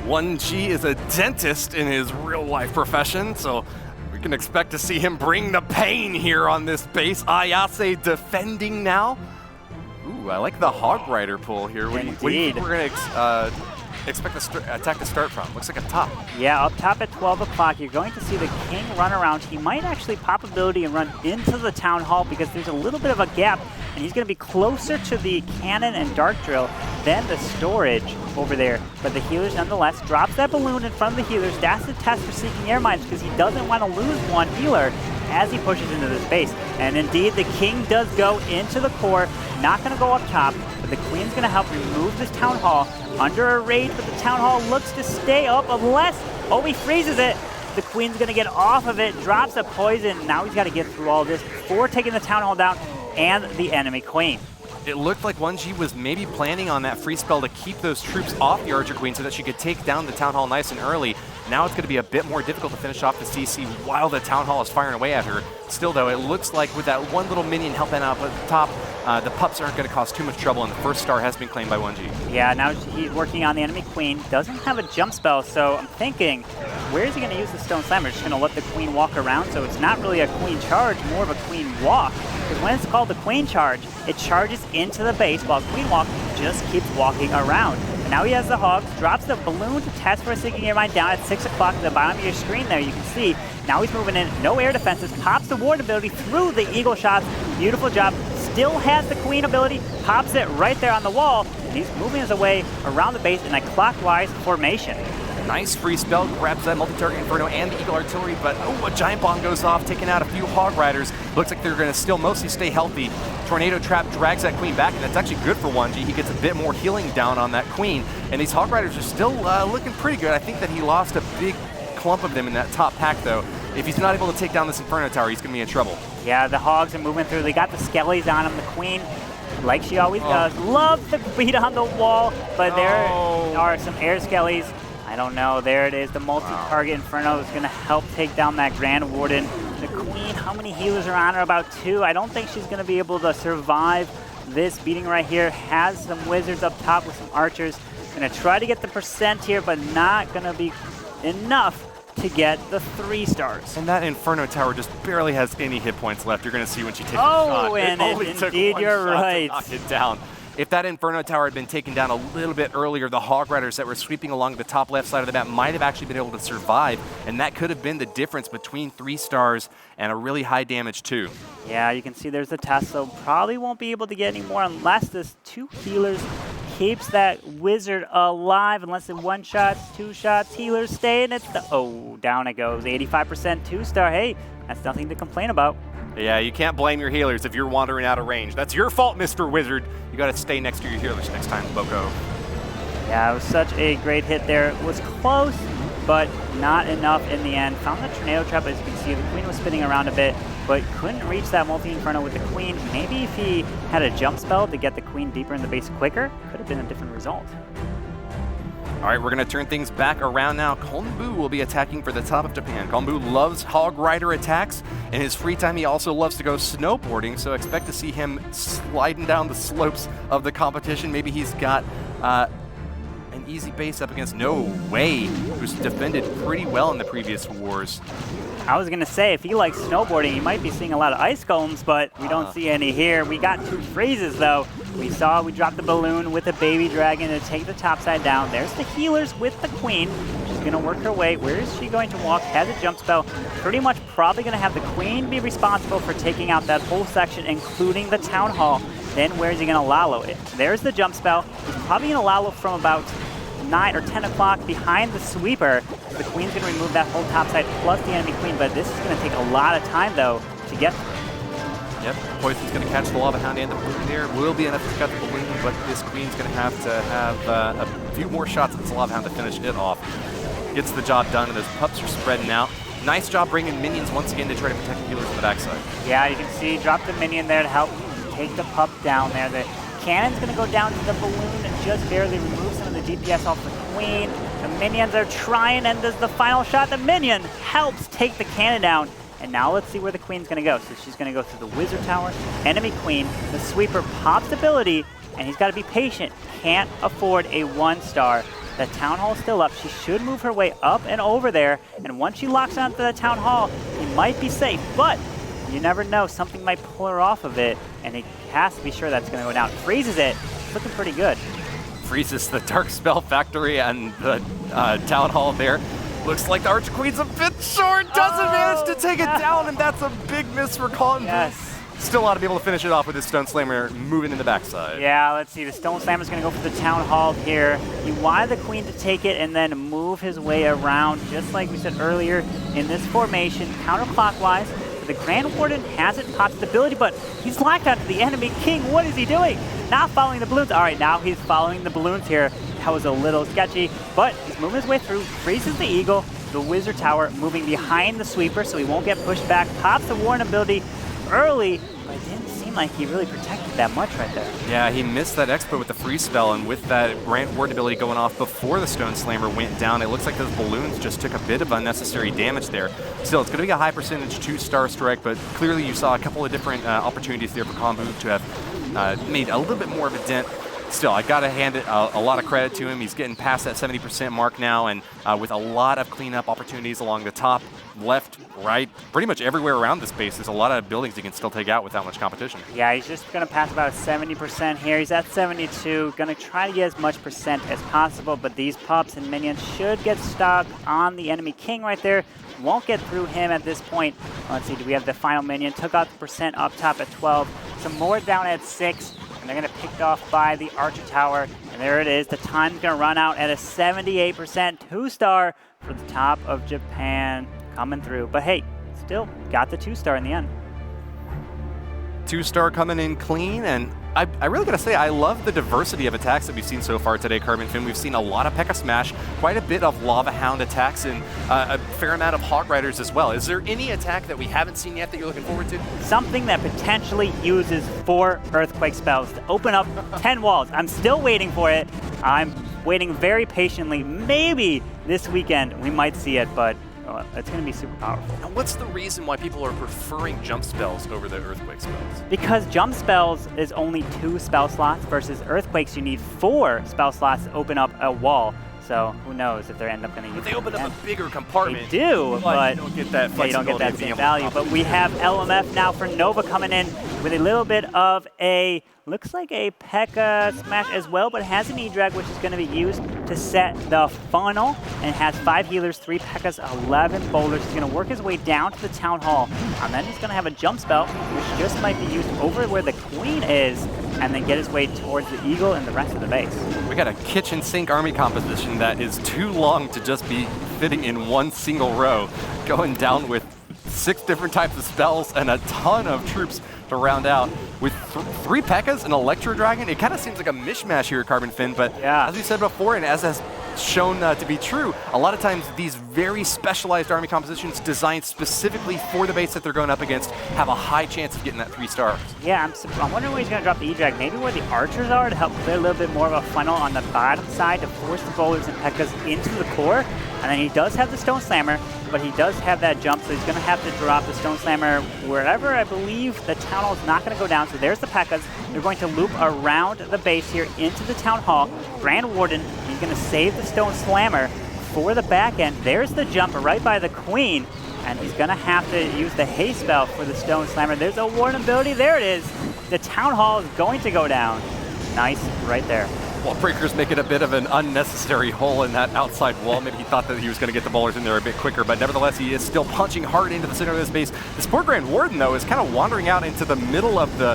1G is a dentist in his real-life profession, so we can expect to see him bring the pain here on this base. Ayase defending now. Ooh, I like the Hog Rider pull here. What do you think we're going to expect the attack to start from? Looks like a top. Yeah, up top at 12 o'clock, you're going to see the King run around. He might actually pop ability and run into the Town Hall because there's a little bit of a gap, and he's going to be closer to the Cannon and Dark Drill than the storage over there. But the healers nonetheless drops that balloon in front of the healers. That's the test for Seeking Air Mines because he doesn't want to lose one healer as he pushes into this base. And indeed, the King does go into the core, not going to go up top, but the Queen's going to help remove this Town Hall. Under a raid, but the Town Hall looks to stay up unless, oh, he freezes it. The Queen's going to get off of it, drops a poison. Now he's got to get through all this before taking the Town Hall down and the enemy Queen. It looked like 1G was maybe planning on that free spell to keep those troops off the Archer Queen so that she could take down the Town Hall nice and early. Now it's going to be a bit more difficult to finish off the CC while the Town Hall is firing away at her. Still, though, it looks like with that one little minion helping out at the top, the pups aren't going to cause too much trouble, and the first star has been claimed by 1G. Yeah, now he's working on the enemy Queen. Doesn't have a jump spell, so I'm thinking, where is he going to use the Stone Slammer? Just going to let the Queen walk around, so it's not really a Queen charge, more of a Queen walk. Because when it's called the Queen charge, it charges into the base, while Queen walk just keeps walking around. And now he has the Hogs, drops the balloon to test for a Seeking Air Mine down at 6 o'clock at the bottom of your screen there. You can see, now he's moving in, no air defenses, pops the ward ability through the Eagle shots. Beautiful job. Still has the Queen ability, pops it right there on the wall, and he's moving his way around the base in a clockwise formation. Nice free spell, grabs that multi-target Inferno and the Eagle Artillery, but oh, a Giant Bomb goes off, taking out a few Hog Riders. Looks like they're going to still mostly stay healthy. Tornado Trap drags that Queen back, and that's actually good for 1G. He gets a bit more healing down on that Queen, and these Hog Riders are still looking pretty good. I think that he lost a big clump of them in that top pack, though. If he's not able to take down this Inferno Tower, he's going to be in trouble. Yeah, the Hogs are moving through. They got the Skellies on him. The Queen, like she always does, loves to beat on the wall, but there are some air Skellies. I don't know. There it is. The multi-target Inferno is going to help take down that Grand Warden. The Queen, how many healers are on her? About 2. I don't think she's going to be able to survive this beating right here. Has some wizards up top with some archers. Going to try to get the percent here, but not going to be enough to get the 3 stars. And that Inferno Tower just barely has any hit points left. You're going to see when she takes a shot. Oh, and indeed, you're right. Knock it down. if that Inferno Tower had been taken down a little bit earlier, the Hog Riders that were sweeping along the top left side of the map might have actually been able to survive, and that could have been the difference between 3 stars and a really high damage 2. Yeah, you can see there's the test, so probably won't be able to get any more unless this 2 healers keeps that Wizard alive, unless it 1 shots, 2 shots, healers stay, and it's the, oh, down it goes, 85% 2-star. Hey, that's nothing to complain about. Yeah, you can't blame your healers if you're wandering out of range. That's your fault, Mr. Wizard. You got to stay next to your healers next time, Boko. Yeah, it was such a great hit there. It was close, but not enough in the end. Found the tornado trap, as you can see. The Queen was spinning around a bit, but couldn't reach that multi-inferno with the Queen. Maybe if he had a jump spell to get the Queen deeper in the base quicker, could have been a different result. All right, we're going to turn things back around now. Konbu will be attacking for the top of Japan. Konbu loves Hog Rider attacks. In his free time, he also loves to go snowboarding, so expect to see him sliding down the slopes of the competition. Maybe he's got an easy base up against No Way, who's defended pretty well in the previous wars. I was going to say, if he likes snowboarding, you might be seeing a lot of ice combs, but we don't see any here. We got 2 freezes, though. We dropped the balloon with the baby dragon to take the top side down. There's the healers with the Queen. She's going to work her way. Where is she going to walk? Has a jump spell. Pretty much probably going to have the Queen be responsible for taking out that whole section, including the Town Hall. Then where is he going to Lalo it? There's the jump spell. He's probably going to Lalo from about 9 or 10 o'clock behind the sweeper. The Queen's going to remove that whole top side plus the enemy Queen, but this is going to take a lot of time, though, to get through. Yep, Poison's going to catch the Lava Hound and the balloon there. Will be enough to cut the balloon, but this Queen's going to have a few more shots at this Lava Hound to finish it off. Gets the job done, and those pups are spreading out. Nice job bringing minions once again to try to protect the healers on the backside. Yeah, you can see, drop the minion there to help take the pup down there. The cannon's going to go down to the balloon and just barely remove some of the DPS off the Queen. The minions are trying, and does the final shot. The minion helps take the cannon down. And now let's see where the Queen's going to go. So she's going to go through the Wizard Tower, enemy Queen. The sweeper pops ability, and he's got to be patient. Can't afford a 1-star. The Town Hall's still up. She should move her way up and over there. And once she locks onto the Town Hall, he might be safe. But you never know. Something might pull her off of it, and he has to be sure that's going to go down. Freezes it. It's looking pretty good. Freezes the Dark Spell Factory and the Town Hall there. Looks like the Archqueen's a bit short, doesn't manage to take it down, and that's a big miss for Konbu. Yes. Still ought to be able to finish it off with his Stone Slammer moving in the backside. Yeah, let's see. The Stone Slammer's going to go for the Town Hall here. He wanted the Queen to take it and then move his way around, just like we said earlier in this formation, counterclockwise. The Grand Warden hasn't popped his ability, but he's locked onto the enemy King. What is he doing? Not following the balloons. All right, now he's following the balloons here. That was a little sketchy, but he's moving his way through, freezes the Eagle, the Wizard Tower, moving behind the sweeper so he won't get pushed back, pops the Warden ability early, but it didn't seem like he really protected that much right there. Yeah, he missed that expo with the freeze spell, and with that Grant Warden ability going off before the Stone Slammer went down, it looks like those balloons just took a bit of unnecessary damage there. Still, it's going to be a high percentage 2-star strike, but clearly you saw a couple of different opportunities there for Konbu to have made a little bit more of a dent. Still, I got to hand it a lot of credit to him. He's getting past that 70% mark now, and with a lot of cleanup opportunities along the top, left, right, pretty much everywhere around this base. There's a lot of buildings he can still take out without much competition. Yeah, he's just going to pass about 70% here. He's at 72, going to try to get as much percent as possible, but these pups and minions should get stuck on the enemy King right there. Won't get through him at this point. Let's see, do we have the final minion? Took out the percent up top at 12. Some more down at 6. And they're going to pick off by the Archer Tower. And there it is. The time's going to run out at a 78%, 2-star for the top of Japan coming through. But hey, still got the 2-star in the end. 2-star coming in clean, and I really got to say, I love the diversity of attacks that we've seen so far today, CarbonFin. We've seen a lot of P.E.K.K.A. Smash, quite a bit of Lava Hound attacks, and a fair amount of Hog Riders as well. Is there any attack that we haven't seen yet that you're looking forward to? Something that potentially uses 4 Earthquake spells to open up 10 walls. I'm still waiting for it. I'm waiting very patiently. Maybe this weekend we might see it, but it's going to be super powerful. Now, what's the reason why people are preferring jump spells over the Earthquake spells? Because jump spells is only 2 spell slots versus Earthquakes you need 4 spell slots to open up a wall. So who knows if they end up going to use it. But they open up a bigger compartment. They do, but you don't get that yeah, you don't get that flexibility same value. But we have LMF now for Nova coming in with a little bit of a, looks like a P.E.K.K.A smash as well, but has an E-Drag, which is going to be used to set the funnel, and has 5 healers, 3 P.E.K.K.As, 11 bowlers. He's going to work his way down to the Town Hall, and then he's going to have a jump spell, which just might be used over where the Queen is, and then get his way towards the Eagle and the rest of the base. We got a kitchen sink army composition that is too long to just be fitting in one single row, going down with 6 different types of spells and a ton of troops to round out. With 3 P.E.K.K.As, an Electro Dragon, it kind of seems like a mishmash here at CarbonFin, but yeah, as we said before, and as has shown to be true, a lot of times these very specialized army compositions designed specifically for the base that they're going up against have a high chance of getting that 3 stars. Yeah, I'm wondering where he's going to drop the E-Drag. Maybe where the archers are to help clear a little bit more of a funnel on the bottom side to force the bowlers and P.E.K.K.As into the core. And then he does have the Stone Slammer, but he does have that jump, so he's going to have to drop the Stone Slammer wherever I believe the Town Hall is not going to go down. So there's the P.E.K.K.As. They're going to loop around the base here into the Town Hall. Grand Warden, he's going to save the Stone Slammer for the back end. There's the jump right by the Queen, and he's going to have to use the haste spell for the Stone Slammer. There's a Warden ability. There it is. The Town Hall is going to go down. Nice right there. Well, Breaker's making a bit of an unnecessary hole in that outside wall. Maybe he thought that he was going to get the bowlers in there a bit quicker, but nevertheless, he is still punching hard into the center of this base. This poor Grand Warden, though, is kind of wandering out into the middle of the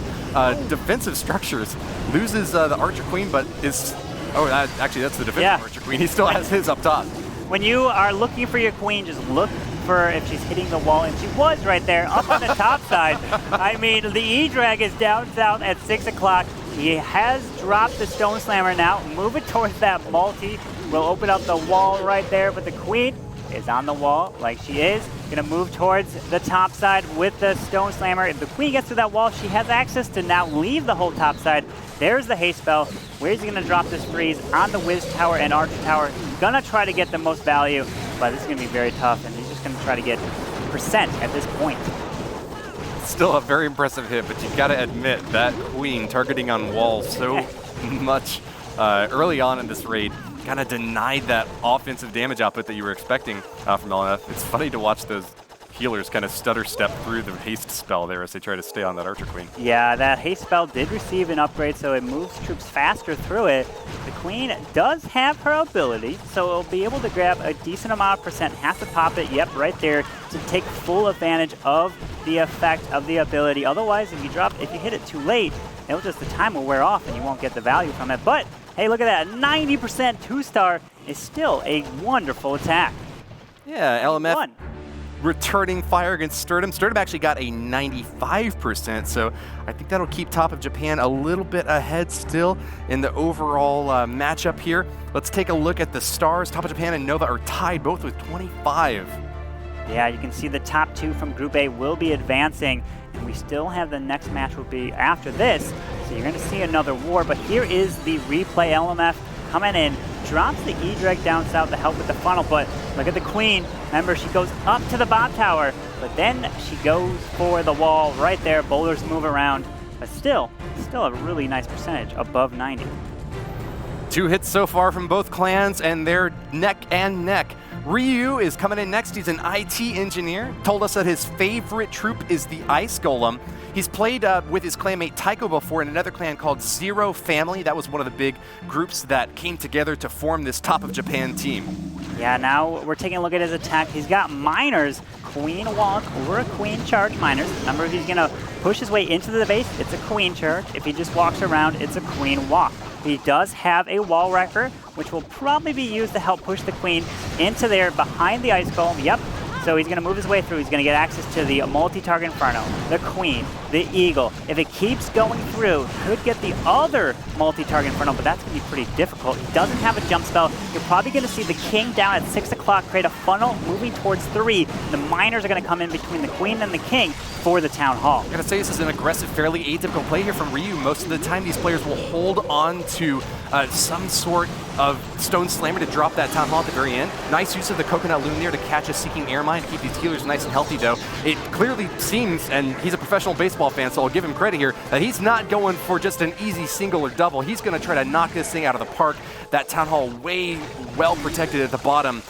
defensive structures. Loses the Archer Queen, but is... Oh, actually, that's the defensive Archer Queen. He still has his up top. When you are looking for your Queen, just look for if she's hitting the wall, and she was right there, up on the top side. I mean, the E-Drag is down south at 6 o'clock. He has dropped the Stone Slammer now. Move it towards that multi. We'll open up the wall right there, but the Queen is on the wall like she is. Gonna move towards the top side with the Stone Slammer. If the Queen gets to that wall, she has access to now leave the whole top side. There's the haste spell. Where's he gonna drop this freeze on the Wiz Tower and Archer Tower? Gonna try to get the most value, but this is gonna be very tough, and he's just gonna try to get percent at this point. Still a very impressive hit, but you've got to admit that Queen targeting on walls so much early on in this raid kind of denied that offensive damage output that you were expecting from LMF. It's funny to watch those healers kind of stutter step through the haste spell there as they try to stay on that Archer Queen. Yeah, that haste spell did receive an upgrade, so it moves troops faster through it. The Queen does have her ability, so it'll be able to grab a decent amount of percent, has to pop it, yep, right there, to take full advantage of the effect of the ability. Otherwise, if you hit it too late, the time will wear off and you won't get the value from it. But hey, look at that, 90% 2-star is still a wonderful attack. Yeah, LMF returning fire against Sturdom. Sturdom actually got a 95%, so I think that'll keep top of Japan a little bit ahead still in the overall matchup here. Let's take a look at the stars. Top of Japan and Nova are tied both with 25. Yeah, you can see the top 2 from Group A will be advancing, and we still have the next match will be after this, so you're going to see another war. But here is the replay. LMF coming in, drops the E-Drag down south to help with the funnel, but look at the Queen. Remember, she goes up to the bot tower, but then she goes for the wall right there. Bowlers move around, but still a really nice percentage, above 90. 2 hits so far from both clans, and they're neck and neck. Ryu is coming in next. He's an IT engineer. Told us that his favorite troop is the Ice Golem. He's played with his clanmate Tycho before in another clan called Zero Family. That was one of the big groups that came together to form this top of Japan team. Yeah, now we're taking a look at his attack. He's got miners, Queen Walk or a Queen Charge miners. Remember, if he's going to push his way into the base, it's a Queen Charge. If he just walks around, it's a Queen Walk. He does have a Wall Wrecker, which will probably be used to help push the Queen into there behind the Ice Golem. Yep. So he's going to move his way through. He's going to get access to the multi-target Inferno, the Queen, the Eagle. If it keeps going through, could get the other multi-target Inferno, but that's going to be pretty difficult. He doesn't have a jump spell. You're probably going to see the King down at 6 o'clock, create a funnel moving towards 3. The miners are going to come in between the Queen and the King for the Town Hall. I'm going to say this is an aggressive, fairly atypical play here from Ryu. Most of the time, these players will hold on to some sort of Stone Slammer to drop that Town Hall at the very end. Nice use of the Coconut Loom there to catch a Seeking Air Mine, to keep these healers nice and healthy though. It clearly seems, and he's a professional baseball fan, so I'll give him credit here, that he's not going for just an easy single or double. He's going to try to knock this thing out of the park. That Town Hall way well protected at the bottom.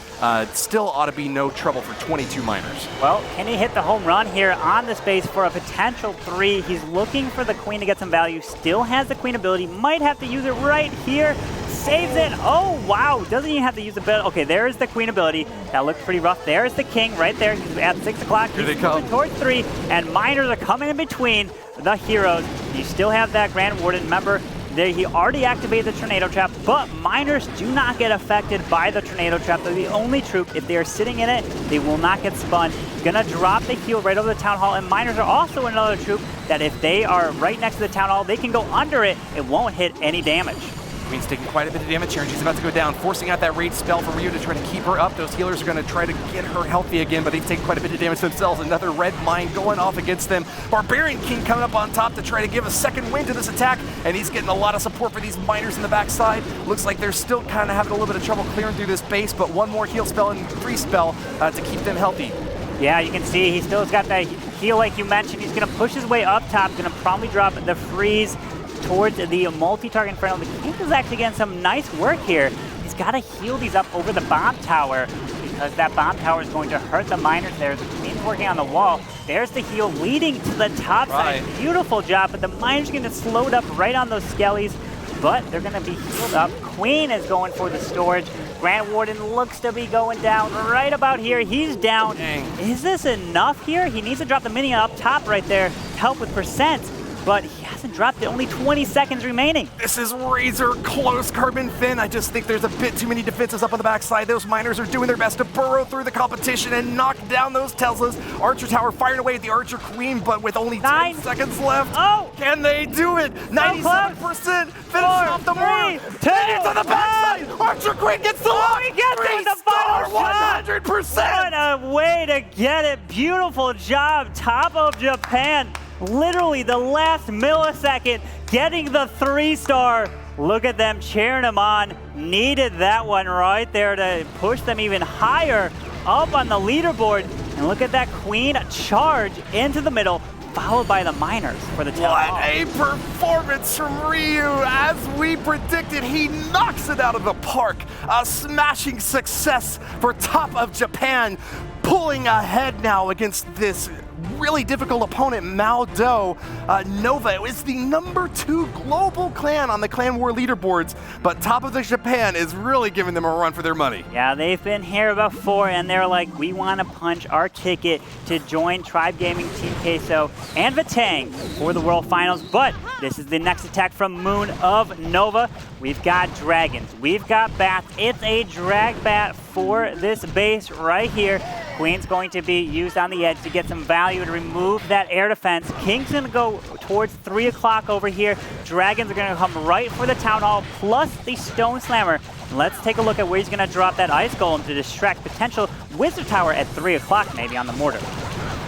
Still ought to be no trouble for 22 miners. Well, can he hit the home run here on the space for a potential 3? He's looking for the Queen to get some value. Still has the Queen ability. Might have to use it right here. Saves it. Oh, wow. Doesn't even have to use the ability. Okay, there's the Queen ability. That looked pretty rough. There's the King right there. He's at 6 o'clock. Here they He's come. moving towards 3, and miners are coming in between the heroes. You still have that Grand Warden. Remember, he already activated the Tornado Trap, but miners do not get affected by the Tornado Trap. They're the only troop. If they are sitting in it, they will not get spun. Gonna drop the heal right over the Town Hall, and miners are also another troop that if they are right next to the Town Hall, they can go under it. It won't hit any damage. Queen's taking quite a bit of damage here, and she's about to go down, forcing out that rage spell from Ryu to try to keep her up. Those healers are going to try to get her healthy again, but they've taken quite a bit of damage themselves. Another red mine going off against them. Barbarian King coming up on top to try to give a second wind to this attack, and he's getting a lot of support for these miners in the backside. Looks like they're still kind of having a little bit of trouble clearing through this base, but one more heal spell and free spell to keep them healthy. Yeah, you can see he still has got that heal like you mentioned. He's going to push his way up top, going to probably drop the freeze towards the multi-target Inferno. The King is actually getting some nice work here. He's got to heal these up over the bomb tower because that bomb tower is going to hurt the miners there. The Queen's working on the wall. There's the heal leading to the top side. Beautiful job, but the miners are going to slowed up right on those skellies, but they're going to be healed up. Queen is going for the storage. Grand Warden looks to be going down right about here. He's down. Dang. Is this enough here? He needs to drop the minion up top right there to help with percent, but he hasn't dropped it. Only 20 seconds remaining. This is razor close, CarbonFin. I just think there's a bit too many defenses up on the backside. Those miners are doing their best to burrow through the competition and knock down those Teslas. Archer Tower firing away at the Archer Queen, but with only 10 seconds left. Oh! Can they do it? 97%. Finish off the mark. 3, 2, It's on the backside. Archer Queen gets the lock. He gets it with the final shot. 100%. What a way to get it. Beautiful job. Top of Japan. Literally the last millisecond getting the 3-star. Look at them cheering him on. Needed that one right there to push them even higher up on the leaderboard. And look at that Queen charge into the middle, followed by the miners for the Town Hall. What a performance from Ryu. As we predicted, he knocks it out of the park. A smashing success for Top of Japan, pulling ahead now against this really difficult opponent, Maldo. Nova is the #2 global clan on the Clan War leaderboards, but Top of the Japan is really giving them a run for their money. Yeah, they've been here before, and they're like, we want to punch our ticket to join Tribe Gaming, Team Queso, and Vatang for the World Finals. But this is the next attack from Moon of Nova. We've got dragons, we've got bats. It's a drag bat for this base right here. Queen's going to be used on the edge to get some value to remove that air defense. King's going to go towards 3 o'clock over here. Dragons are going to come right for the Town Hall, plus the Stone Slammer. Let's take a look at where he's going to drop that Ice Golem to distract potential Wizard Tower at 3 o'clock, maybe on the mortar.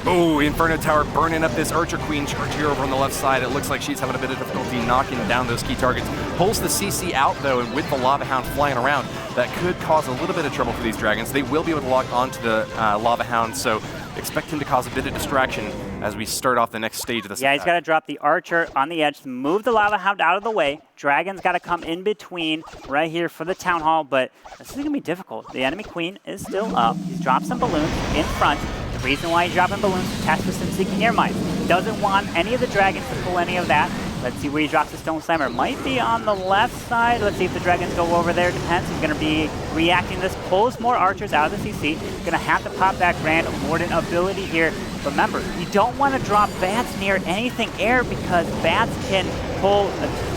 Oh, Inferno Tower burning up this Archer Queen charge here over on the left side. It looks like she's having a bit of difficulty knocking down those key targets. Pulls the CC out, though, and with the Lava Hound flying around, that could cause a little bit of trouble for these dragons. They will be able to lock onto the Lava Hound, so expect him to cause a bit of distraction as we start off the next stage of this. Yeah, he's got to drop the Archer on the edge to move the Lava Hound out of the way. Dragon's got to come in between right here for the Town Hall, but this is going to be difficult. The enemy Queen is still up. He's dropped some balloons in front. The reason why he's dropping balloons is test with some Seeking Air Mines. Doesn't want any of the dragons to pull any of that. Let's see where he drops the Stone Slammer. Might be on the left side. Let's see if the dragons go over there. Depends. He's going to be reacting to this. Pulls more archers out of the CC. Going to have to pop that Grand Warden ability here. Remember, you don't want to drop bats near anything air because bats can pull,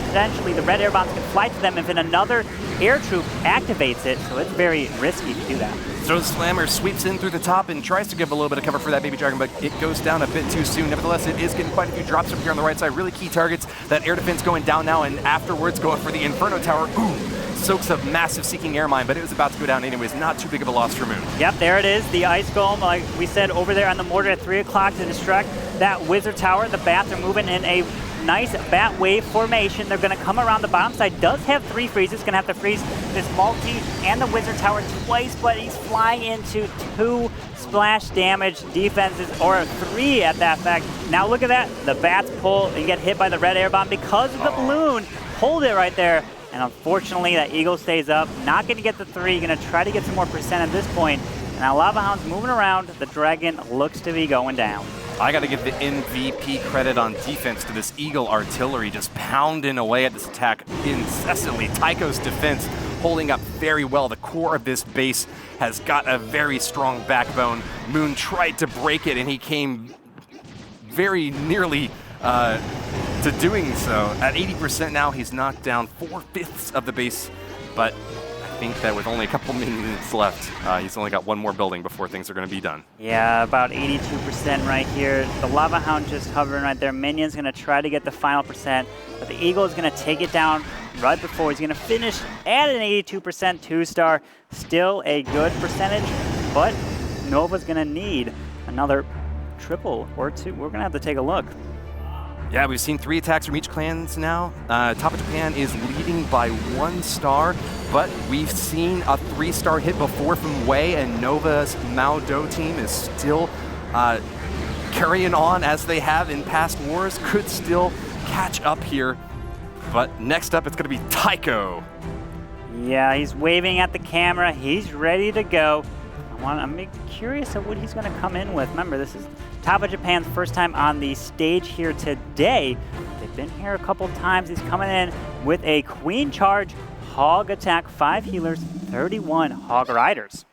potentially the red air bombs can fly to them if another air troop activates it. So it's very risky to do that. Stone Slammer sweeps in through the top and tries to give a little bit of cover for that baby dragon, but it goes down a bit too soon. Nevertheless, it is getting quite a few drops up here on the right side. Really key targets. That air defense going down now, and afterwards going for the Inferno Tower. Ooh, soaks a massive Seeking Air Mine, but it was about to go down anyways. Not too big of a loss for Moon. Yep, there it is. The Ice Golem, like we said, over there on the mortar at 3 o'clock to distract that Wizard Tower. The bats are moving in a nice bat wave formation. They're going to come around the bottom side. Does have 3 freezes. Going to have to freeze this multi and the wizard tower twice, but he's flying into 2 splash damage defenses, or 3 at that fact. Now look at that. The bats pull and get hit by the red air bomb because of the balloon. Hold it right there. And unfortunately, that eagle stays up. Not going to get the 3. Going to try to get some more percent at this point. And now Lava Hound's moving around. The dragon looks to be going down. I got to give the MVP credit on defense to this Eagle artillery, just pounding away at this attack incessantly. Tycho's defense holding up very well. The core of this base has got a very strong backbone. Moon tried to break it, and he came very nearly to doing so. At 80% now, he's knocked down 4/5 of the base, but I think that with only a couple minutes left, he's only got 1 more building before things are going to be done. Yeah, about 82% right here. The Lava Hound just hovering right there. Minion's going to try to get the final percent, but the Eagle is going to take it down right before he's going to finish at an 82% 2-star. Still a good percentage, but Nova's going to need another triple or 2. We're going to have to take a look. Yeah, we've seen 3 attacks from each clans now. Top of Japan is leading by 1 star, but we've seen a 3-star hit before from Wei, and Nova's Maldo team is still carrying on as they have in past wars. Could still catch up here, but next up it's going to be Tycho. Yeah, he's waving at the camera. He's ready to go. I'm curious of what he's going to come in with. Remember, this is Top of Japan's first time on the stage here today. They've been here a couple times. He's coming in with a Queen Charge, Hog Attack, 5 healers, 31 Hog Riders.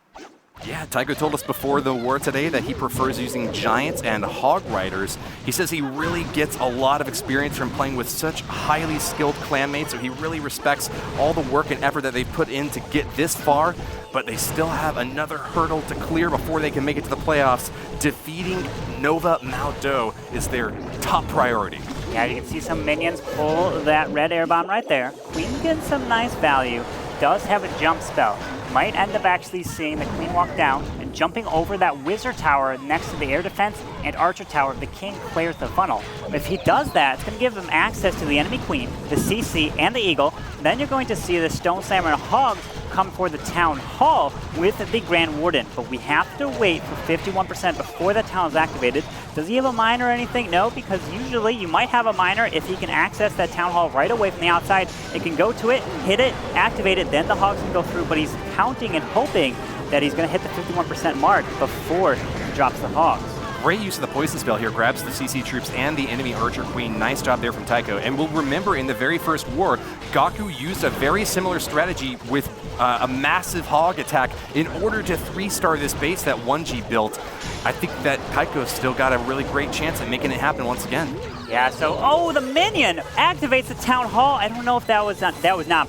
Yeah, Tycho told us before the war today that he prefers using Giants and Hog Riders. He says he really gets a lot of experience from playing with such highly skilled clanmates, so he really respects all the work and effort that they've put in to get this far, but they still have another hurdle to clear before they can make it to the playoffs. Defeating Nova Maldo is their top priority. Yeah, you can see some minions pull that red air bomb right there. Queen getting some nice value. Does have a jump spell. Might end up actually seeing the Queen walk down and jumping over that Wizard Tower next to the Air Defense and Archer Tower if the King clears the funnel. If he does that, it's going to give him access to the enemy Queen, the CC, and the Eagle. Then you're going to see the Stone Slammer and Hogs come for the Town Hall with the Grand Warden. But we have to wait for 51% before the town is activated. Does he have a miner or anything? No, because usually you might have a miner if he can access that Town Hall right away from the outside. It can go to it, hit it, activate it, then the Hogs can go through, but he's counting and hoping that he's going to hit the 51% mark before he drops the Hogs. Great use of the poison spell here, grabs the CC troops and the enemy Archer Queen. Nice job there from Tycho. And we'll remember in the very first war, Gaku used a very similar strategy with a massive hog attack in order to 3-star this base that 1G built. I think that Tycho's still got a really great chance at making it happen once again. Yeah, so, oh, the minion activates the Town Hall. I don't know if that was not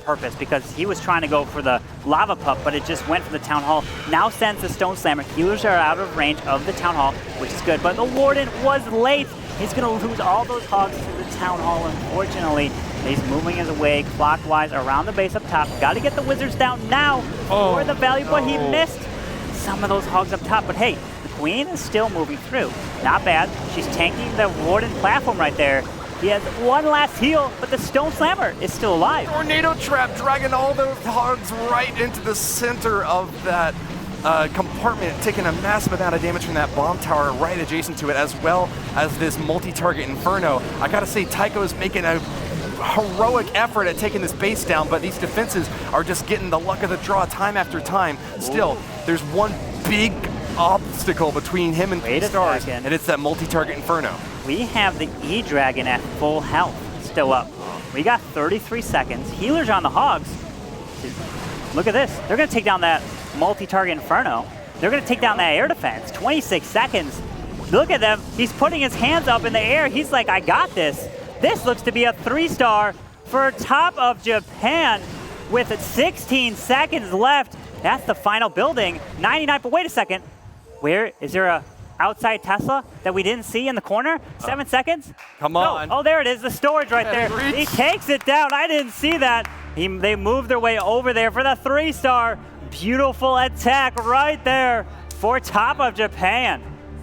on purpose because he was trying to go for the Lava Pup, but it just went for the Town Hall. Now sends the Stone Slammer. Healers are out of range of the Town Hall, which is good, but the Warden was late. He's going to lose all those Hogs to the Town Hall, unfortunately. He's moving his way clockwise around the base up top. Got to get the Wizards down now for the value, but he missed some of those Hogs up top. But hey, the Queen is still moving through. Not bad. She's tanking the Warden platform right there. He has one last heal, but the Stone Slammer is still alive. Tornado Trap dragging all those Hogs right into the center of that compartment, taking a massive amount of damage from that bomb tower right adjacent to it, as well as this multi-target Inferno. I gotta say, Tycho is making a heroic effort at taking this base down, but these defenses are just getting the luck of the draw time after time. Still, there's one big obstacle between him and 3 stars, and it's that multi-target Inferno. We have the E-Dragon at full health still up. We got 33 seconds. Healers on the Hogs. Look at this. They're going to take down that multi-target Inferno. They're going to take down that air defense. 26 seconds. Look at them. He's putting his hands up in the air. He's like, I got this. This looks to be a 3-star for Top of Japan with 16 seconds left. That's the final building. 99, but wait a second. Where is there a outside Tesla that we didn't see in the corner? 7 seconds? Come on. Oh, there it is, the storage right there. He takes it down. I didn't see that. They moved their way over there for the 3-star. Beautiful attack right there for Top of Japan.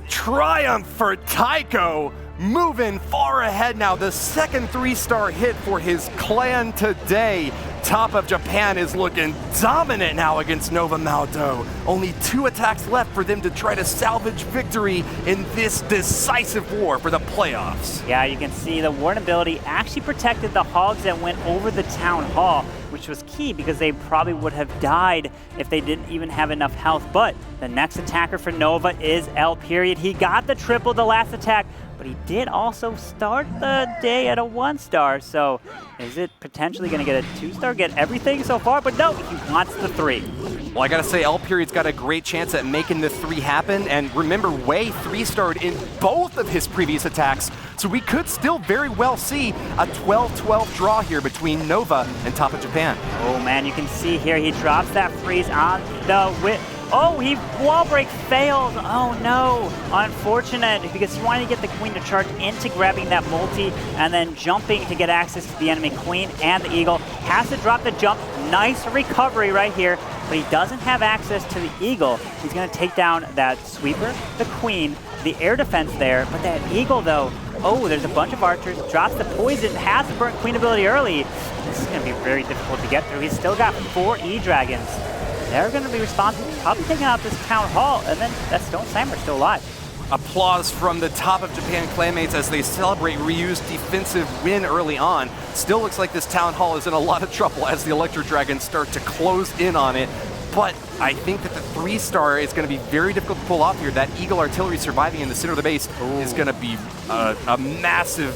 Triumph for Tycho, moving far ahead now. The second 3-star hit for his clan today. Top of Japan is looking dominant now against Nova Maldo. Only 2 attacks left for them to try to salvage victory in this decisive war for the playoffs. Yeah, you can see the Warden ability actually protected the hogs that went over the Town Hall, which was key because they probably would have died if they didn't even have enough health. But the next attacker for Nova is L Period. He got the triple the last attack, but he did also start the day at a 1-star. So is it potentially going to get a 2-star, get everything so far? But no, he wants the 3. Well, I gotta say, L Period's got a great chance at making the 3 happen. And remember, Wei 3-starred in both of his previous attacks. So we could still very well see a 12-12 draw here between Nova and Top of Japan. Oh man, you can see here he drops that freeze on the whip. Oh, he wall break failed. Oh no, unfortunate, because he wanted to get the queen to charge into grabbing that multi and then jumping to get access to the enemy queen, and the eagle has to drop the jump. Nice recovery right here, but he doesn't have access to the eagle. He's gonna take down that sweeper, the queen, the air defense there, but that eagle though, oh, there's a bunch of archers, drops the poison, has the burnt queen ability early. This is gonna be very difficult to get through. He's still got 4 E-Dragons. They're going to be responsible for probably taking out this Town Hall, and then that Stone Slammer still alive. Applause from the Top of Japan clanmates as they celebrate Ryu's defensive win early on. Still looks like this Town Hall is in a lot of trouble as the Electro Dragons start to close in on it. But I think that the 3-star is going to be very difficult to pull off here. That Eagle Artillery surviving in the center of the base is going to be a massive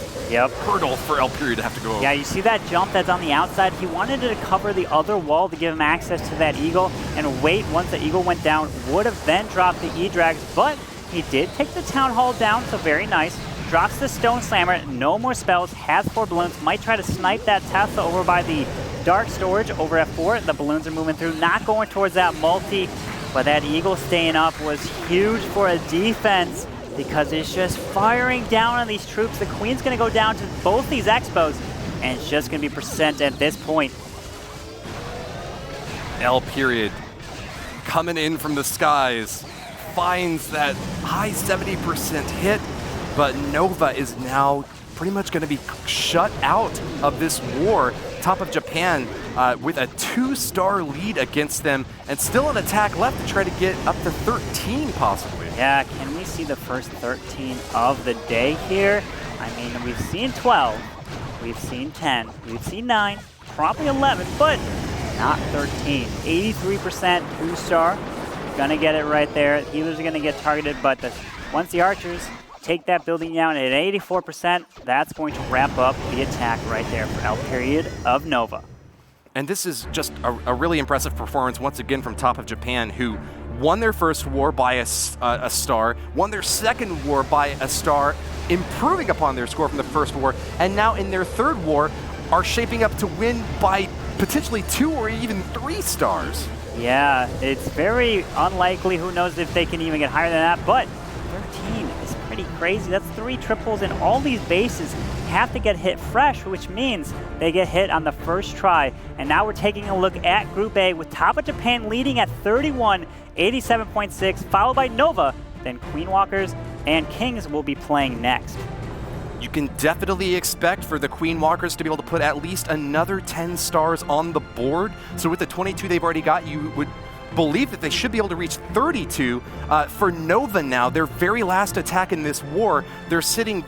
hurdle for L Period to have to go over. Yeah, you see that jump that's on the outside. He wanted to cover the other wall to give him access to that Eagle and wait once the Eagle went down. Would have then dropped the E-Drags, but he did take the Town Hall down, so very nice. Drops the Stone Slammer, no more spells, has 4 balloons, might try to snipe that Tesla over by the Dark Storage over at 4. The balloons are moving through, not going towards that multi, but that Eagle staying up was huge for a defense because it's just firing down on these troops. The Queen's gonna go down to both these Expos, and it's just gonna be percent at this point. L Period coming in from the skies, finds that high 70% hit, but Nova is now pretty much going to be shut out of this war. Top of Japan with a 2-star lead against them, and still an attack left to try to get up to 13 possibly. Yeah, can we see the first 13 of the day here? I mean, we've seen 12, we've seen 10, we've seen 9, probably 11, but not 13. 83% 2-star. Gonna get it right there. Healers are gonna get targeted, but once the archers take that building down at 84%, that's going to wrap up the attack right there for L Period of Nova. And this is just a really impressive performance once again from Top of Japan, who won their first war by a star, won their second war by a star, improving upon their score from the first war, and now in their third war are shaping up to win by potentially 2 or even 3 stars. Yeah, it's very unlikely. Who knows if they can even get higher than that, but 13 is pretty crazy. That's 3 triples, and all these bases have to get hit fresh, which means they get hit on the first try. And now we're taking a look at Group A with Top of Japan leading at 31, 87.6, followed by Nova, then Queen Walkers and Kings will be playing next. You can definitely expect for the Queen Walkers to be able to put at least another 10 stars on the board. So with the 22 they've already got, you would believe that they should be able to reach 32. For Nova now, their very last attack in this war, they're sitting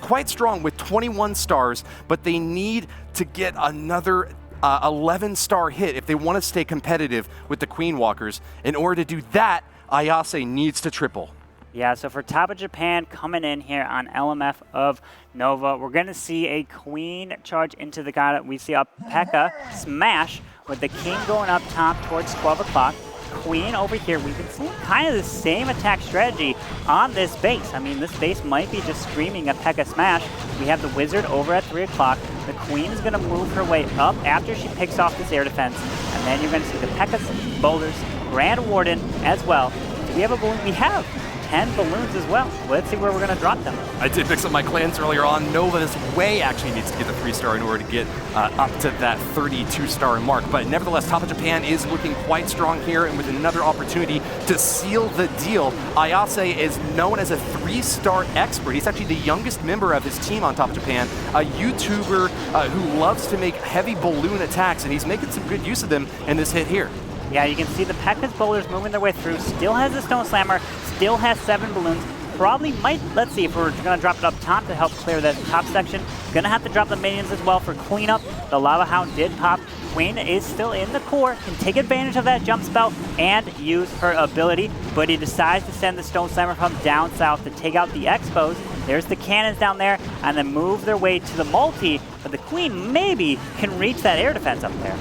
quite strong with 21 stars, but they need to get another 11-star hit if they want to stay competitive with the Queen Walkers. In order to do that, Ayase needs to triple. Yeah, so for Top of Japan coming in here on LMF of Nova, we're going to see a Queen charge into the Gata. We see a P.E.K.K.A smash with the King going up top towards 12 o'clock. Queen over here, we've been seeing kind of the same attack strategy on this base. I mean, this base might be just screaming a P.E.K.K.A smash. We have the Wizard over at 3 o'clock. The Queen is going to move her way up after she picks off this air defense. And then you're going to see the P.E.K.K.A boulders, Grand Warden as well. Do we have a balloon? We have 10 balloons as well. Let's see where we're going to drop them. I did mix up my clans earlier on. Nova this way actually needs to get the 3-star in order to get up to that 32-star mark. But nevertheless, Top of Japan is looking quite strong here, and with another opportunity to seal the deal. Ayase is known as a 3-star expert. He's actually the youngest member of his team on Top of Japan, a YouTuber who loves to make heavy balloon attacks, and he's making some good use of them in this hit here. Yeah, you can see the Pekka's bowlers moving their way through. Still has the Stone Slammer, still has 7 balloons. Probably might, let's see if we're going to drop it up top to help clear that top section. Going to have to drop the minions as well for cleanup. The Lava Hound did pop. Queen is still in the core, can take advantage of that jump spell and use her ability, but he decides to send the Stone Slammer from down south to take out the Expos. There's the cannons down there, and then move their way to the multi, but the Queen maybe can reach that air defense up there.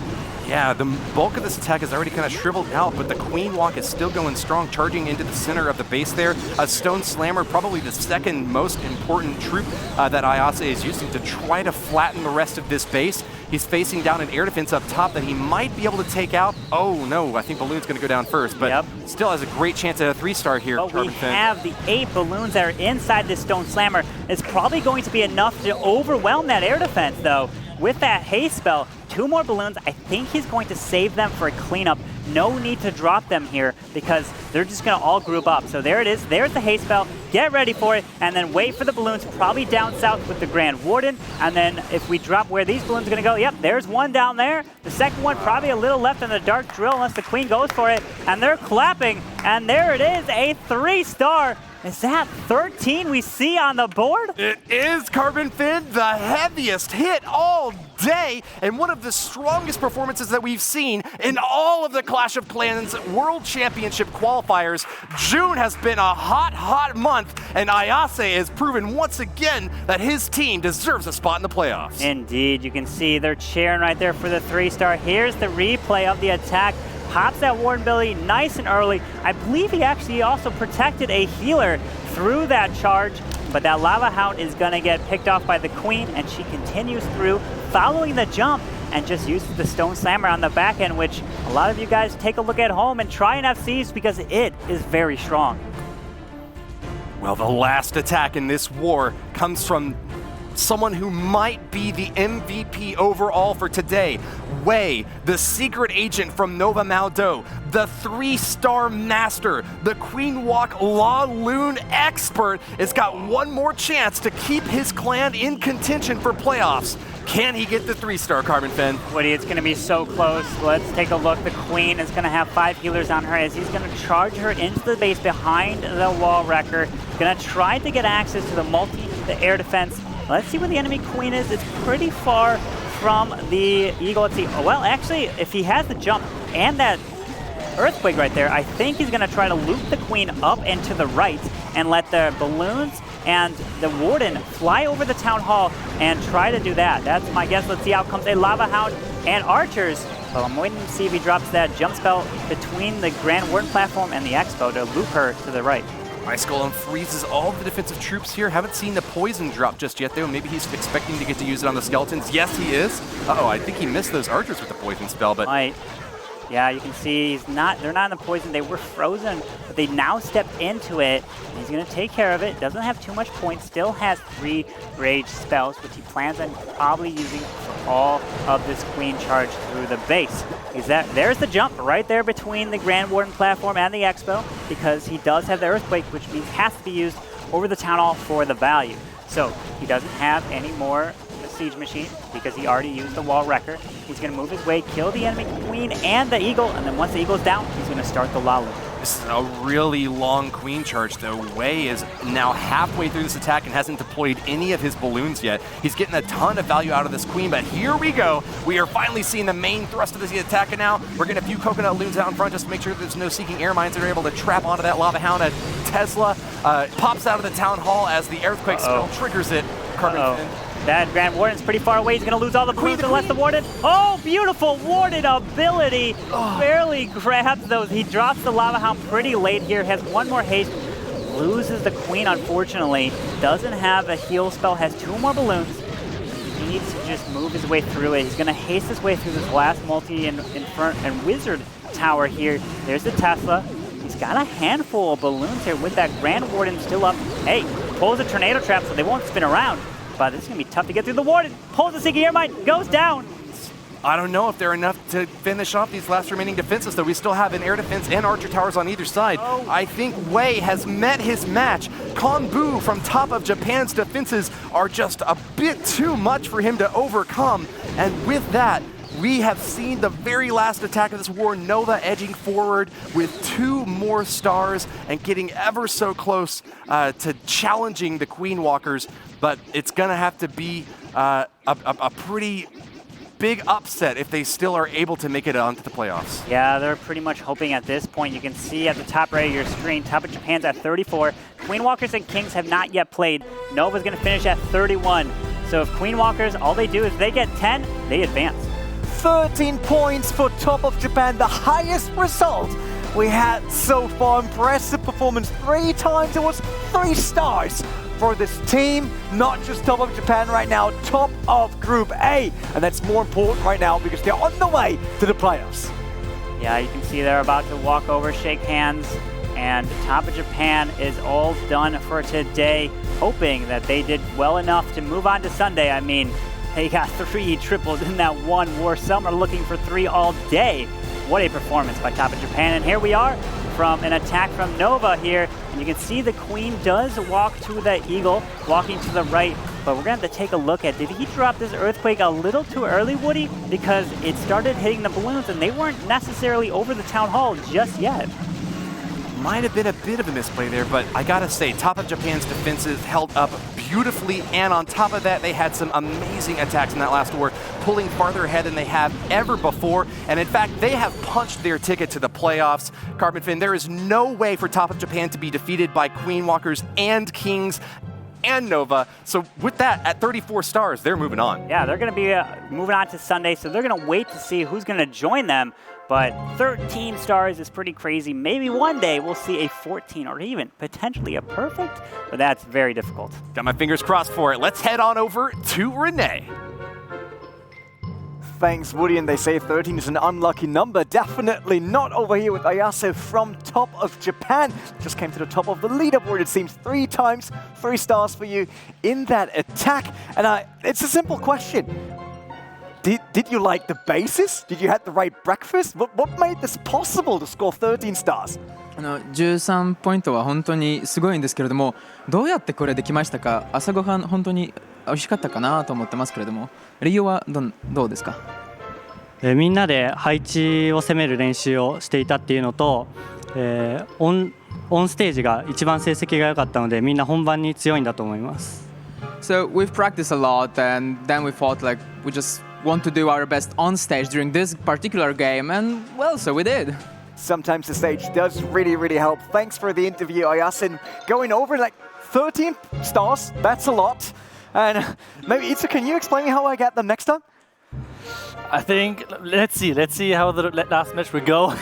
Yeah, the bulk of this attack is already kind of shriveled out, but the Queen Walk is still going strong, charging into the center of the base there. A Stone Slammer, probably the second most important troop that Ayase is using to try to flatten the rest of this base. He's facing down an air defense up top that he might be able to take out. Oh no, I think Balloon's going to go down first, but still has a great chance at a 3-star here. But we have the 8 balloons that are inside this Stone Slammer. It's probably going to be enough to overwhelm that air defense though. With that haste spell, 2 more balloons, I think he's going to save them for a cleanup. No need to drop them here because they're just going to all group up. So there it is. There's the haste spell. Get ready for it and then wait for the balloons probably down south with the Grand Warden. And then if we drop where these balloons are going to go, yep, there's one down there. The second one probably a little left in the Dark Drill unless the Queen goes for it. And they're clapping. And there it is, a 3-star. Is that 13 we see on the board? It is, CarbonFin, the heaviest hit all day, and one of the strongest performances that we've seen in all of the Clash of Clans World Championship qualifiers. June has been a hot, hot month, and Ayase has proven once again that his team deserves a spot in the playoffs. Indeed, you can see they're cheering right there for the 3-star. Here's the replay of the attack. Pops that Warden Billy nice and early. I believe he actually also protected a healer through that charge, but that Lava Hound is going to get picked off by the Queen, and she continues through, following the jump, and just uses the Stone Slammer on the back end, which a lot of you guys take a look at home and try and have seized because it is very strong. Well, the last attack in this war comes from someone who might be the MVP overall for today. Wei, the secret agent from Nova Maldo, the 3-star master, the Queen Walk La Lune expert, has got one more chance to keep his clan in contention for playoffs. Can he get the 3-star, CarbonFin? Woody, it's going to be so close. Let's take a look. The Queen is going to have 5 healers on her as he's going to charge her into the base behind the wall wrecker. Going to try to get access to the multi, the air defense. Let's see where the enemy Queen is. It's pretty far from the Eagle. Let's see. Oh, well, actually, if he has the jump and that Earthquake right there, I think he's going to try to loop the Queen up and to the right and let the balloons and the Warden fly over the Town Hall and try to do that. That's my guess. Let's see how comes a Lava Hound and Archers. Well, I'm waiting to see if he drops that jump spell between the Grand Warden platform and the Expo to loop her to the right. Ice Golem freezes all of the defensive troops here. Haven't seen the poison drop just yet, though. Maybe he's expecting to get to use it on the skeletons. Yes, he is. Uh-oh, I think he missed those archers with the poison spell, but... Might. Yeah, you can see they're not in the poison. They were frozen, but they now stepped into it. He's going to take care of it. Doesn't have too much points. Still has 3 rage spells, which he plans on probably using for all of this Queen charge through the base. There's the jump right there between the Grand Warden platform and the Expo, because he does have the Earthquake, which means it has to be used over the Town Hall for the value. So he doesn't have any more Siege Machine because he already used the Wall Wrecker. He's going to move his way, kill the enemy Queen and the Eagle, and then once the Eagle's down, he's going to start the La Lune. This is a really long Queen charge, though. Wei is now halfway through this attack and hasn't deployed any of his balloons yet. He's getting a ton of value out of this Queen, but here we go. We are finally seeing the main thrust of this attack, and now we're getting a few Coconut Loons out in front just to make sure there's no Seeking Air Mines that are able to trap onto that Lava Hound. A Tesla pops out of the Town Hall as the Earthquake spell triggers it. CarbonFin. That Grand Warden's pretty far away. He's going to lose all the Queens unless the Warden... Oh, beautiful Warden ability. Barely grabs those. He drops the Lava Hound pretty late here. Has one more haste. Loses the Queen, unfortunately. Doesn't have a heal spell. Has 2 more balloons. He needs to just move his way through it. He's going to haste his way through this last multi and Wizard tower here. There's the Tesla. He's got a handful of balloons here with that Grand Warden still up. Hey, pulls a tornado trap so they won't spin around. But this is going to be tough to get through the Warden. Pulls the Seeking Air Mine, goes down. I don't know if they're enough to finish off these last remaining defenses, though. We still have an air defense and archer towers on either side. I think Wei has met his match. Konbu from top of Japan's defenses are just a bit too much for him to overcome. And with that, we have seen the very last attack of this war, Nova edging forward with 2 more stars and getting ever so close to challenging the Queen Walkers. But it's going to have to be a pretty big upset if they still are able to make it onto the playoffs. Yeah, they're pretty much hoping at this point. You can see at the top right of your screen, top of Japan's at 34. Queen Walkers and Kings have not yet played. Nova's going to finish at 31. So if Queen Walkers, all they do is they get 10, they advance. 13 points for top of Japan, the highest result we had so far. Impressive performance 3 times. It was 3 stars for this team, not just top of Japan right now, top of Group A. And that's more important right now because they're on the way to the playoffs. Yeah, you can see they're about to walk over, shake hands, and top of Japan is all done for today, hoping that they did well enough to move on to Sunday. I mean, they got 3 triples in that one war. Some are looking for 3 all day. What a performance by top of Japan. And here we are from an attack from Nova here. And you can see the Queen does walk to the Eagle, walking to the right. But we're going to have to take a look at, did he drop this Earthquake a little too early, Woody? Because it started hitting the balloons and they weren't necessarily over the Town Hall just yet. Might have been a bit of a misplay there, but I gotta say, top of Japan's defenses held up beautifully, and on top of that, they had some amazing attacks in that last war, pulling farther ahead than they have ever before, and in fact, they have punched their ticket to the playoffs. CarbonFin, there is no way for top of Japan to be defeated by Queen Walkers and Kings and Nova. So with that, at 34 stars, they're moving on. Yeah, they're going to be moving on to Sunday, so they're going to wait to see who's going to join them. But 13 stars is pretty crazy. Maybe one day we'll see a 14 or even potentially a perfect, but that's very difficult. Got my fingers crossed for it. Let's head on over to Rene. Thanks, Woody, and they say 13 is an unlucky number. Definitely not over here with Ayase from top of Japan. Just came to the top of the leaderboard, it seems, 3 times, 3 stars for you in that attack. And it's a simple question. Did you like the basis? Did you have the right breakfast? What made this possible to score 13 stars? 13ポイントは本当にすごいんですけれども、どうやってこれできましたか？朝ごはん本当に美味しかったかなと思ってますけれども、理由はどうですか？みんなで配置を攻める練習をしていたっていうのと、オンステージが一番成績が良かったので、みんな本番に強いんだと思います。So we've practiced a lot, and then we thought like we just want to do our best on stage during this particular game, and well, so we did. Sometimes the stage does really help. Thanks for the interview, Ayasin. Going over like 13 stars, that's a lot. And maybe ITZU, can you explain me how I get them next time? I think, let's see how the last match will go.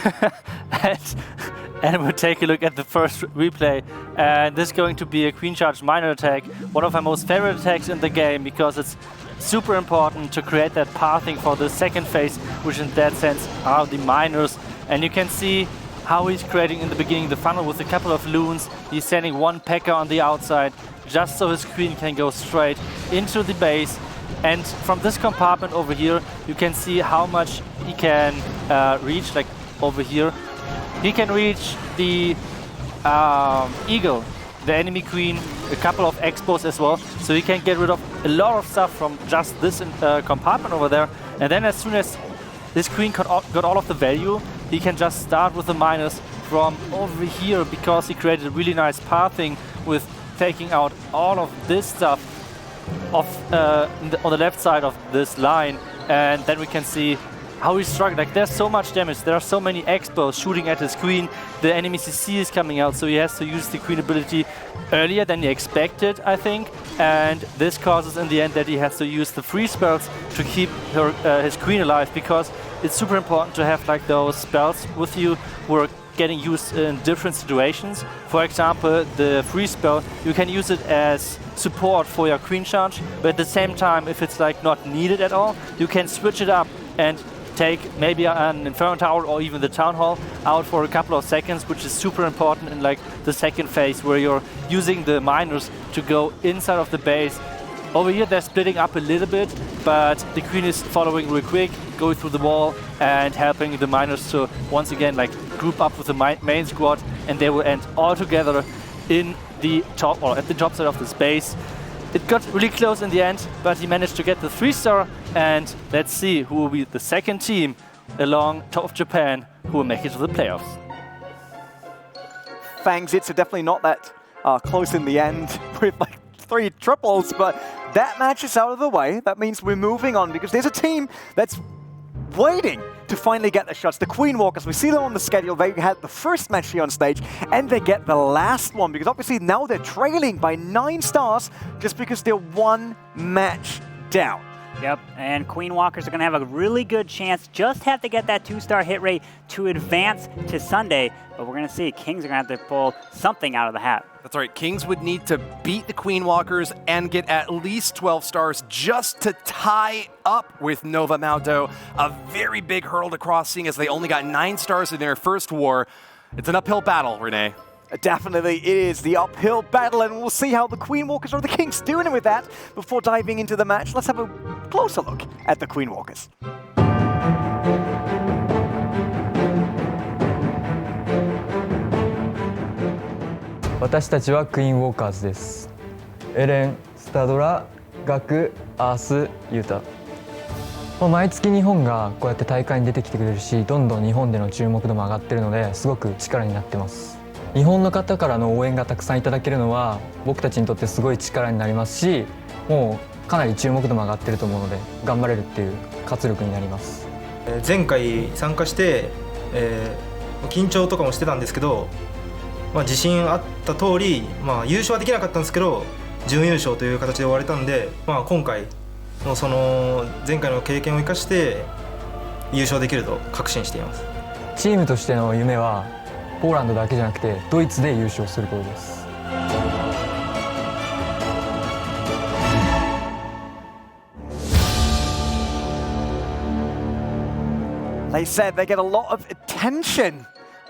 And we'll take a look at the first replay. And this is going to be a Queen Charge minor attack, one of my most favorite attacks in the game, because it's super important to create that pathing for the second phase, which in that sense are the minors. And you can see how he's creating in the beginning the funnel with a couple of loons. He's sending one P.E.K.K.A on the outside, just so his queen can go straight into the base. And from this compartment over here, you can see how much he can reach, like over here. He can reach the Eagle, the enemy queen, a couple of expos as well. So he can get rid of a lot of stuff from just this compartment over there. And then as soon as this queen got all of the value, he can just start with the minus from over here, because he created a really nice pathing with taking out all of this stuff on the left side of this line. And then we can see how he's struggling. Like, there's so much damage, there are so many expos shooting at his queen, the enemy CC is coming out, so he has to use the queen ability earlier than he expected, I think. And this causes in the end that he has to use the free spells to keep his queen alive, because it's super important to have like those spells with you who are getting used in different situations. For example, the free spell, you can use it as support for your queen charge, but at the same time, if it's like not needed at all, you can switch it up and take maybe an Inferno Tower or even the Town Hall out for a couple of seconds, which is super important in like the second phase where you're using the miners to go inside of the base. Over here they're splitting up a little bit, but the Queen is following real quick, going through the wall and helping the miners to once again like group up with the main squad, and they will end all together in the top or at the top side of the space. It got really close in the end, but he managed to get the 3-star, and let's see who will be the second team along top of Japan who will make it to the playoffs. Fangs, it's definitely not that close in the end with like 3 triples, but that match is out of the way. That means we're moving on because there's a team that's waiting to finally get the shots. The Queen Walkers, we see them on the schedule. They had the first match here on stage, and they get the last one because obviously now they're trailing by 9 stars just because they're 1 match down. Yep, and Queen Walkers are going to have a really good chance. Just have to get that 2-star hit rate to advance to Sunday. But we're going to see Kings are going to have to pull something out of the hat. That's right. Kings would need to beat the Queen Walkers and get at least 12 stars just to tie up with Nova Maldo. A very big hurdle to cross, seeing as they only got 9 stars in their first war. It's an uphill battle, Rene. Definitely, it is the uphill battle, and we'll see how the Queen Walkers or the Kings doing with that. Before diving into the match, let's have a closer look at the Queen Walkers. 私たちはクイーンウォーカーズです。エレン、スタドラ、ガク、アース、ユータ。毎月日本がこうやって大会に出てきてくれるし、どんどん日本での注目度も上がってるのですごく力になってます。日本の方からの応援がたくさんいただけるのは僕たちにとってすごい力になりますし、もうかなり注目度も上がってると思うので頑張れるっていう活力になります。前回参加して、緊張とかもしてたんですけど、自信あった通り、優勝はできなかったんですけど準優勝という形で終われたんで、今回もその前回の経験を生かして優勝できると確信しています。チームとしての夢はポーランドだけじゃなくてドイツで優勝することです。They said they get a lot of attention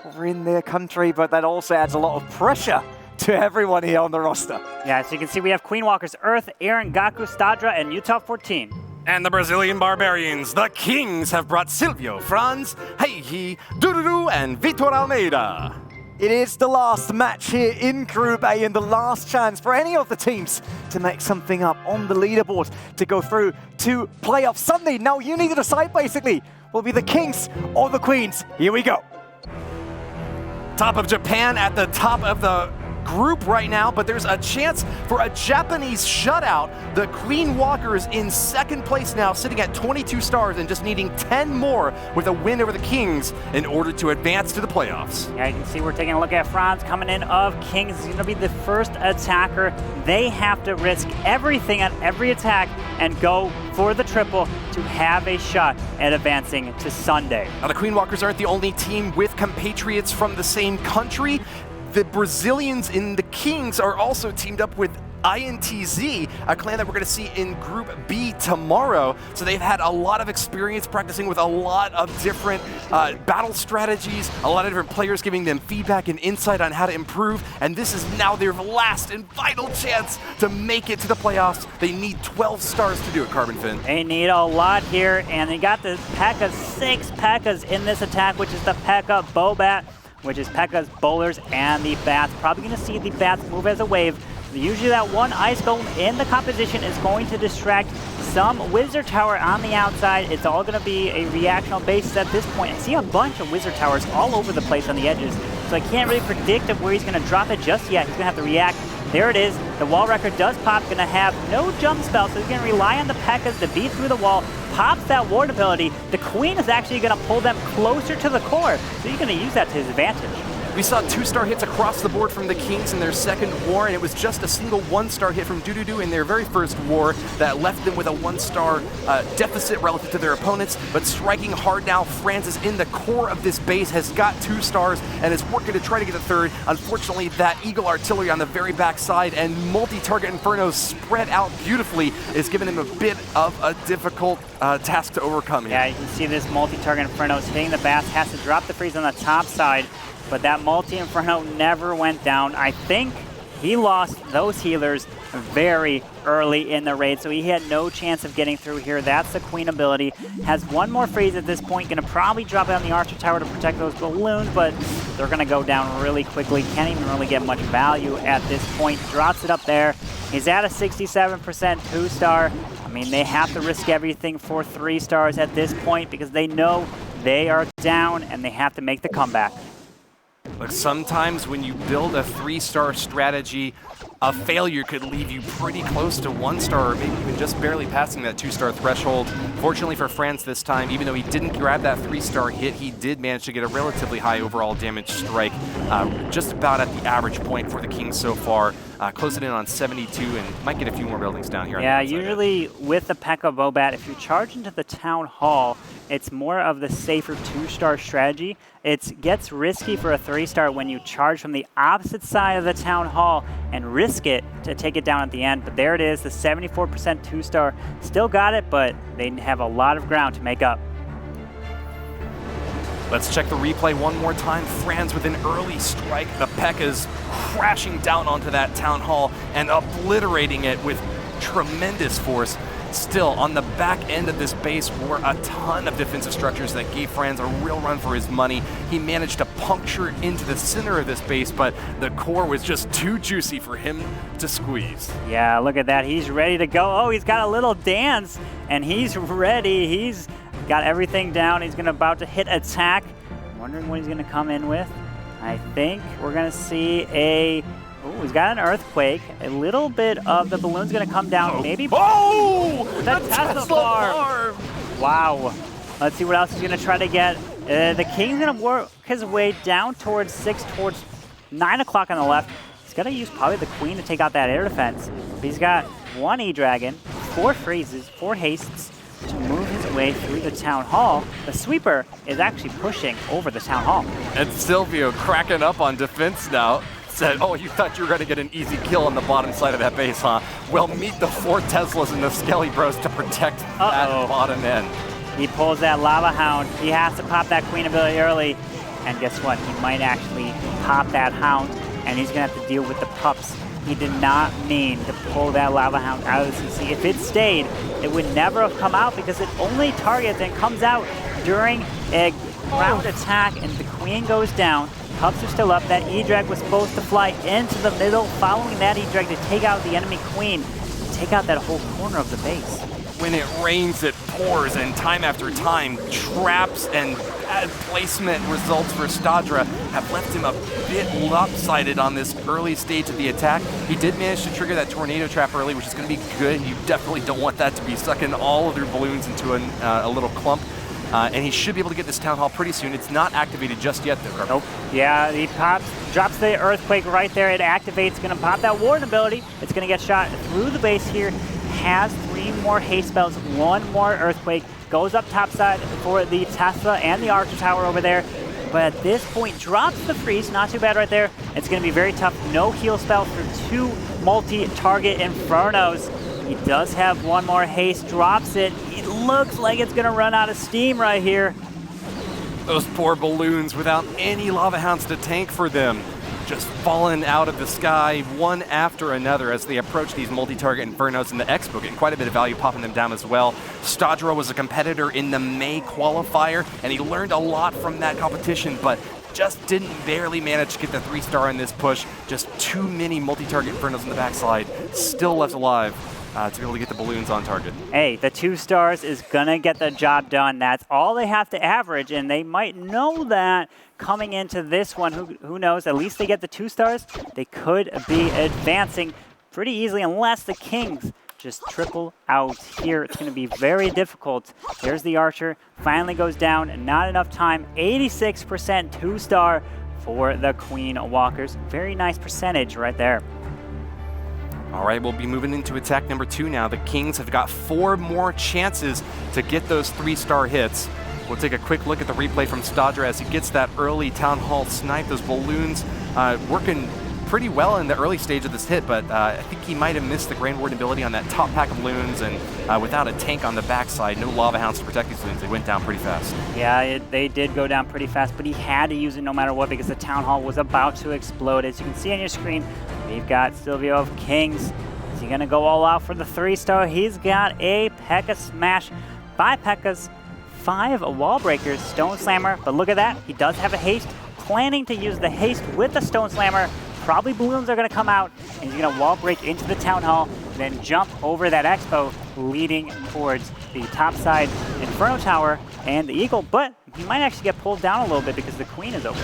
over in their country, but that also adds a lot of pressure to everyone here on the roster. Yeah, so you can see we have Queen Walkers, Earth, Aaron, Gaku, Stadra, and Utah 14. And the Brazilian Barbarians, the Kings, have brought Silvio, Franz, Heihi, Dururu, and Vitor Almeida. It is the last match here in Group A and the last chance for any of the teams to make something up on the leaderboard to go through to playoff Sunday. Now you need to decide basically, will it be the Kings or the Queens? Here we go. Top of Japan at the top of the group right now, but there's a chance for a Japanese shutout. The Queen Walkers in second place now, sitting at 22 stars and just needing 10 more with a win over the Kings in order to advance to the playoffs. Yeah, you can see we're taking a look at Franz coming in of Kings. He's going to be the first attacker. They have to risk everything on every attack and go for the triple to have a shot at advancing to Sunday. Now, the Queen Walkers aren't the only team with compatriots from the same country. The Brazilians in the Kings are also teamed up with INTZ, a clan that we're going to see in Group B tomorrow. So they've had a lot of experience practicing with a lot of different battle strategies, a lot of different players giving them feedback and insight on how to improve. And this is now their last and vital chance to make it to the playoffs. They need 12 stars to do it, CarbonFin. They need a lot here, and they got the P.E.K.K.A, 6 P.E.K.K.As in this attack, which is the P.E.K.K.A Bobat, which is P.E.K.K.A's bowlers and the bats. Probably going to see the bats move as a wave. Usually that one ice golem in the composition is going to distract some wizard tower on the outside. It's all going to be a reactional basis at this point. I see a bunch of wizard towers all over the place on the edges, so I can't really predict where he's going to drop it just yet. He's going to have to react. There it is. The wall record does pop. Going to have no jump spell, so he's going to rely on the P.E.K.K.As to beat through the wall. Pops that ward ability. The Queen is actually going to pull them closer to the core, so he's going to use that to his advantage. We saw 2-star hits across the board from the Kings in their second war, and it was just a single 1-star hit from Dududu in their very first war that left them with a 1-star deficit relative to their opponents. But striking hard now, France is in the core of this base, has got 2 stars, and is working to try to get a third. Unfortunately, that Eagle artillery on the very back side and multi-target Infernos spread out beautifully is giving him a bit of a difficult task to overcome here. Yeah, you can see this multi-target Infernos hitting the bats, has to drop the freeze on the top side, but that multi-Inferno never went down. I think he lost those healers very early in the raid, so he had no chance of getting through here. That's the Queen ability. Has one more freeze at this point, gonna probably drop it on the Archer Tower to protect those balloons, but they're gonna go down really quickly. Can't even really get much value at this point. Drops it up there. He's at a 67% 2-star. I mean, they have to risk everything for 3 stars at this point because they know they are down and they have to make the comeback. Look, sometimes when you build a 3-star strategy, a failure could leave you pretty close to 1-star, or maybe even just barely passing that 2-star threshold. Fortunately for France this time, even though he didn't grab that 3-star hit, he did manage to get a relatively high overall damage strike, just about at the average point for the Kings so far. Closing in on 72 and might get a few more buildings down here. Yeah, usually with the P.E.K.K.A. Bobat, if you charge into the Town Hall, it's more of the safer 2-star strategy. It gets risky for a 3-star when you charge from the opposite side of the Town Hall and risk it to take it down at the end. But there it is, the 74% 2-star. Still got it, but they have a lot of ground to make up. Let's check the replay one more time. France with an early strike. The P.E.K.K.A.'s crashing down onto that Town Hall and obliterating it with tremendous force. Still, on the back end of this base were a ton of defensive structures that gave France a real run for his money. He managed to puncture into the center of this base, but the core was just too juicy for him to squeeze. Yeah, look at that. He's ready to go. Oh, he's got a little dance, and he's ready. He's got everything down. He's about to hit attack. I'm wondering what he's going to come in with. I think we're going to see a... Oh, he's got an earthquake. A little bit of the balloon's going to come down. Maybe... Oh! The Tesla farm! Wow. Let's see what else he's going to try to get. The King's going to work his way down towards 9 o'clock on the left. He's going to use probably the Queen to take out that air defense. But he's got 1 E-Dragon, 4 freezes, 4 hastes, to move his way through the Town Hall. The sweeper is actually pushing over the Town Hall. And Silvio cracking up on defense now. Said, oh, you thought you were going to get an easy kill on the bottom side of that base, huh? Well, meet the 4 Teslas and the Skelly Bros to protect that bottom end. He pulls that Lava Hound. He has to pop that Queen ability early. And guess what? He might actually pop that Hound, and he's going to have to deal with the pups. He did not mean to pull that Lava Hound out of the CC. If it stayed, it would never have come out because it only targets and comes out during a ground attack, and the Queen goes down. Pups are still up. That E-Drag was supposed to fly into the middle, following that E-Drag to take out the enemy Queen, take out that whole corner of the base. When it rains, it pours, and time after time, traps and bad placement results for Stadra have left him a bit lopsided on this early stage of the attack. He did manage to trigger that tornado trap early, which is going to be good. You definitely don't want that to be sucking all of your balloons into a little clump. And he should be able to get this Town Hall pretty soon. It's not activated just yet, though. Nope. Yeah, he drops the Earthquake right there. It activates, going to pop that Warden ability. It's going to get shot through the base here. Has 3 more haste spells, 1 more Earthquake. Goes up topside for the Tesla and the Archer Tower over there. But at this point, drops the freeze. Not too bad right there. It's going to be very tough. No heal spell for 2 multi-target Infernos. He does have 1 more haste. Drops it. It looks like it's going to run out of steam right here. Those poor balloons without any Lava Hounds to tank for them. Just falling out of the sky one after another as they approach these multi-target Infernos, and the Expo getting quite a bit of value popping them down as well. Stadra was a competitor in the May qualifier, and he learned a lot from that competition, but just barely manage to get the 3-star in this push. Just too many multi-target Infernos on the backside, still left alive. To be able to get the balloons on target. Hey, the 2 stars is going to get the job done. That's all they have to average, and they might know that coming into this one. Who knows? At least they get the 2 stars. They could be advancing pretty easily unless the Kings just triple out here. It's going to be very difficult. There's the Archer. Finally goes down. Not enough time. 86% 2-star for the Queen Walkers. Very nice percentage right there. All right, we'll be moving into attack number 2 now. The Kings have got 4 more chances to get those 3-star hits. We'll take a quick look at the replay from Stadra as he gets that early Town Hall snipe. Those balloons working pretty well in the early stage of this hit, but I think he might have missed the Grand Warden ability on that top pack of balloons, and without a tank on the backside, no lava hounds to protect these balloons, they went down pretty fast. Yeah, they did go down pretty fast, but he had to use it no matter what because the Town Hall was about to explode. As you can see on your screen, we've got Silvio of Kings. Is he gonna go all out for the 3-star? He's got a P.E.K.K.A smash by P.E.K.K.A's 5 wall breakers, Stone Slammer, but look at that, he does have a haste, planning to use the haste with the Stone Slammer. Probably balloons are gonna come out, and he's gonna wall break into the Town Hall, and then jump over that Expo, leading towards the top side Inferno Tower and the Eagle, but he might actually get pulled down a little bit because the Queen is open.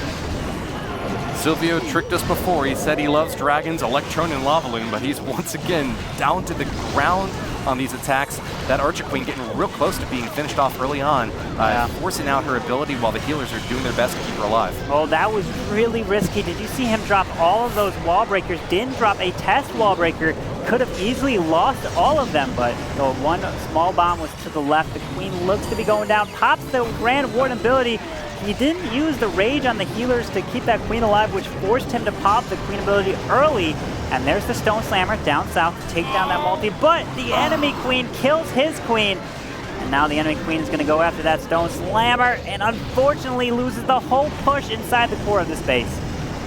Silvio tricked us before. He said he loves dragons, Electron, and Lavaloon, but he's once again down to the ground on these attacks. That Archer Queen getting real close to being finished off early on, forcing out her ability while the healers are doing their best to keep her alive. Oh, that was really risky. Did you see him drop all of those wall breakers? Didn't drop a test wall breaker. Could have easily lost all of them, but the one small bomb was to the left. The Queen looks to be going down, pops the Grand Warden ability. He didn't use the rage on the healers to keep that Queen alive, which forced him to pop the Queen ability early. And there's the Stone Slammer down south to take down that multi, but the enemy Queen kills his Queen. And now the enemy Queen is gonna go after that Stone Slammer and unfortunately loses the whole push inside the core of this base.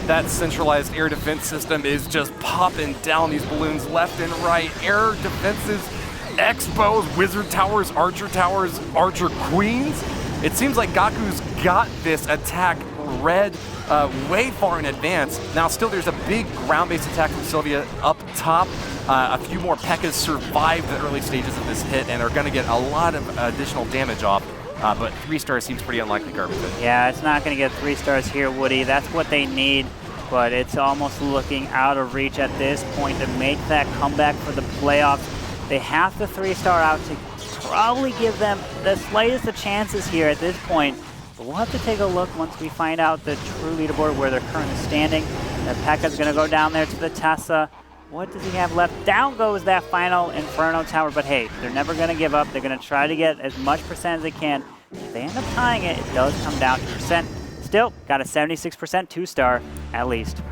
That centralized air defense system is just popping down these balloons left and right. Air defenses, Expos, Wizard Towers, Archer Queens. It seems like Gaku's got this attack read way far in advance. Now still there's a big ground-based attack from Sylvia up top. A few more P.E.K.K.As survived the early stages of this hit and are going to get a lot of additional damage off. But 3-star seems pretty unlikely, CarbonFin. Yeah, it's not going to get 3 stars here, Woody. That's what they need, but it's almost looking out of reach at this point to make that comeback for the playoffs. They have the 3-star out to probably give them the slightest of chances here at this point. But we'll have to take a look once we find out the true leaderboard where they're currently standing. That P.E.K.K.A's going to go down there to the Tessa. What does he have left? Down goes that final Inferno Tower, but hey, they're never going to give up. They're going to try to get as much percent as they can. If they end up tying it, it does come down to percent. Still, got a 76% 2-star at least.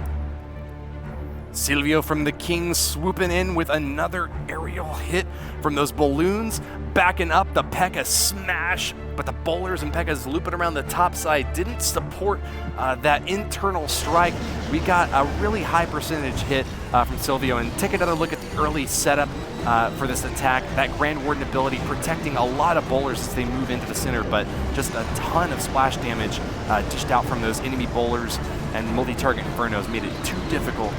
Silvio from the Kings swooping in with another aerial hit from those balloons, backing up the P.E.K.K.A smash, but the bowlers and P.E.K.K.As looping around the top side didn't support that internal strike. We got a really high percentage hit from Silvio, and take another look at the early setup for this attack. That Grand Warden ability protecting a lot of bowlers as they move into the center, but just a ton of splash damage dished out from those enemy bowlers, and multi-target Infernos made it too difficult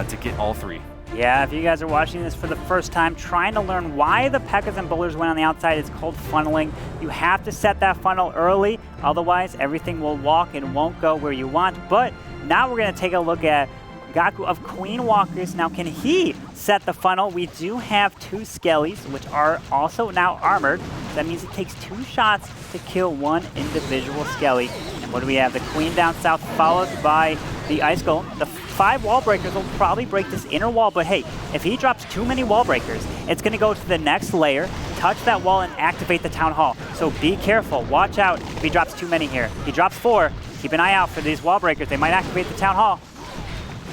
to get all 3. Yeah, if you guys are watching this for the first time, trying to learn why the P.E.K.K.As and bowlers went on the outside, it's called funneling. You have to set that funnel early, otherwise everything will walk and won't go where you want. But now we're going to take a look at Gaku of Queen Walkers. Now, can he set the funnel? We do have 2 Skellies, which are also now armored. That means it takes 2 shots to kill 1 individual Skelly. And what do we have? The Queen down south, followed by the Ice Golem. The 5 wall breakers will probably break this inner wall, but hey, if he drops too many wall breakers, it's going to go to the next layer, touch that wall, and activate the Town Hall. So be careful. Watch out if he drops too many here. He drops 4. Keep an eye out for these wall breakers. They might activate the Town Hall.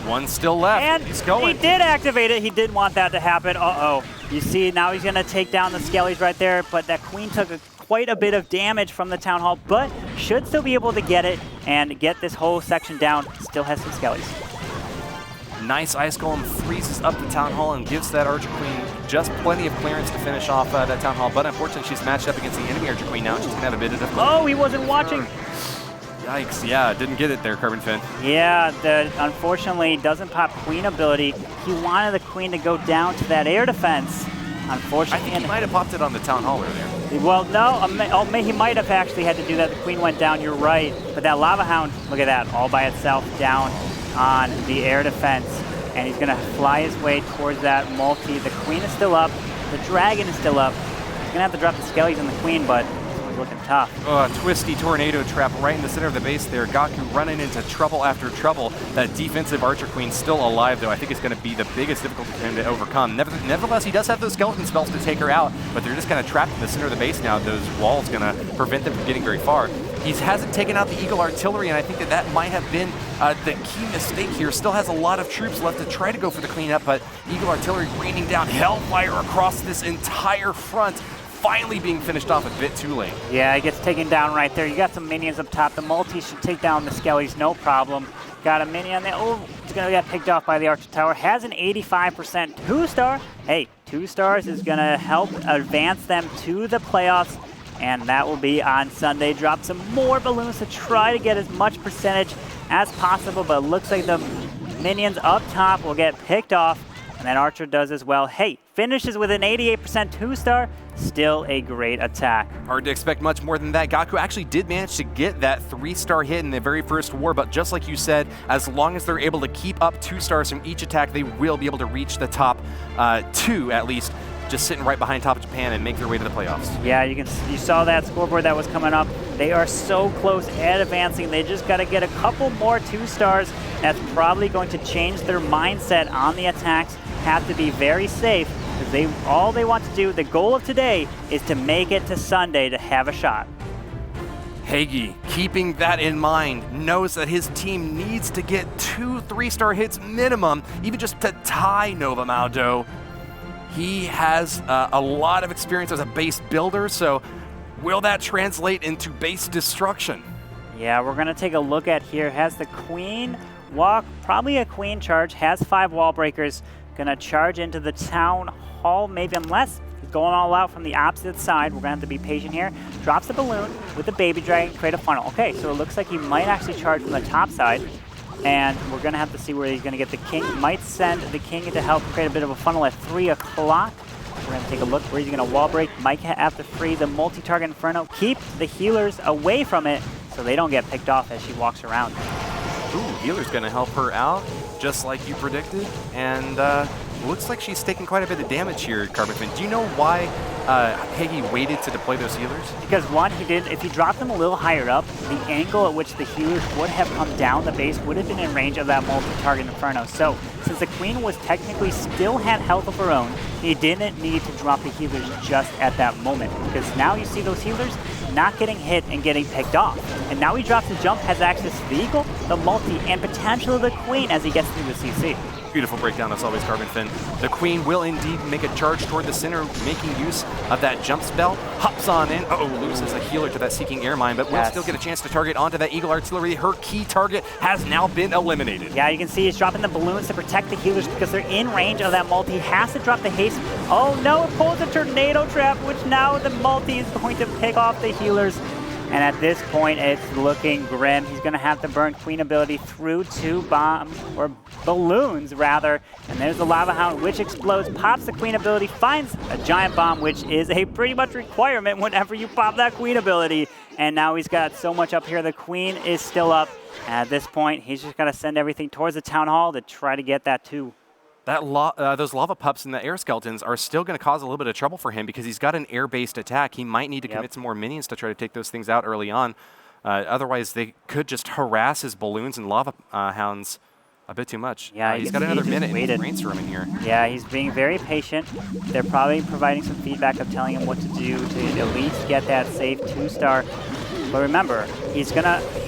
1 still left. And he's going. He did activate it. He didn't want that to happen. Uh-oh. You see, now he's going to take down the Skellies right there, but that Queen took quite a bit of damage from the Town Hall, but should still be able to get it and get this whole section down. Still has some Skellies. Nice Ice Golem freezes up the Town Hall and gives that Archer Queen just plenty of clearance to finish off that Town Hall, but unfortunately she's matched up against the enemy Archer Queen now. She's going to have a bit of difficulty. Oh, he wasn't watching. Yikes, yeah, didn't get it there, CarbonFin. Yeah, unfortunately doesn't pop Queen ability. He wanted the Queen to go down to that air defense. Unfortunately. I think he might have popped it on the Town Hall earlier. Well, no, he might have actually had to do that. The Queen went down, you're right. But that Lava Hound, look at that, all by itself down on the air defense. And he's gonna fly his way towards that multi. The Queen is still up, the Dragon is still up. He's gonna have to drop the Skellies on the Queen, but is looking tough. Oh, a twisty tornado trap right in the center of the base there. Gaku running into trouble after trouble. That defensive Archer Queen still alive, though. I think it's going to be the biggest difficulty for him to overcome. Nevertheless, he does have those skeleton spells to take her out, but they're just kind of trapped in the center of the base now. Those walls going to prevent them from getting very far. He hasn't taken out the Eagle Artillery, and I think that that might have been the key mistake here. Still has a lot of troops left to try to go for the cleanup, but Eagle Artillery raining down hellfire across this entire front, finally being finished off a bit too late. Yeah, it gets taken down right there. You got some minions up top. The multi should take down the skellies, no problem. Got a minion there. Oh, it's going to get picked off by the Archer Tower. Has an 85% 2-star. Hey, 2 stars is going to help advance them to the playoffs, and that will be on Sunday. Drop some more balloons to try to get as much percentage as possible, but it looks like the minions up top will get picked off, and then Archer does as well. Hey, finishes with an 88% 2-star. Still a great attack. Hard to expect much more than that. Gaku actually did manage to get that 3-star hit in the very first war, but just like you said, as long as they're able to keep up 2 stars from each attack, they will be able to reach the top 2 at least, just sitting right behind top of Japan and make their way to the playoffs. Yeah, you saw that scoreboard that was coming up. They are so close at advancing. They just got to get a couple more 2 stars. That's probably going to change their mindset on the attacks. Have to be very safe, because all they want to do, the goal of today, is to make it to Sunday to have a shot. Hagi, keeping that in mind, knows that his team needs to get 2 3-star hits minimum, even just to tie Nova Maldo. He has a lot of experience as a base builder, so will that translate into base destruction? Yeah, we're going to take a look at here. Has the Queen walk, probably a Queen charge, has 5 wall breakers, going to charge into the town hall, maybe, unless he's going all out from the opposite side. We're going to have to be patient here. Drops the balloon with the baby dragon, create a funnel. Okay, so it looks like he might actually charge from the top side, and we're going to have to see where he's going to get the king. Might send the king to help create a bit of a funnel at 3 o'clock. We're going to take a look where he's going to wall break. Might have to free the multi-target Inferno. Keep the healers away from it so they don't get picked off as she walks around. Ooh, healer's going to help her out, just like you predicted. And looks like she's taking quite a bit of damage here, CarbonFin. Do you know why Hagi waited to deploy those healers? Because one, if he dropped them a little higher up, the angle at which the healers would have come down the base would have been in range of that multi-target Inferno. So, since the Queen was technically still had health of her own, he didn't need to drop the healers just at that moment. Because now you see those healers not getting hit and getting picked off. And now he drops the jump, has access to the Eagle, the multi, and potentially the Queen as he gets through the CC. Beautiful breakdown as always, CarbonFin. The Queen will indeed make a charge toward the center, making use of that jump spell. Hops on in. Uh-oh, loses a healer to that Seeking Air Mine, but will still get a chance to target onto that Eagle Artillery. Her key target has now been eliminated. Yeah, you can see he's dropping the balloons to protect the healers because they're in range of that multi. Has to drop the haste. Oh no, it pulls a tornado trap, which now the multi is going to pick off the healers. And at this point, it's looking grim. He's going to have to burn Queen ability through 2 bombs, or balloons, rather. And there's the Lava Hound, which explodes, pops the Queen ability, finds a giant bomb, which is a pretty much requirement whenever you pop that Queen ability. And now he's got so much up here. The Queen is still up. And at this point, he's just got to send everything towards the Town Hall to try to get that 2. Those lava pups and the air skeletons are still going to cause a little bit of trouble for him because he's got an air-based attack. He might need to commit some more minions to try to take those things out early on. Otherwise, they could just harass his balloons and lava hounds a bit too much. Yeah, he's got another minute in his brainstorming in here. Yeah, he's being very patient. They're probably providing some feedback of telling him what to do to at least get that safe 2-star. But remember, he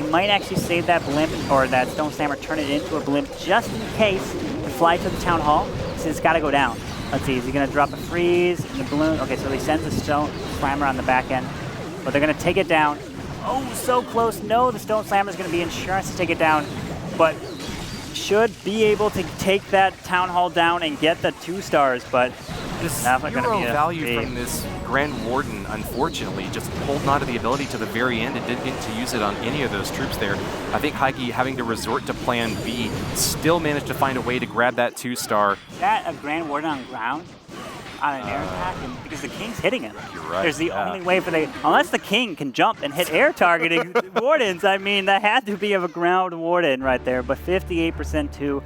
might actually save that blimp or that Stone Slammer, turn it into a blimp just in case to fly to the Town Hall, since it's got to go down. Let's see, is he going to drop a freeze in the balloon? Okay, so he sends the Stone Slammer on the back end, but they're going to take it down. Oh, so close. No, the Stone Slammer is going to be insurance to take it down, but should be able to take that Town Hall down and get the 2 stars, but this not going to be value from this Grand Warden, unfortunately, just holding on to the ability to the very end and didn't get to use it on any of those troops there. I think Hagi, having to resort to plan B, still managed to find a way to grab that 2-star. Is that a Grand Warden on ground? On an air attack? Because the King's hitting him. You're right. There's the only way for unless the King can jump and hit air targeting Wardens, I mean, that had to be of a ground Warden right there, but 58% too.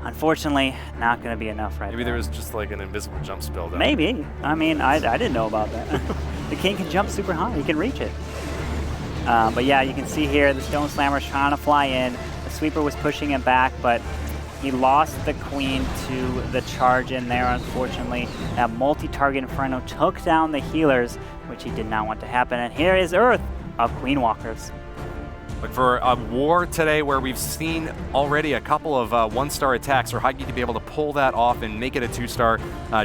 Unfortunately, not going to be enough right now. Maybe there was just like an invisible jump spell down. Maybe. I mean, I didn't know about that. the king can jump super high. He can reach it. But yeah, you can see here the Stone Slammer's trying to fly in. The sweeper was pushing him back, but he lost the queen to the charge in there, unfortunately. That multi-target Inferno took down the healers, which he did not want to happen. And here is Earth of Queen Walkers. Look for a war today where we've seen already a couple of one-star attacks. Rahaigi to be able to pull that off and make it a 2-star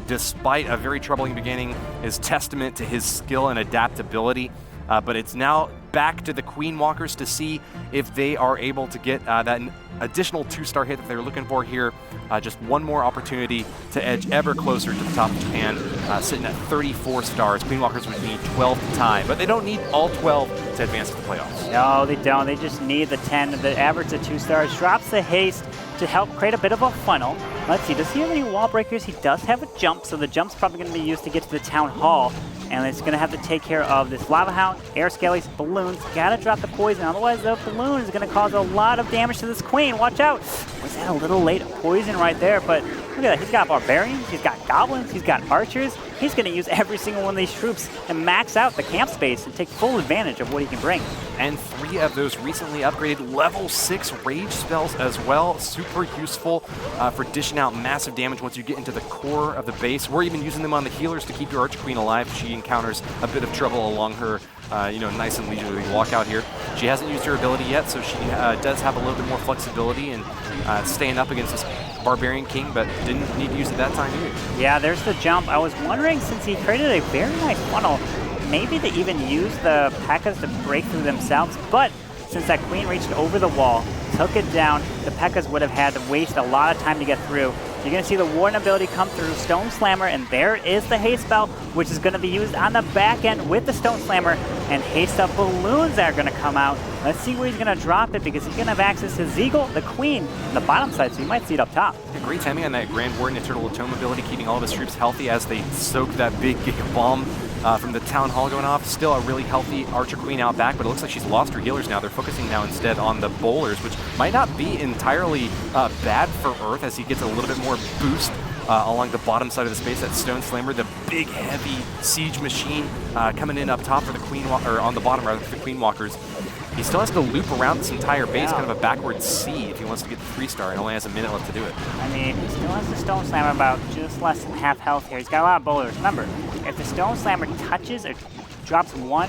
despite a very troubling beginning is testament to his skill and adaptability. But it's now back to the Queen Walkers to see if they are able to get that additional 2-star hit that they're looking for here. Just one more opportunity to edge ever closer to the top of Japan, sitting at 34 stars. Queen Walkers would need 12 to tie, but they don't need all 12 to advance to the playoffs. No, they don't. They just need the 10. The average of 2 stars drops the haste to help create a bit of a funnel. Let's see, does he have any wall breakers? He does have a jump, so the jump's probably going to be used to get to the Town Hall. And it's going to have to take care of this Lava Hound, Air Skellies, Balloons. Got to drop the poison, otherwise the balloon is going to cause a lot of damage to this queen. Watch out. Was that a little late? Poison right there, but look at that. He's got barbarians, he's got goblins, he's got archers. He's going to use every single one of these troops and max out the camp space and take full advantage of what he can bring. And 3 of those recently upgraded level 6 rage spells as well. Super useful for dishing out massive damage once you get into the core of the base. We're even using them on the healers to keep your Archer Queen alive. She encounters a bit of trouble along her nice and leisurely walkout here. She hasn't used her ability yet, so she does have a little bit more flexibility in staying up against this Barbarian King, but didn't need to use it that time either. Yeah, there's the jump. I was wondering, since he created a very nice funnel, maybe to even use the P.E.K.K.A.s to break through themselves, but since that queen reached over the wall, took it down, the P.E.K.K.A.s would have had to waste a lot of time to get through. You're going to see the Warden ability come through, Stone Slammer, and there is the haste spell, which is going to be used on the back end with the Stone Slammer, and haste up balloons that are going to come out. Let's see where he's going to drop it, because he's going to have access to Zeagle, the Queen, on the bottom side, so you might see it up top. Yeah, great timing on that Grand Warden Eternal Atome ability, keeping all of his troops healthy as they soak that big Giga Bomb from the Town Hall going off. Still a really healthy Archer Queen out back, but it looks like she's lost her healers now. They're focusing now instead on the bowlers, which might not be entirely bad for Earth as he gets a little bit more boost along the bottom side of the space. That Stone Slammer, the big heavy siege machine coming in up top for the Queen, or on the bottom rather for the Queen Walkers. He still has to loop around this entire base, kind of a backward C if he wants to get the 3-star, and only has a minute left to do it. I mean, he still has the Stone Slammer about just less than half health here. He's got a lot of bowlers. Remember, if the Stone Slammer touches or drops one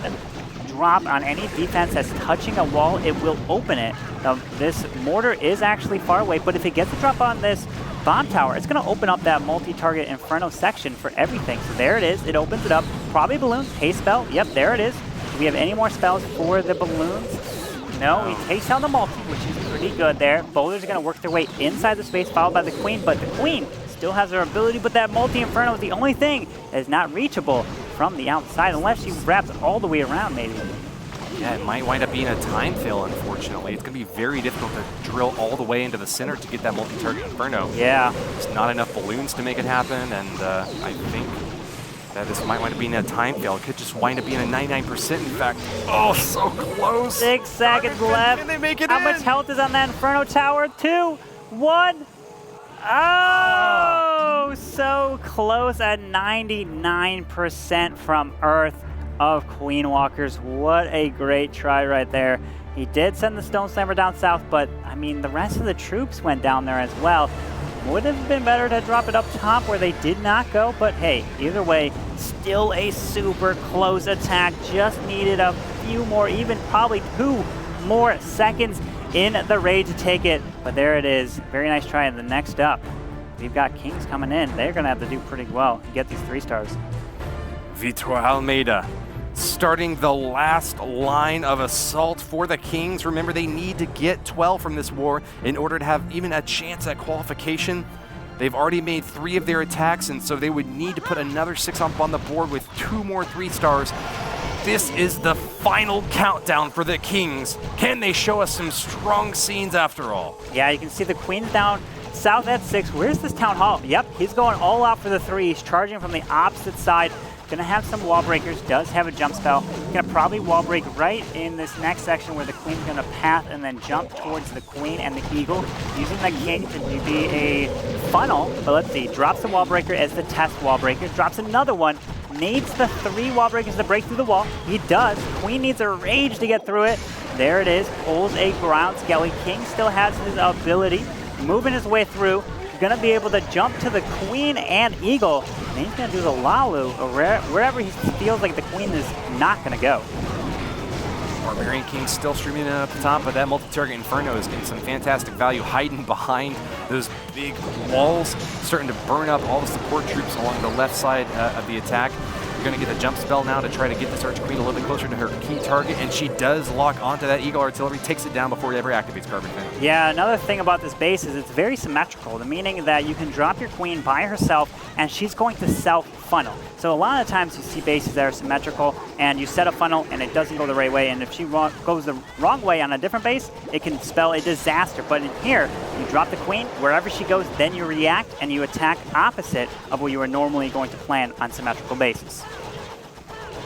drop on any defense that's touching a wall, it will open it. Now, this mortar is actually far away, but if it gets a drop on this bomb tower, it's going to open up that multi-target Inferno section for everything. So there it is. It opens it up. Probably balloons. Haste spell. Yep, there it is. Do we have any more spells for the balloons? No, he takes down the multi, which is pretty good there. Bowlers are going to work their way inside the space, followed by the Queen, but the Queen still has her ability, but that multi-Inferno is the only thing that is not reachable from the outside, unless she wraps all the way around, maybe. Yeah, it might wind up being a time fail, unfortunately. It's going to be very difficult to drill all the way into the center to get that multi-target Inferno. Yeah. There's not enough balloons to make it happen, and I think that this might wind up being a time fail. It could just wind up being a 99%, in fact. Oh, so close. 6 seconds left. Can they make it How in? much health is on that Inferno Tower? 2, 1. Oh, so close at 99% from Earth of Queen Walkers. What a great try right there. He did send the Stone Slammer down south, but I mean, the rest of the troops went down there as well. Would have been better to drop it up top where they did not go, but hey, either way, still a super close attack. Just needed a few more, even probably 2 more seconds in the raid to take it. But there it is. Very nice try. And the next up, we've got Kings coming in. They're going to have to do pretty well to get these 3 stars. Vitor Almeida starting the last line of assault for the Kings. Remember, they need to get 12 from this war in order to have even a chance at qualification. They've already made 3 of their attacks, and so they would need to put another 6 up on the board with 2 more 3 stars. This is the final countdown for the Kings. Can they show us some strong scenes after all? Yeah, you can see the Queen's down south at 6. Where's this Town Hall? Yep, he's going all out for the 3. He's charging from the opposite side. Gonna have some wall breakers, does have a jump spell. Gonna probably wall break right in this next section where the Queen's gonna path and then jump towards the Queen and the Eagle, using the King to be a funnel. But let's see, drops the wall breaker as the test wall breaker, drops another one needs the 3 wall breakers to break through the wall. He does. Queen needs a rage to get through it. There it is. Pulls a ground skelly. King still has his ability. Moving his way through. Going to be able to jump to the queen and eagle. And he's going to do the lalu wherever he feels like the queen is not going to go. Barbarian King still streaming up the top, but that multi-target Inferno is getting some fantastic value, hiding behind those big walls, starting to burn up all the support troops along the left side of the attack. You're going to get a jump spell now to try to get this Archer Queen a little bit closer to her key target, and she does lock onto that Eagle Artillery, takes it down before it ever activates CarbonFin. Yeah, another thing about this base is it's very symmetrical, the meaning that you can drop your queen by herself, and she's going to self-funnel. So a lot of times you see bases that are symmetrical, and you set a funnel, and it doesn't go the right way, and if she goes the wrong way on a different base, it can spell a disaster. But in here, you drop the queen, wherever she goes, then you react, and you attack opposite of what you are normally going to plan on symmetrical bases.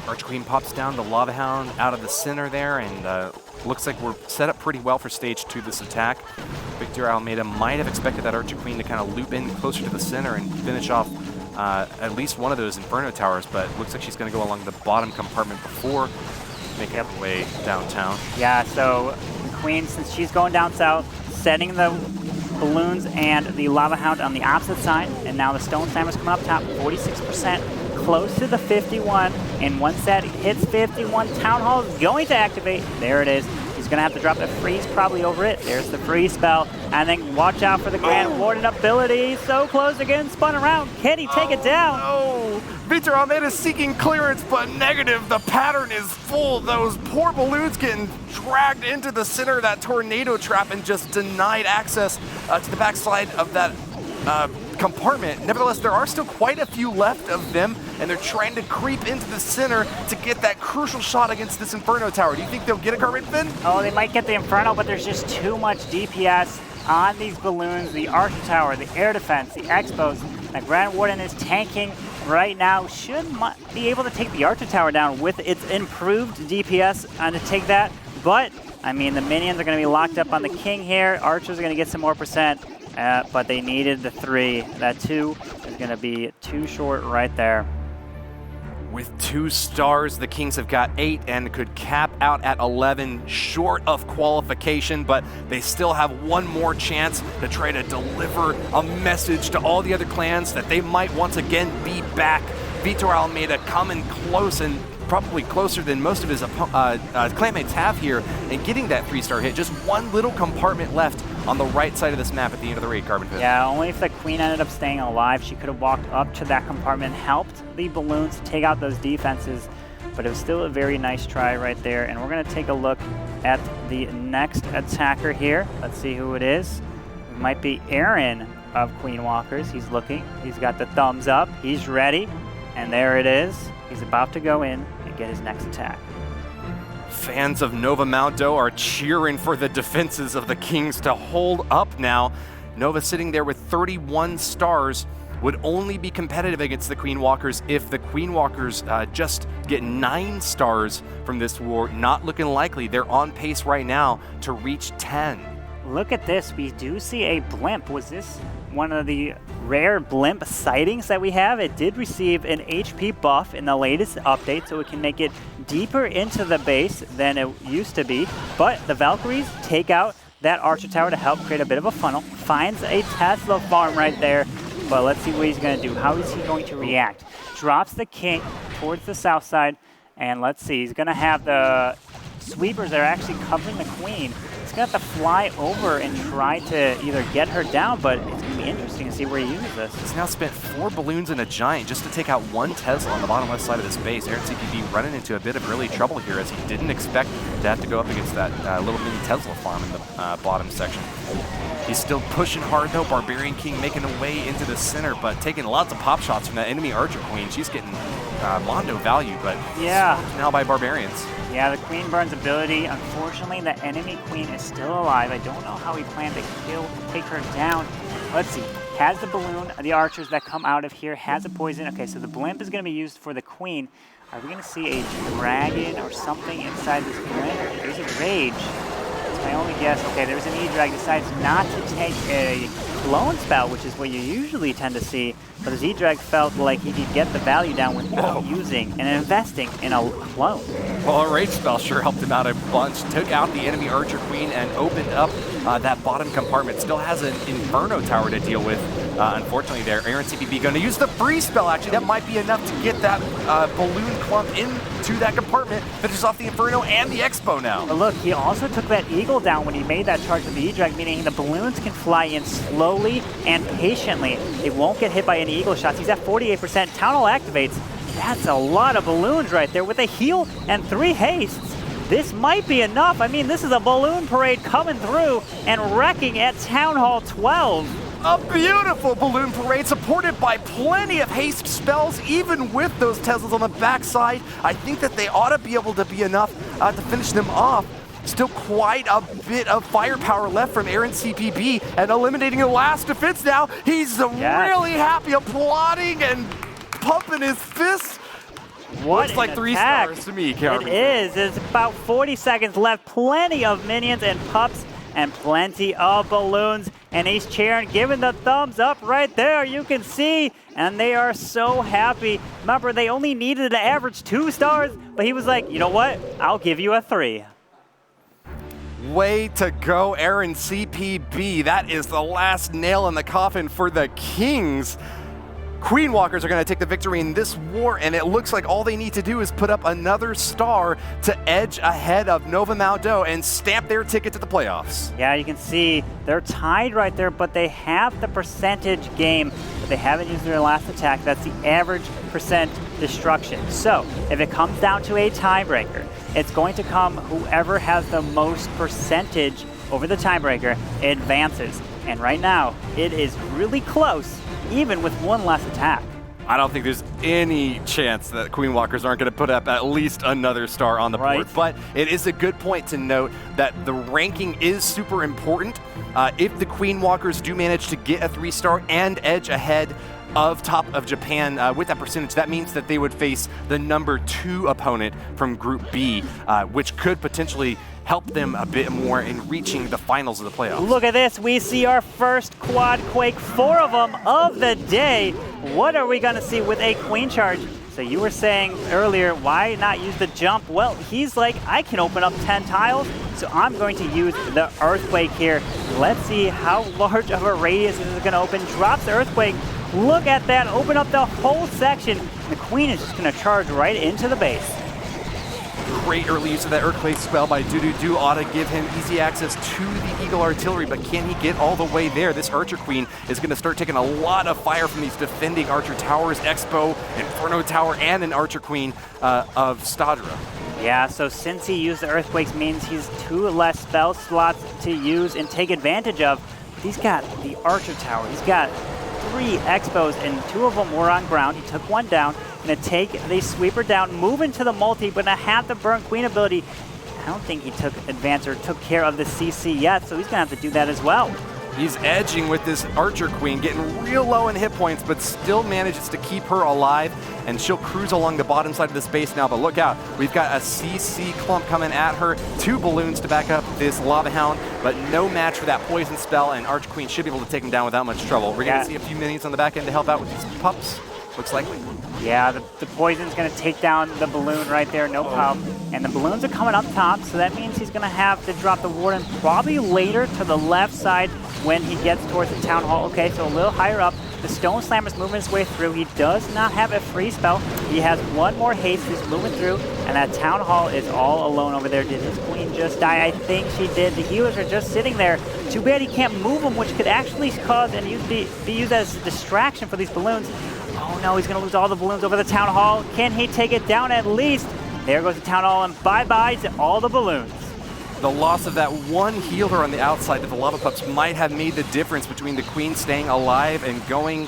Archer Queen pops down the Lava Hound out of the center there, and looks like we're set up pretty well for stage 2 this attack. Victor Almeida might have expected that Archer Queen to kind of loop in closer to the center and finish off at least one of those Inferno towers, but looks like she's going to go along the bottom compartment before making her way downtown. Yeah, so the queen, since she's going down south, setting the balloons and the Lava Hound on the opposite side, and now the Stone Slammer's coming up top, 46%. Close to the 51, and once that hits 51, Town Hall is going to activate. There it is. He's going to have to drop the freeze probably over it. There's the freeze spell, and then watch out for the Grand Warden ability. So close again, spun around. Can he take it down? Oh, Victor Almeida is seeking clearance, but negative. The pattern is full. Those poor balloons getting dragged into the center of that tornado trap and just denied access to the backside of that compartment. Nevertheless, there are still quite a few left of them, and they're trying to creep into the center to get that crucial shot against this Inferno tower. Do you think they'll get a CarbonFin? Oh, they might get the Inferno, but there's just too much DPS on these balloons. The Archer Tower, the air defense, the Expos. The Grand Warden is tanking right now. Should be able to take the Archer Tower down with its improved DPS to take that. But, I mean, the minions are going to be locked up on the King here. Archers are going to get some more percent. But they needed the 3. That 2 is going to be too short right there. With 2 stars, the Kings have got 8 and could cap out at 11, short of qualification, but they still have one more chance to try to deliver a message to all the other clans that they might once again be back. Vitor Almeida coming close, and probably closer than most of his clanmates have here, and getting that 3-star hit. Just one little compartment left on the right side of this map at the end of the raid, CarbonFin. Yeah, only if the queen ended up staying alive, she could have walked up to that compartment, helped the balloons take out those defenses, but it was still a very nice try right there. And we're going to take a look at the next attacker here. Let's see who it is. It might be Aaron of Queen Walkers. He's looking. He's got the thumbs up. He's ready. And there it is. He's about to go in and get his next attack. Fans of Nova Maldo are cheering for the defenses of the Kings to hold up now. Nova sitting there with 31 stars would only be competitive against the Queen Walkers if the Queen Walkers just get 9 stars from this war. Not looking likely. They're on pace right now to reach 10. Look at this. We do see a blimp. Was this one of the rare blimp sightings that we have? It did receive an HP buff in the latest update, so it can make it deeper into the base than it used to be. But the Valkyries take out that Archer Tower to help create a bit of a funnel. Finds a Tesla farm right there. But let's see what he's going to do. How is he going to react? Drops the King towards the south side. And let's see. He's going to have the sweepers that are actually covering the Queen. He's going to have to fly over and try to either get her down, but it's going to be interesting to see where he uses this. He's now spent 4 balloons and a giant just to take out 1 Tesla on the bottom left side of this base. Aaron CPB running into a bit of early trouble here, as he didn't expect to have to go up against that little mini Tesla farm in the bottom section. He's still pushing hard though. Barbarian King making a way into the center, but taking lots of pop shots from that enemy Archer Queen. She's getting Mondo value, but yeah, now by Barbarians. Yeah, the Queen Burn's ability. Unfortunately, the enemy Queen is still alive. I don't know how he planned to take her down. Let's see. Has the balloon, the archers that come out of here, has a poison. Okay, so the blimp is going to be used for the Queen. Are we going to see a dragon or something inside this blimp? There's a rage. That's my only guess. Okay, there's an E-Drag. Decides not to take a clone spell, which is what you usually tend to see, but Z-Drag felt like he could get the value down without using and investing in a clone. Well, a Rage spell sure helped him out a bunch. Took out the enemy Archer Queen and opened up that bottom compartment. Still has an Inferno Tower to deal with. Unfortunately there, Aaron CPB going to use the freeze spell. Actually, that might be enough to get that balloon clump into that compartment. Finishes off the Inferno and the Expo now. But look, he also took that Eagle down when he made that charge with the E-Drag, meaning the balloons can fly in slowly and patiently. They won't get hit by any Eagle shots. He's at 48%. Town Hall activates. That's a lot of balloons right there with a heal and 3 hastes. This might be enough. I mean, this is a balloon parade coming through and wrecking at Town Hall 12. A beautiful balloon parade supported by plenty of haste spells, even with those Teslas on the backside. I think that they ought to be able to be enough to finish them off. Still quite a bit of firepower left from Aaron CPB and eliminating the last defense now. He's really happy, applauding and pumping his fists. What Looks like 3 attack. stars to me, Carbon. It is. There's about 40 seconds left. Plenty of minions and pups and plenty of balloons. And he's cheering, giving the thumbs up right there. You can see. And they are so happy. Remember, they only needed an average 2 stars. But he was like, you know what? I'll give you a 3. Way to go, Aaron CPB. That is the last nail in the coffin for the Kings. Queen Walkers are going to take the victory in this war, and it looks like all they need to do is put up another star to edge ahead of Nova Maldo and stamp their ticket to the playoffs. Yeah, you can see they're tied right there, but they have the percentage game, but they haven't used their last attack. That's the average percent destruction. So if it comes down to a tiebreaker, it's going to come whoever has the most percentage over the tiebreaker advances. And right now, it is really close, even with 1 less attack. I don't think there's any chance that Queen Walkers aren't going to put up at least another star on the board. But it is a good point to note that the ranking is super important. If the Queen Walkers do manage to get a 3-star and edge ahead of top of Japan with that percentage, that means that they would face the number 2 opponent from Group B, which could potentially help them a bit more in reaching the finals of the playoffs. Look at this. We see our first quad quake, 4 of them of the day. What are we going to see with a queen charge? So you were saying earlier, why not use the jump? Well, he's like, I can open up 10 tiles, so I'm going to use the earthquake here. Let's see how large of a radius this is going to open. Drops the earthquake. Look at that. Open up the whole section. The queen is just going to charge right into the base. Great early use of that Earthquake spell by Dudu ought to give him easy access to the Eagle Artillery, but can he get all the way there? This Archer Queen is going to start taking a lot of fire from these defending Archer Towers, Expo, Inferno Tower, and an Archer Queen of Stadra. Yeah, so since he used the Earthquakes means he's 2 less spell slots to use and take advantage of. He's got the Archer Tower, he's got 3 Expos, and 2 of them were on ground. He took 1 down. Gonna take the sweeper down, move into the multi, but gonna have the burn queen ability. I don't think he took advance or took care of the CC yet, so he's gonna have to do that as well. He's edging with this Archer Queen, getting real low in hit points, but still manages to keep her alive, and she'll cruise along the bottom side of the space now, but look out. We've got a CC clump coming at her, 2 balloons to back up this Lava Hound, but no match for that poison spell, and Archer Queen should be able to take him down without much trouble. We're gonna see a few minions on the back end to help out with these pups. Looks likely. Yeah, the poison's going to take down the balloon right there, no problem. And the balloons are coming up top, so that means he's going to have to drop the Warden probably later to the left side when he gets towards the Town Hall. Okay, so a little higher up. The Stone Slammer's moving his way through. He does not have a free spell. He has 1 more haste. He's moving through, and that Town Hall is all alone over there. Did his queen just die? I think she did. The healers are just sitting there. Too bad he can't move them, which could actually cause and be used as a distraction for these balloons. Oh no, he's going to lose all the balloons over the Town Hall. Can he take it down at least? There goes the Town Hall, and bye-bye to all the balloons. The loss of that 1 healer on the outside of the Lava Pups might have made the difference between the Queen staying alive and going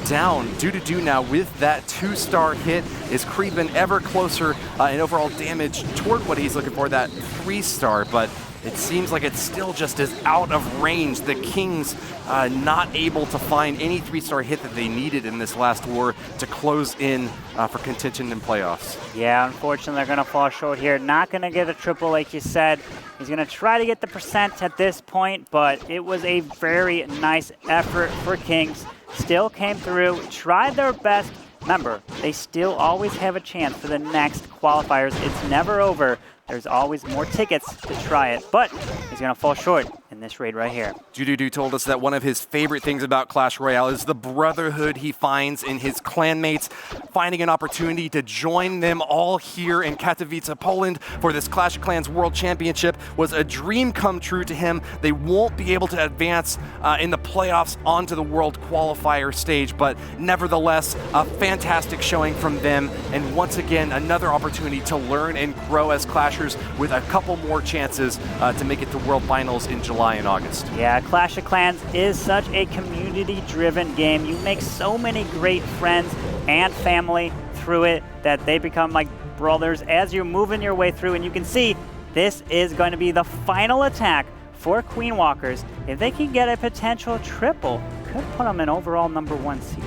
down. Dudu now with that 2-star hit is creeping ever closer in overall damage toward what he's looking for, that 3-star, but it seems like it's still just as out of range. The Kings not able to find any 3-star hit that they needed in this last war to close in for contention in playoffs. Yeah, unfortunately they're going to fall short here. Not going to get a triple like you said. He's going to try to get the percent at this point, but it was a very nice effort for Kings. Still came through, tried their best. Remember, they still always have a chance for the next qualifiers. It's never over. There's always more tickets to try it, but he's going to fall short in this raid right here. Judo told us that one of his favorite things about Clash Royale is the brotherhood he finds in his clanmates, finding an opportunity to join them all here in Katowice, Poland for this Clash of Clans World Championship was a dream come true to him. They won't be able to advance in the playoffs onto the World Qualifier stage, but nevertheless, a fantastic showing from them, and once again, another opportunity to learn and grow as Clashers with a couple more chances to make it to World Finals in July and August. Yeah, Clash of Clans is such a community-driven game. You make so many great friends and family through it that they become like brothers as you're moving your way through. And you can see this is going to be the final attack for Queen Walkers. If they can get a potential triple, could put them in overall #1 seed.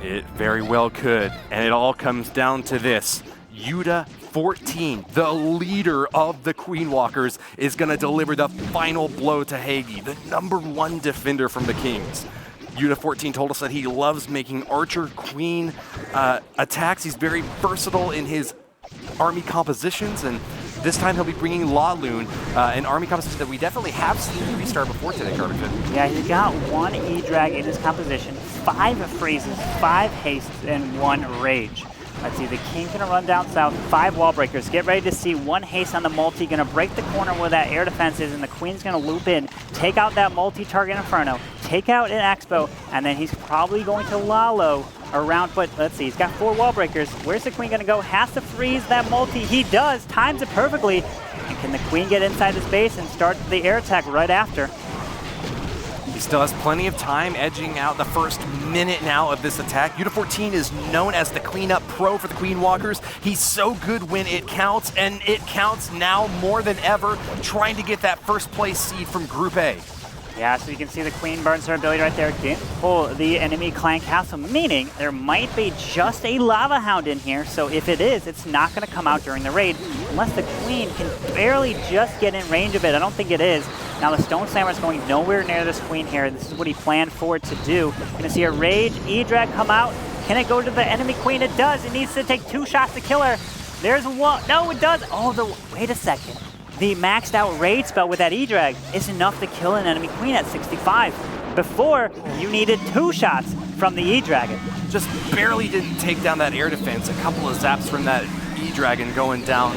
It very well could, and it all comes down to this. June 14, the leader of the Queen Walkers, is going to deliver the final blow to Hagi, the #1 defender from the Kings. June 14 told us that he loves making Archer Queen attacks. He's very versatile in his army compositions, and this time he'll be bringing Laloon, an army composition that we definitely have seen 3-star before today, CarbonFin. Yeah, he's got 1 E-Drag in his composition, 5 freezes, 5 hastes, and 1 rage. Let's see, the King's gonna run down south, 5 wall breakers. Get ready to see 1 haste on the multi, gonna break the corner where that air defense is, and the Queen's gonna loop in, take out that multi-target Inferno, take out an Expo, and then he's probably going to Lalo around, but let's see, he's got 4 wall breakers. Where's the Queen gonna go? Has to freeze that multi. He does, times it perfectly. And can the Queen get inside his base and start the air attack right after? He still has plenty of time, edging out the first minute now of this attack. June 14 is known as the cleanup pro for the Queen Walkers. He's so good when it counts, and it counts now more than ever, trying to get that first place seed from Group A. Yeah, so you can see the Queen burns her ability right there. Didn't pull the enemy clan castle, meaning there might be just a Lava Hound in here. So if it is, it's not going to come out during the raid unless the Queen can barely just get in range of it. I don't think it is. Now the Stone Slammer is going nowhere near this Queen here. This is what he planned for it to do. Going to see a Rage E-Drag come out. Can it go to the enemy Queen? It does. It needs to take 2 shots to kill her. There's one. No, it does. Oh, wait a second. The maxed out raid spell with that E-Drag is enough to kill an enemy Queen at 65. Before, you needed 2 shots from the E-Dragon. Just barely didn't take down that air defense. A couple of zaps from that E-Dragon going down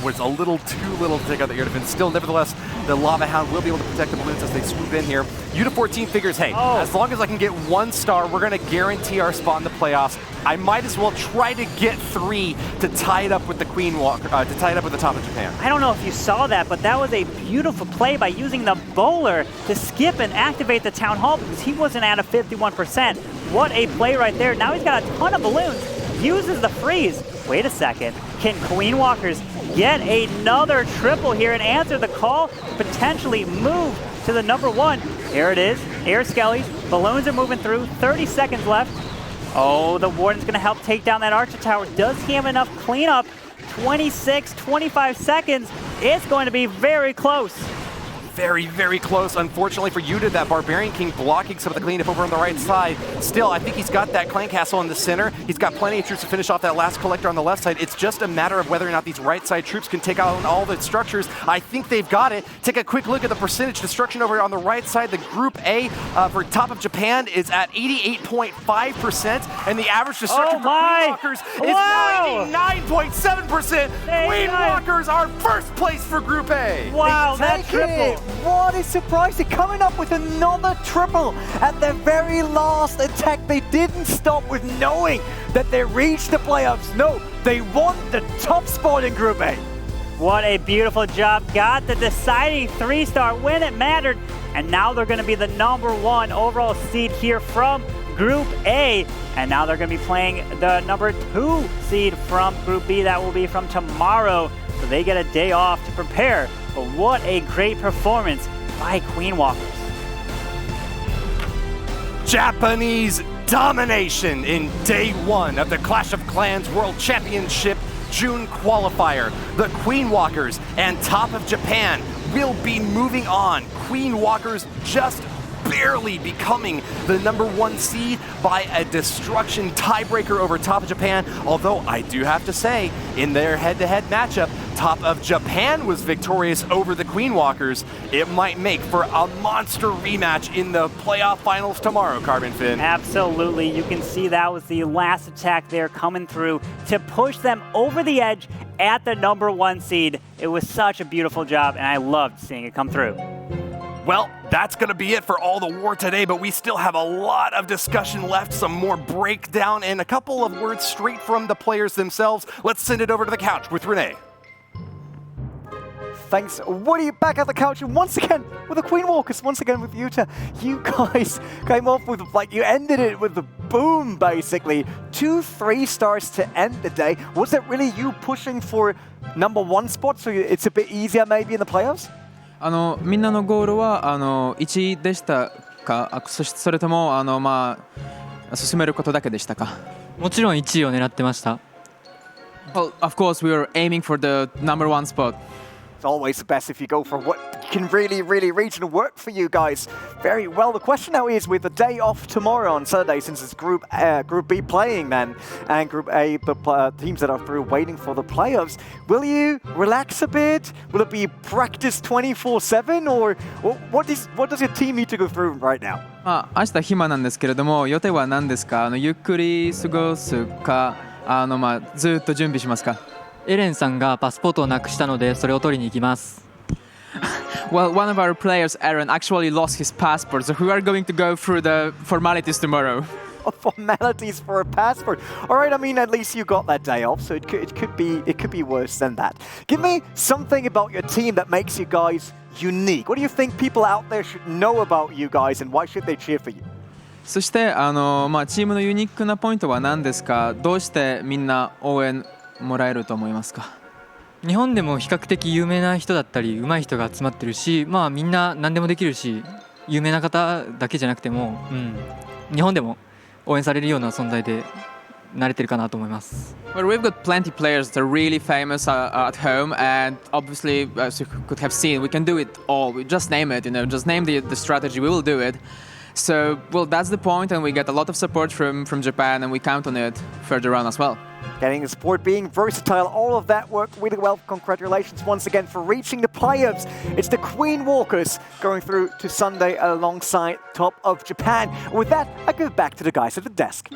was a little too little to take out the air defense. Still, nevertheless, the Lava Hound will be able to protect the balloons as they swoop in here. June 14 figures, hey, as long as I can get 1 star, we're going to guarantee our spot in the playoffs. I might as well try to get 3 to tie it up with the Queen Walker, to tie it up with the top of Japan. I don't know if you saw that, but that was a beautiful play by using the bowler to skip and activate the Town Hall because he wasn't at a 51%. What a play right there. Now he's got a ton of balloons. Uses the freeze. Wait a second. Can Queen Walkers get another triple here and answer the call? Potentially move to the #1. Here it is. Air Skellies. Balloons are moving through. 30 seconds left. Oh, the Warden's going to help take down that Archer Tower. Does he have enough cleanup? 26, 25 seconds. It's going to be very close. Very, very close. Unfortunately for June, that Barbarian King blocking some of the cleanup over on the right side. Still, I think he's got that clan castle in the center. He's got plenty of troops to finish off that last collector on the left side. It's just a matter of whether or not these right side troops can take out all the structures. I think they've got it. Take a quick look at the percentage destruction over on the right side. The Group A for top of Japan is at 88.5%, and the average destruction for Queen Walkers is 99.7%. Queen Walkers are first place for Group A. Wow, that triple. What is surprising, coming up with another triple at their very last attack. They didn't stop with knowing that they reached the playoffs. No, they won the top spot in Group A. What a beautiful job. Got the deciding 3-star when it mattered. And now they're going to be the #1 overall seed here from Group A. And now they're going to be playing the #2 seed from Group B. That will be from tomorrow. so they get a day off to prepare. But what a great performance by Queen Walkers. Japanese domination in day one of the Clash of Clans World Championship June Qualifier. The Queen Walkers and Top of Japan will be moving on. Queen Walkers just barely becoming the #1 seed by a destruction tiebreaker over Top of Japan. Although I do have to say, in their head-to-head matchup, Top of Japan was victorious over the Queen Walkers. It might make for a monster rematch in the playoff finals tomorrow, CarbonFin. Absolutely. You can see that was the last attack there coming through to push them over the edge at the #1 seed. It was such a beautiful job, and I loved seeing it come through. Well, that's going to be it for all the war today, but we still have a lot of discussion left, some more breakdown, and a couple of words straight from the players themselves. Let's send it over to the couch with Rene. Thanks, Woody, back at the couch, and once again with the Queen Walkers, once again with Yuta. You guys came off with, like, you ended it with the boom, basically. 2 3-stars to end the day. Was it really you pushing for #1 spot, so it's a bit easier maybe in the playoffs? みんなのゴールは1でしたか、それとも進めることだけでしたか。もちろん1位を狙ってました。Well, of course, we were aiming for the #1 spot. It's always the best if you go for what can really, really reach and work for you guys. Very well. The question now is, with the day off tomorrow on Saturday, since it's Group B playing then, and Group A, the teams that are through waiting for the playoffs, will you relax a bit? Will it be practice 24/7, or what does your team need to go through right now? 明日暇なんですけれども、予定は何ですか？ゆっくり過ごすか、ずっと準備しますか？エレンさんがパスポートをなくしたのでそれを取りに行きます。Well, one of our players, Aaron, actually lost his passport, so we are going to go through the formalities tomorrow. Formalities for a passport. All right, I mean, at least you got that day off, so it could be worse than that. Give me something about your team that makes you guys unique. What do you think people out there should know about you guys, and why should they cheer for you? そしてチームのユニークなポイントは何ですか？どうしてみんな応援もらえると思いますか？日本でも比較的有名な人だったり上手い人が集まってるし、みんな何でもできるし、有名な方だけじゃなくても、日本でも応援されるような存在で慣れてるかなと思います。Well, we've got plenty players that are really famous at home, and obviously, as you could have seen, we can do it all. We just name it, just name the strategy, we will do it. So, well, that's the point, and we get a lot of support from Japan, and we count on it further on as well. Getting the support, being versatile, all of that worked really well. Congratulations once again for reaching the playoffs. It's the Queen Walkers going through to Sunday alongside Top of Japan. With that, I go back to the guys at the desk.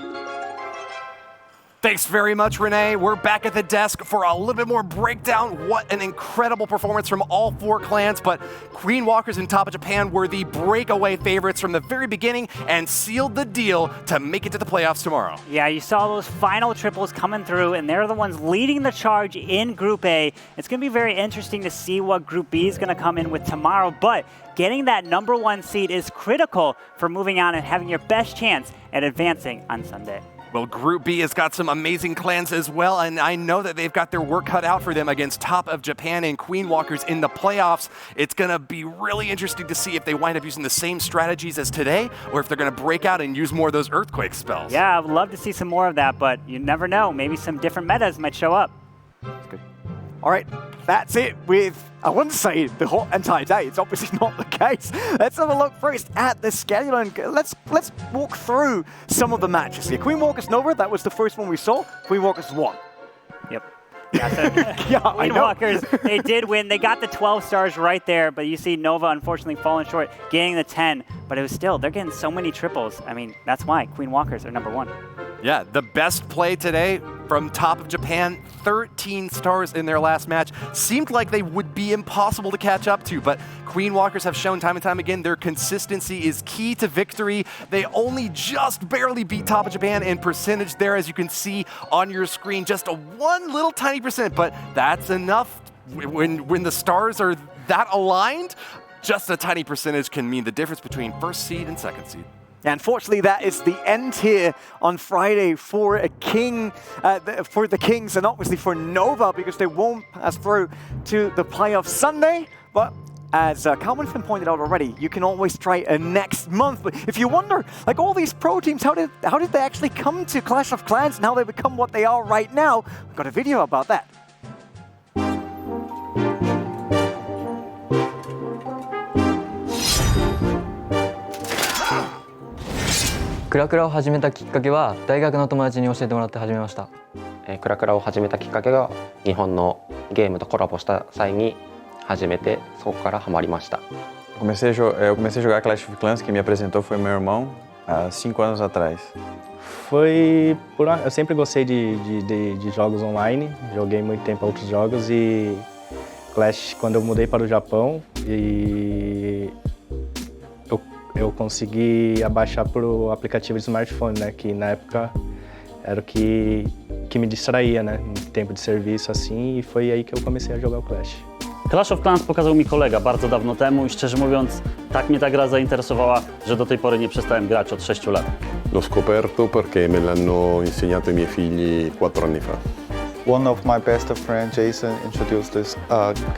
Thanks very much, Rene. We're back at the desk for a little bit more breakdown. What an incredible performance from all 4 clans, but Queen Walkers and Top of Japan were the breakaway favorites from the very beginning and sealed the deal to make it to the playoffs tomorrow. Yeah, you saw those final triples coming through, and they're the ones leading the charge in Group A. It's going to be very interesting to see what Group B is going to come in with tomorrow, but getting that #1 seed is critical for moving on and having your best chance at advancing on Sunday. Well, Group B has got some amazing clans as well, and I know that they've got their work cut out for them against Top of Japan and Queen Walkers in the playoffs. It's going to be really interesting to see if they wind up using the same strategies as today, or if they're going to break out and use more of those earthquake spells. Yeah, I would love to see some more of that, but you never know. Maybe some different metas might show up. That's good. All right, that's it with, I wouldn't say the whole entire day. It's obviously not the case. Let's have a look first at the schedule, and let's walk through some of the matches here. Queen Walkers Nova, that was the first one we saw. Queen Walkers won. Yep. Yeah, so Queen Walkers, they did win. They got the 12 stars right there, but you see Nova unfortunately falling short, getting the 10. But it was still, they're getting so many triples. I mean, that's why Queen Walkers are #1. Yeah, the best play today from Top of Japan, 13 stars in their last match. Seemed like they would be impossible to catch up to, but Queen Walkers have shown time and time again their consistency is key to victory. They only just barely beat Top of Japan in percentage there, as you can see on your screen, just a one little tiny percent, but that's enough when the stars are that aligned. Just a tiny percentage can mean the difference between first seed and second seed. Yeah, unfortunately, that is the end here on Friday for the Kings, and obviously for Nova, because they won't pass through to the playoffs Sunday. But as CarbonFin pointed out already, you can always try next month. But if you wonder, like all these pro teams, how did they actually come to Clash of Clans and how they become what they are right now? We've got a video about that. クラクラを始めたきっかけは大学の友達に教えてもらって始めました。クラクラを始めたきっかけが日本のゲームとコラボした際に始めて、そこからハマりました。Eu comecei a jogar Clash of Clans, quem me apresentou foi meu irmão há 5 anos atrás. Eu sempre gostei de jogos online, joguei muito tempo outros jogos e Clash, quando eu mudei para o Japão, e eu consegui abaixar pro aplicativo de smartphone, né, que na época era o que me distraía, né, em tempo de serviço assim, e foi aí que eu comecei a jogar o Clash. Clash of Clans pokazał mi kolega bardzo dawno temu i szczerze mówiąc, tak mnie ta gra zainteresowała, że do tej pory nie przestałem grać od 6 lat. L'ho scoperto perché me l'hanno insegnato i miei figli 4 anni fa. One of my best friends, Jason, introduced this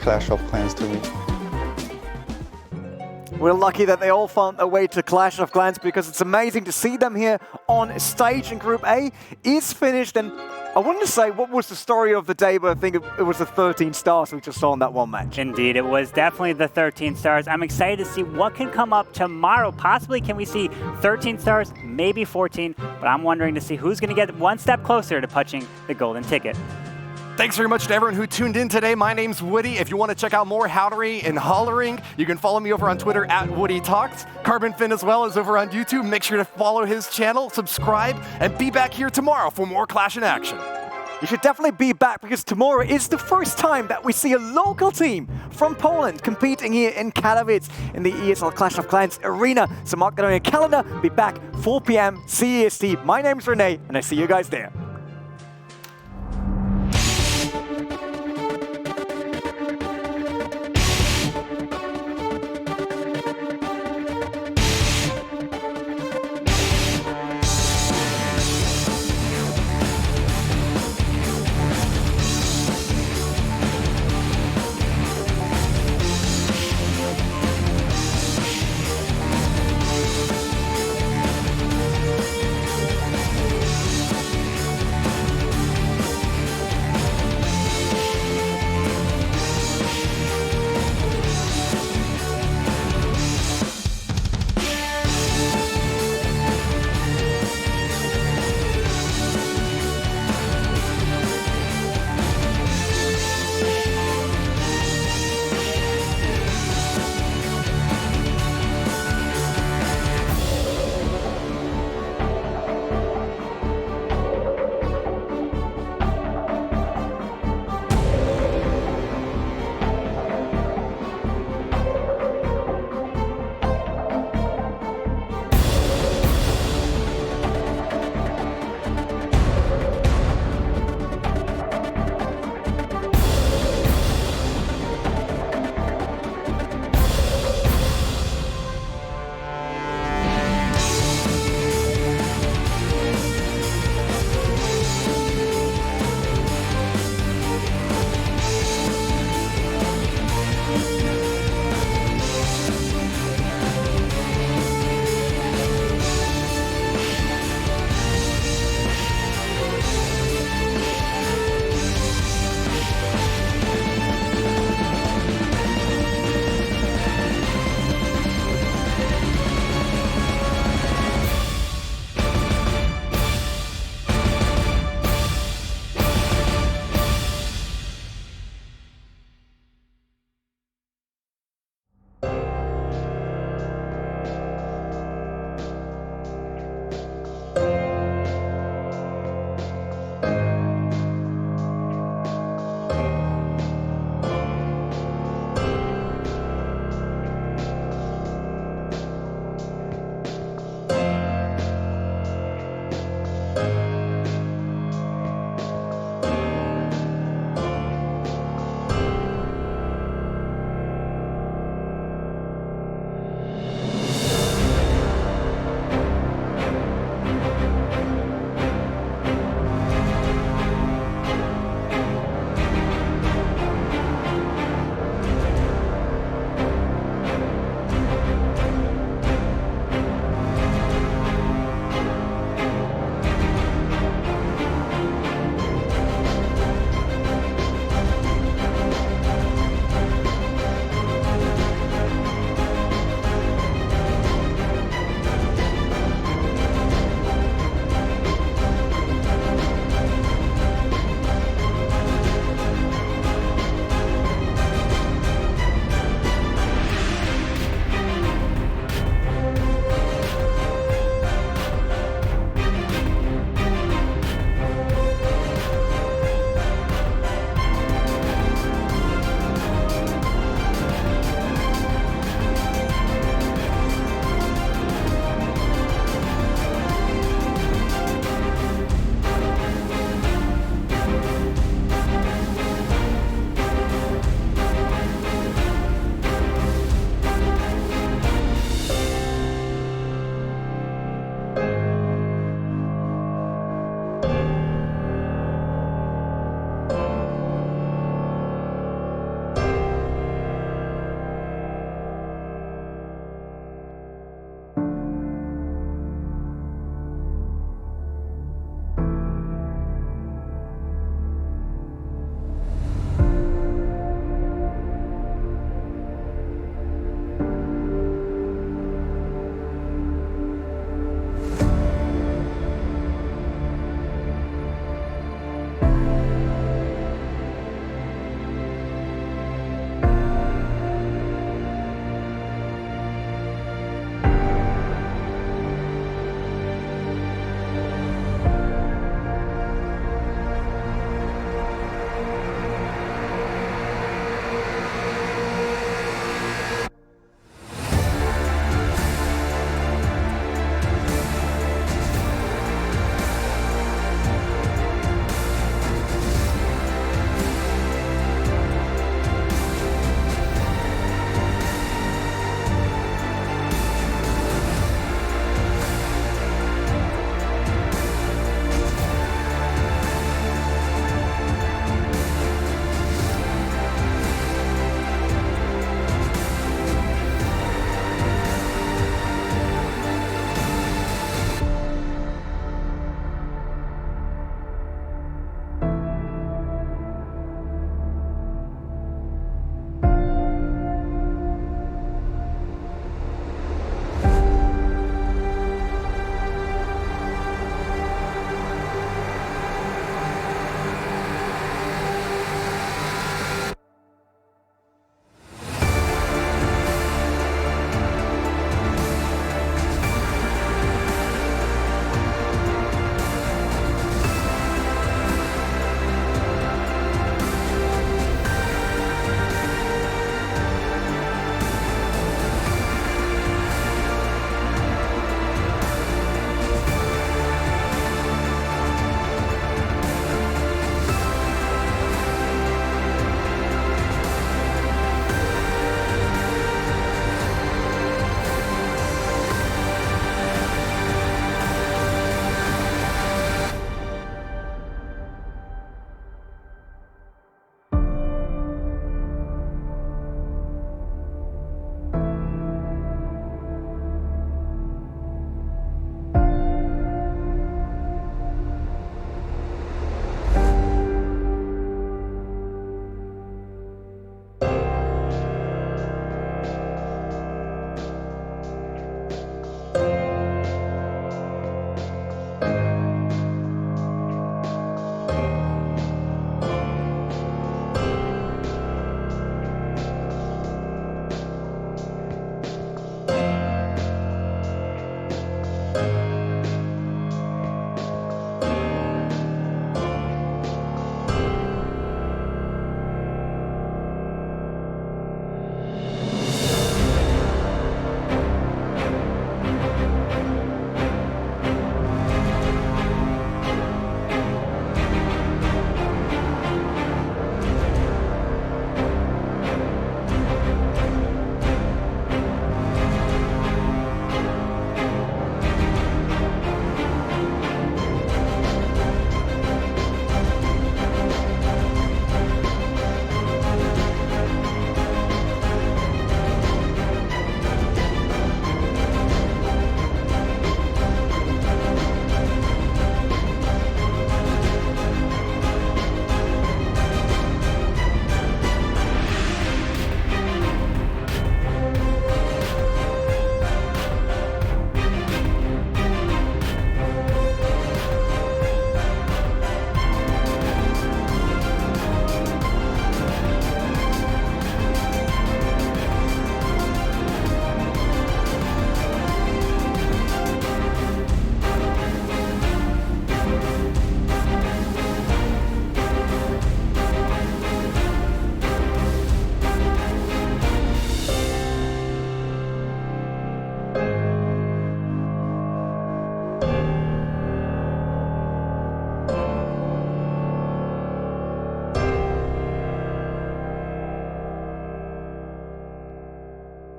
Clash of Clans to me. We're lucky that they all found their way to Clash of Clans, because it's amazing to see them here on stage. And Group A is finished, and I wanted to say what was the story of the day, but I think it was the 13 stars we just saw in that one match. Indeed, it was definitely the 13 stars. I'm excited to see what can come up tomorrow. Possibly can we see 13 stars, maybe 14, but I'm wondering to see who's going to get one step closer to punching the golden ticket. Thanks very much to everyone who tuned in today. My name's Woody. If you want to check out more howlery and hollering, you can follow me over on Twitter at Woody Talks. CarbonFin as well is over on YouTube. Make sure to follow his channel, subscribe, and be back here tomorrow for more Clash in action. You should definitely be back, because tomorrow is the first time that we see a local team from Poland competing here in Katowice in the ESL Clash of Clans Arena. So mark that on your calendar. Be back 4 p.m. CEST. My name's Rene, and I see you guys there.